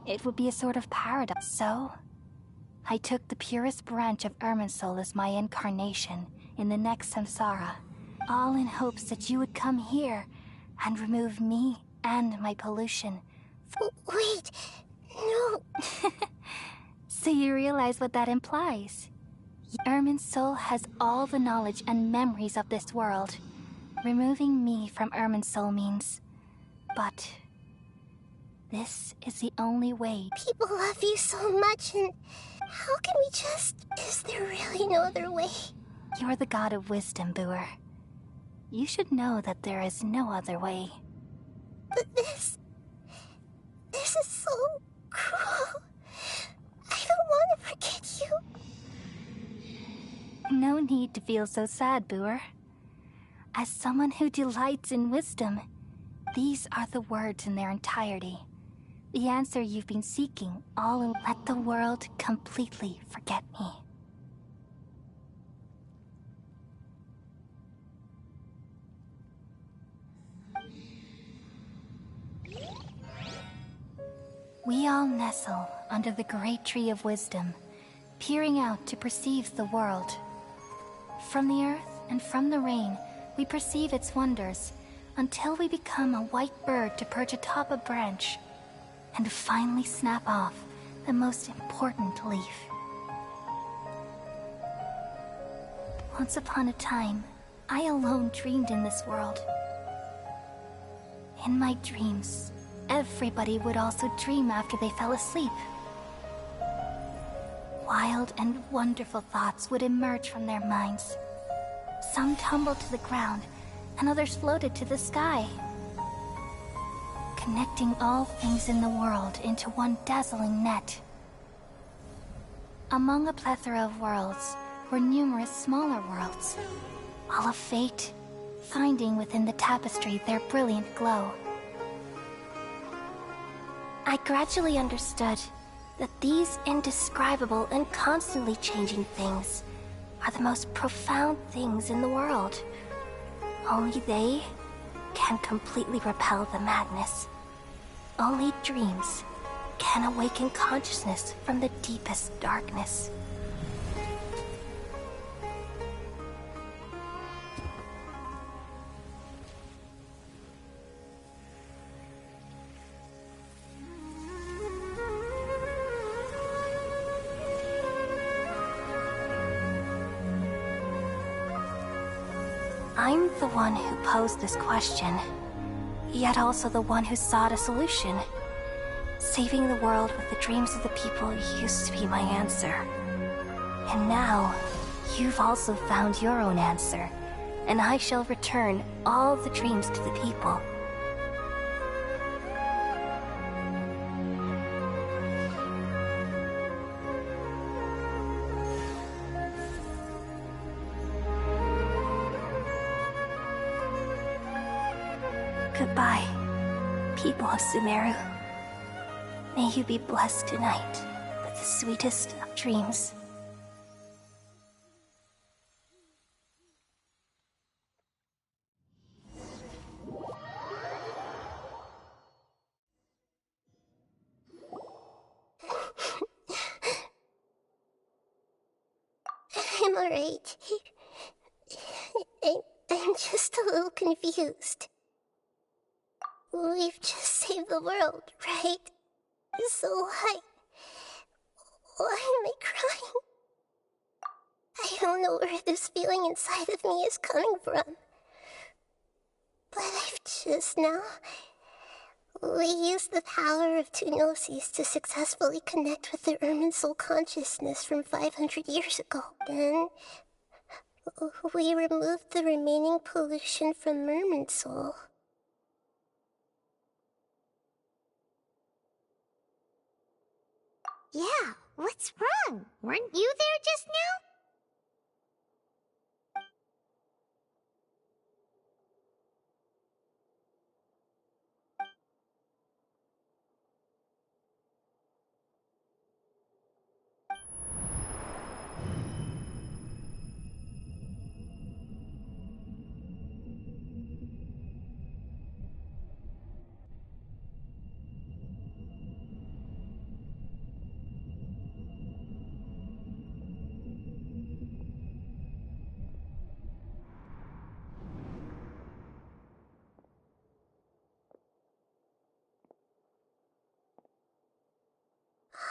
It would be a sort of paradox. So, I took the purest branch of Irminsul as my incarnation in the next samsara, all in hopes that you would come here and remove me and my pollution. Wait, no. So you realize what that implies? Irminsul has all the knowledge and memories of this world. Removing me from Irminsul means... But this is the only way. People love you so much, and how can we just... Is there really no other way? You're the god of wisdom, Buer. You should know that there is no other way. But this is so cruel. I don't want to forget you. No need to feel so sad, Buer. As someone who delights in wisdom, these are the words in their entirety. The answer you've been seeking, all in let the world completely forget me. We all nestle under the great tree of wisdom, peering out to perceive the world. From the earth and from the rain, we perceive its wonders, until we become a white bird to perch atop a branch, and finally snap off the most important leaf. Once upon a time, I alone dreamed in this world. In my dreams, everybody would also dream after they fell asleep. Wild and wonderful thoughts would emerge from their minds. Some tumbled to the ground, and others floated to the sky, connecting all things in the world into one dazzling net. Among a plethora of worlds were numerous smaller worlds, all of fate, finding within the tapestry their brilliant glow. I gradually understood that these indescribable and constantly changing things are the most profound things in the world. Only they can completely repel the madness. Only dreams can awaken consciousness from the deepest darkness. I'm the one who posed this question, yet also the one who sought a solution. Saving the world with the dreams of the people used to be my answer. And now, you've also found your own answer, and I shall return all the dreams to the people. Goodbye, people of Sumeru. May you be blessed tonight with the sweetest of dreams. I'm alright. I'm just a little confused. We've just saved the world, right? So why am I crying? I don't know where this feeling inside of me is coming from. But I've just now... We used the power of two gnosis to successfully connect with the Ermin soul consciousness from 500 years ago. Then... we removed the remaining pollution from Merman soul. Yeah, what's wrong? Weren't you there just now?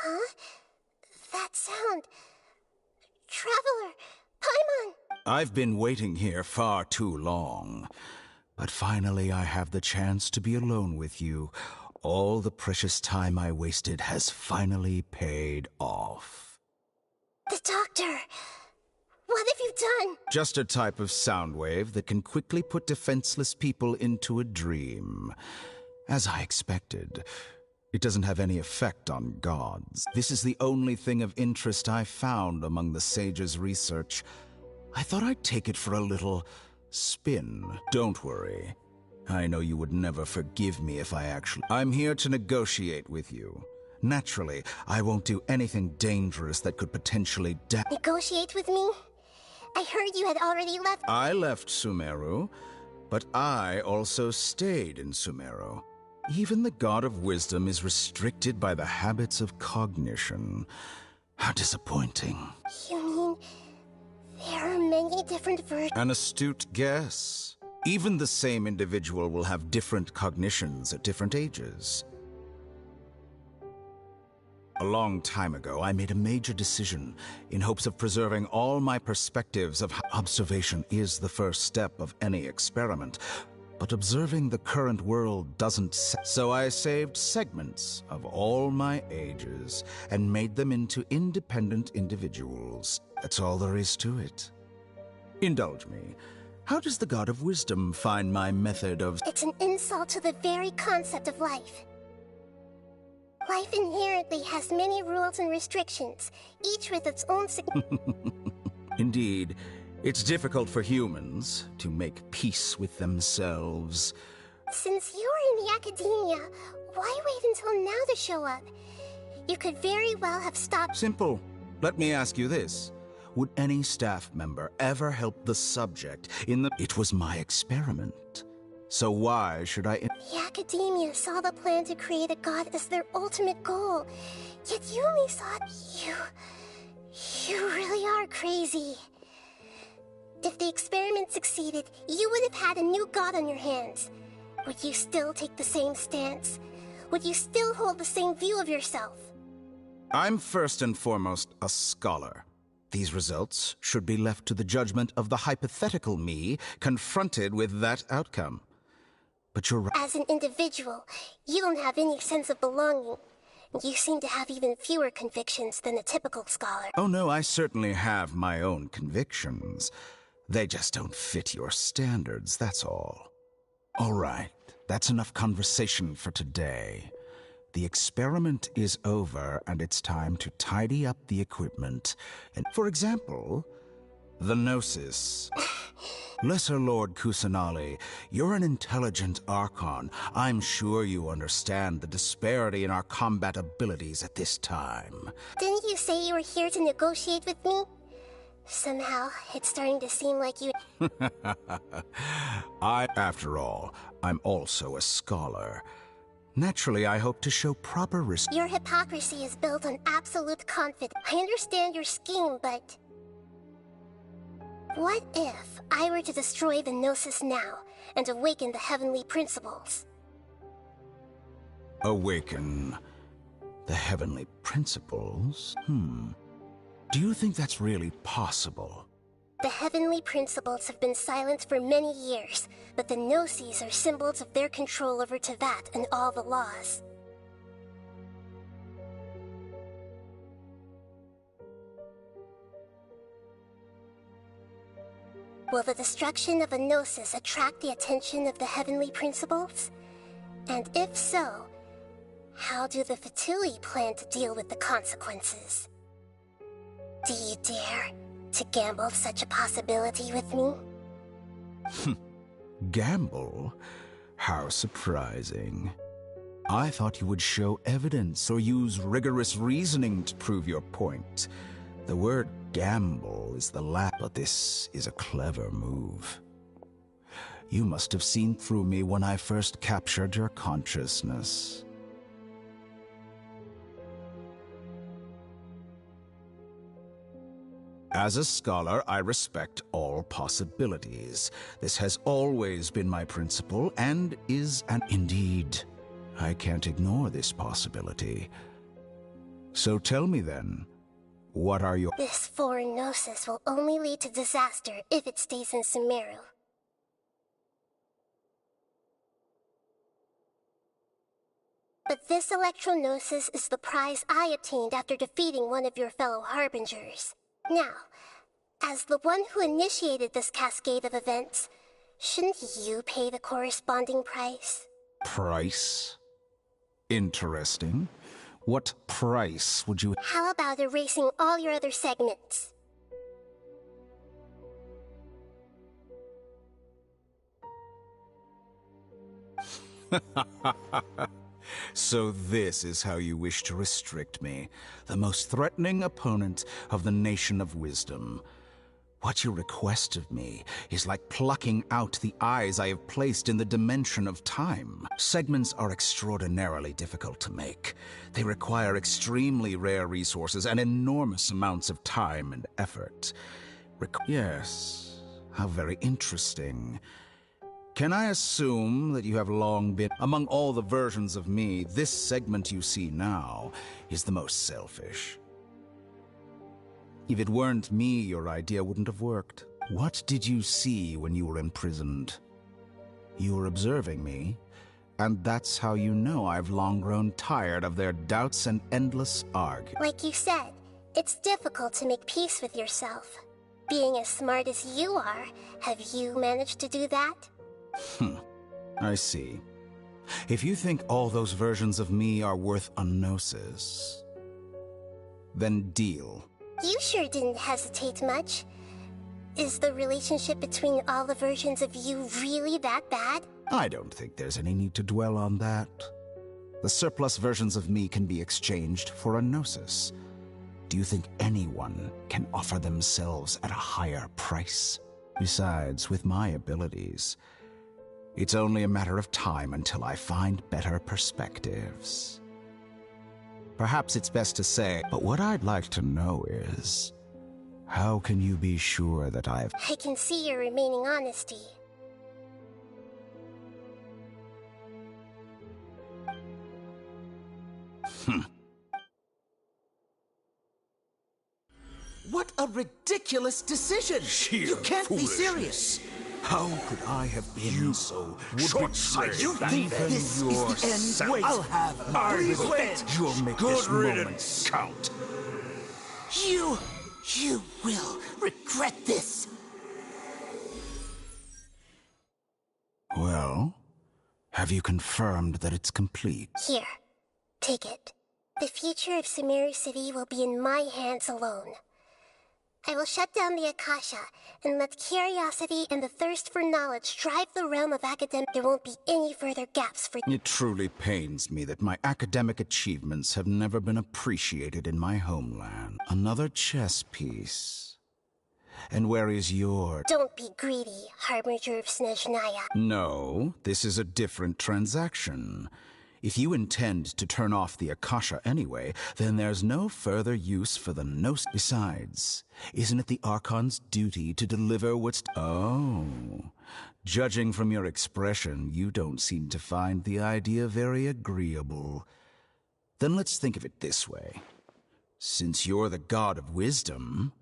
Huh? That sound... Traveler! Paimon! I've been waiting here far too long. But finally I have the chance to be alone with you. All the precious time I wasted has finally paid off. The doctor! What have you done? Just a type of sound wave that can quickly put defenseless people into a dream. As I expected, it doesn't have any effect on gods. This is the only thing of interest I found among the sage's research. I thought I'd take it for a little spin. Don't worry. I know you would never forgive me if I actually... I'm here to negotiate with you. Naturally, I won't do anything dangerous that could potentially Negotiate with me? I heard you had already left. I left Sumeru, but I also stayed in Sumeru. Even the God of Wisdom is restricted by the habits of cognition. How disappointing. You mean... there are many different versions? An astute guess. Even the same individual will have different cognitions at different ages. A long time ago, I made a major decision in hopes of preserving all my perspectives of how observation is the first step of any experiment. But observing the current world doesn't... So I saved segments of all my ages and made them into independent individuals. That's all there is to it. Indulge me. How does the God of Wisdom find my method of... It's an insult to the very concept of life. Life inherently has many rules and restrictions, each with its own Indeed, it's difficult for humans to make peace with themselves. Since you were in the academia, why wait until now to show up? You could very well have stopped... Simple. Let me ask you this. Would any staff member ever help the subject in the... It was my experiment. So why should I... The academia saw the plan to create a god as their ultimate goal. Yet you only thought... You really are crazy. If the experiment succeeded, you would have had a new god on your hands. Would you still take the same stance? Would you still hold the same view of yourself? I'm first and foremost a scholar. These results should be left to the judgment of the hypothetical me confronted with that outcome. But you're right. As an individual, you don't have any sense of belonging. You seem to have even fewer convictions than a typical scholar. Oh no, I certainly have my own convictions. They just don't fit your standards, that's all. All right, that's enough conversation for today. The experiment is over, and it's time to tidy up the equipment. And, for example, the Gnosis. Lesser Lord Kusanali, you're an intelligent Archon. I'm sure you understand the disparity in our combat abilities at this time. Didn't you say you were here to negotiate with me? Somehow, it's starting to seem like you... After all, I'm also a scholar. Naturally, I hope to show proper respect. Your hypocrisy is built on absolute confidence. I understand your scheme, but... What if I were to destroy the Gnosis now and awaken the heavenly principles? Awaken the heavenly principles? Do you think that's really possible? The heavenly principles have been silent for many years, but the Gnosis are symbols of their control over Teyvat and all the laws. Will the destruction of a Gnosis attract the attention of the heavenly principles? And if so, how do the Fatui plan to deal with the consequences? Do you dare to gamble such a possibility with me? Gamble? How surprising. I thought you would show evidence or use rigorous reasoning to prove your point. The word gamble is the last, but this is a clever move. You must have seen through me when I first captured your consciousness. As a scholar, I respect all possibilities. This has always been my principle, and is an indeed. I can't ignore this possibility. So tell me then, what are your— This foreign Gnosis will only lead to disaster if it stays in Sumeru. But this Electro-Gnosis is the prize I obtained after defeating one of your fellow Harbingers. Now, as the one who initiated this cascade of events, shouldn't you pay the corresponding price? Price? Interesting. What price would you— How about erasing all your other segments? So this is how you wish to restrict me, the most threatening opponent of the Nation of Wisdom. What you request of me is like plucking out the eyes I have placed in the dimension of time. Segments are extraordinarily difficult to make. They require extremely rare resources and enormous amounts of time and effort. Yes, how very interesting. Can I assume that you have long been— Among all the versions of me, this segment you see now is the most selfish. If it weren't me, your idea wouldn't have worked. What did you see when you were imprisoned? You were observing me, and that's how you know I've long grown tired of their doubts and endless arguments. Like you said, it's difficult to make peace with yourself. Being as smart as you are, have you managed to do that? I see. If you think all those versions of me are worth a gnosis, then deal. You sure didn't hesitate much. Is the relationship between all the versions of you really that bad? I don't think there's any need to dwell on that. The surplus versions of me can be exchanged for a gnosis. Do you think anyone can offer themselves at a higher price? Besides, with my abilities, it's only a matter of time until I find better perspectives. Perhaps it's best to say, but what I'd like to know is, how can you be sure that I can see your remaining honesty. What a ridiculous decision! You can't be serious! How could I have been so short-sighted? You think this is the end? Wait, I'll have Please wait. You'll make Good this riddance. moment count. You will regret this. Well, have you confirmed that it's complete? Here, take it. The future of Sumeru City will be in my hands alone. I will shut down the Akasha and let curiosity and the thirst for knowledge drive the realm of academic. There won't be any further gaps for— It truly pains me that my academic achievements have never been appreciated in my homeland. Another chess piece. And where is your— Don't be greedy, Harbinger of Snezhnaya. No, this is a different transaction. If you intend to turn off the Akasha anyway, then there's no further use for the Gnos. Besides, isn't it the Archon's duty to deliver what's... Oh, judging from your expression, you don't seem to find the idea very agreeable. Then let's think of it this way. Since you're the god of wisdom,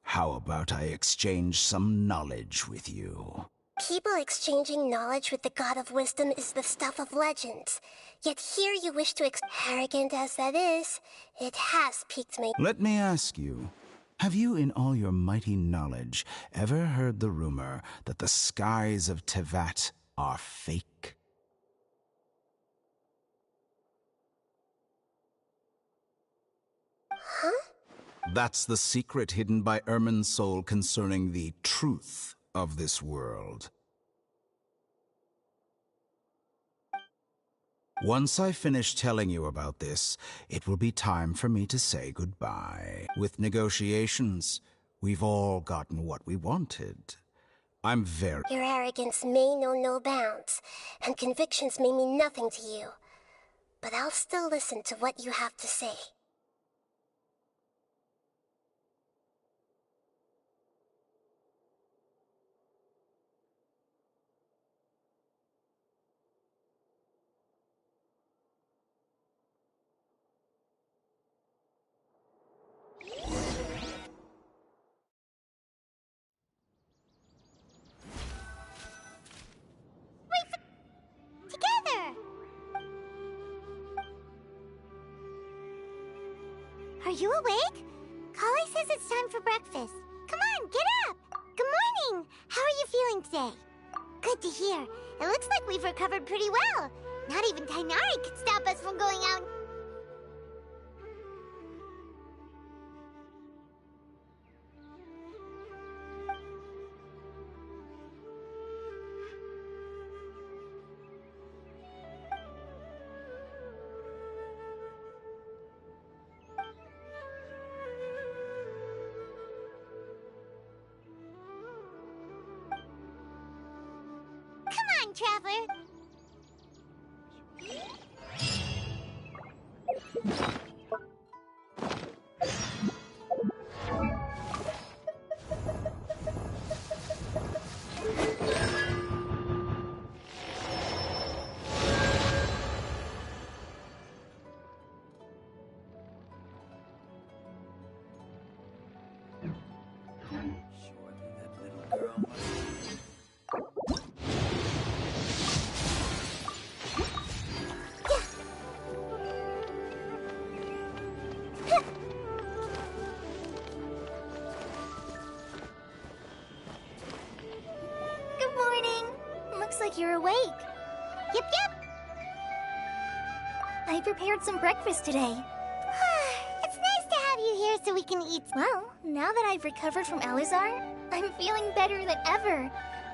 how about I exchange some knowledge with you? People exchanging knowledge with the god of wisdom is the stuff of legends. Yet here you wish to arrogant as that is, it has piqued me. Let me ask you, have you in all your mighty knowledge ever heard the rumor that the skies of Tevat are fake? Huh? That's the secret hidden by Ermin's soul concerning the truth of this world. Once I finish telling you about this, it will be time for me to say goodbye. With negotiations, we've all gotten what we wanted. I'm very... Your arrogance may know no bounds, and convictions may mean nothing to you. But I'll still listen to what you have to say. Are you awake? Kali says it's time for breakfast. Come on, get up! Good morning! How are you feeling today? Good to hear. It looks like we've recovered pretty well. Not even Tainari could stop us from going out. Traveler. You're awake. Yep. I prepared some breakfast today. It's nice to have you here so we can eat. Well, now that I've recovered from Alizar, I'm feeling better than ever.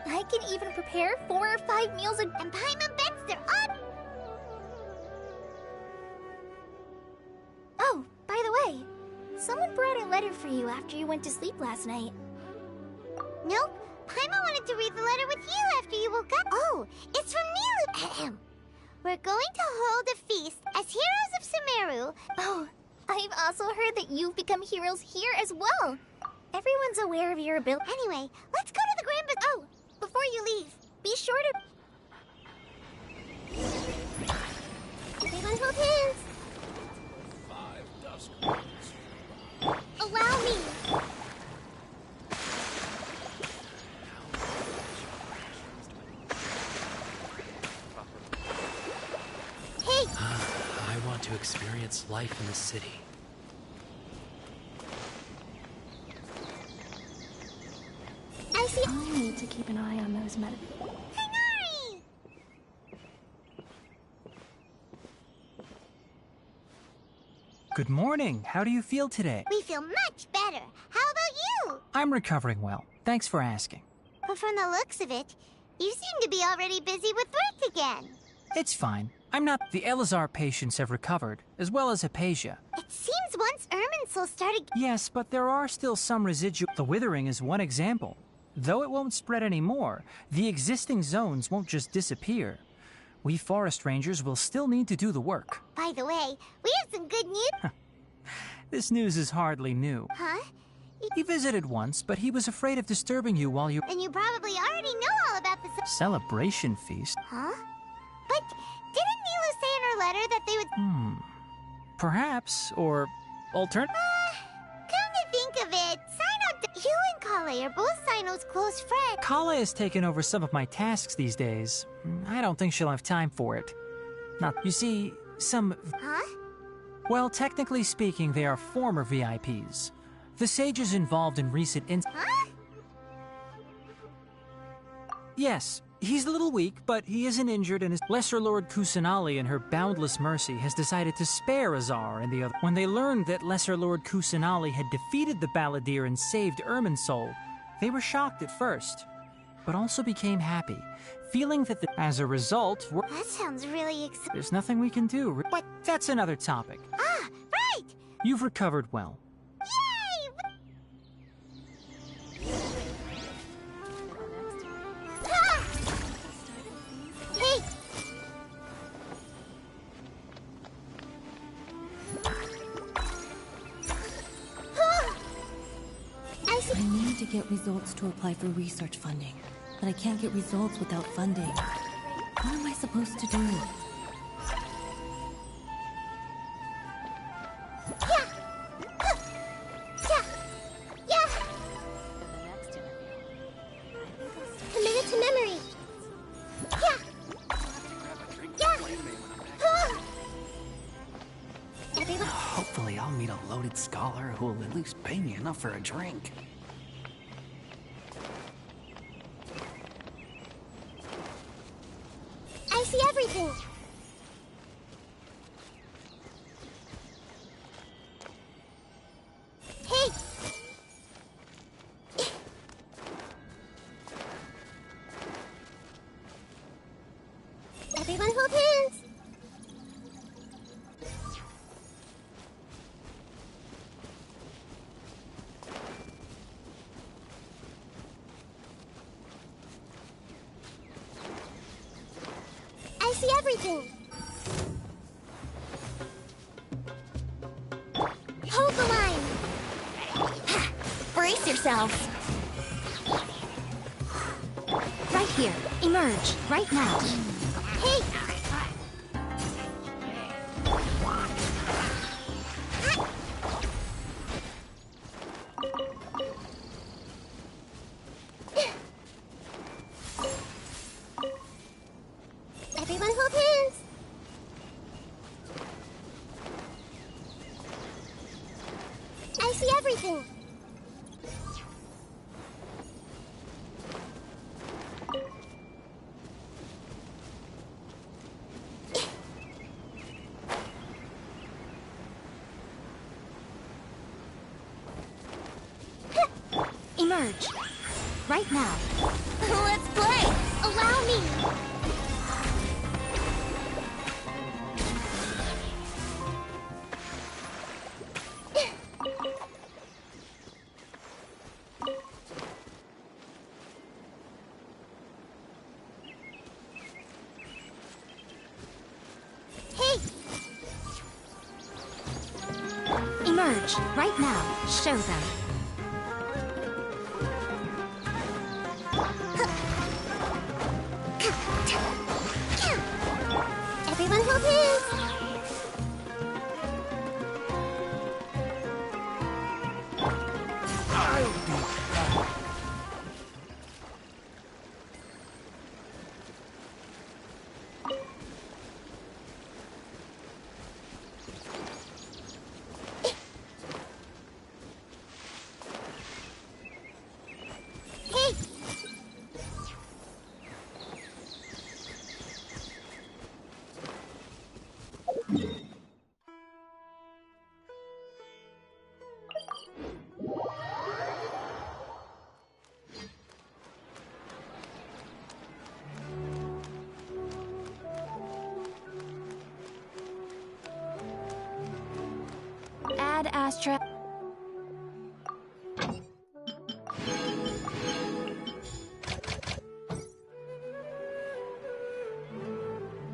I can even prepare 4 or 5 meals and Paimon bets they're on. Oh, by the way, someone brought a letter for you after you went to sleep last night. Nope. Paimon wanted to read the letter with you after you woke up. Oh, it's from Nilu. We're going to hold a feast as heroes of Sumeru. Oh, I've also heard that you've become heroes here as well. Everyone's aware of your ability. Anyway, let's go to the Grand Bazaar. Oh, before you leave, be sure to... Everyone hold hands. 5 dusk. Allow me. I want to experience life in the city. I see. I need to keep an eye on those Tainari! Good morning. How do you feel today? We feel much better. How about you? I'm recovering well. Thanks for asking. But from the looks of it, you seem to be already busy with work again. It's fine. I'm not. The Elazar patients have recovered, as well as Hypatia. It seems once Irminsul started... Yes, but there are still some residual. The withering is one example. Though it won't spread anymore, the existing zones won't just disappear. We forest rangers will still need to do the work. By the way, we have some good news. This news is hardly new. Huh? He visited once, but he was afraid of disturbing you while you... Then you probably already know all about the... Celebration feast? Huh? But didn't Nilu say in her letter that they would... Perhaps, or... Come to think of it, Sino... You and Kale are both Sino's close friends. Kale has taken over some of my tasks these days. I don't think she'll have time for it. Not... You see, some... Huh? Well, technically speaking, they are former VIPs. The sages involved in recent Huh? Yes, he's a little weak, but he isn't injured, and his Lesser Lord Kusanali in her boundless mercy has decided to spare Azar and the other. When they learned that Lesser Lord Kusanali had defeated the Balladeer and saved Irminsul, they were shocked at first, but also became happy, feeling that as a result, That sounds really exciting. there's nothing we can do. But that's another topic. Ah, right! You've recovered well. Hey! I need to get results to apply for research funding, but I can't get results without funding. What am I supposed to do? Commit it to memory. Hopefully I'll meet a loaded scholar who will at least pay me enough for a drink. I see everything. Hey! Everyone hold hands. I see everything. Hold the line. Brace yourselves. Right here. Emerge. Right now. Hey! Everyone hold hands. I see everything. Emerge. Right now. Let's play! Allow me! Hey! Emerge. Right now. Show them. Everyone hold hands. Hey! Add Astra.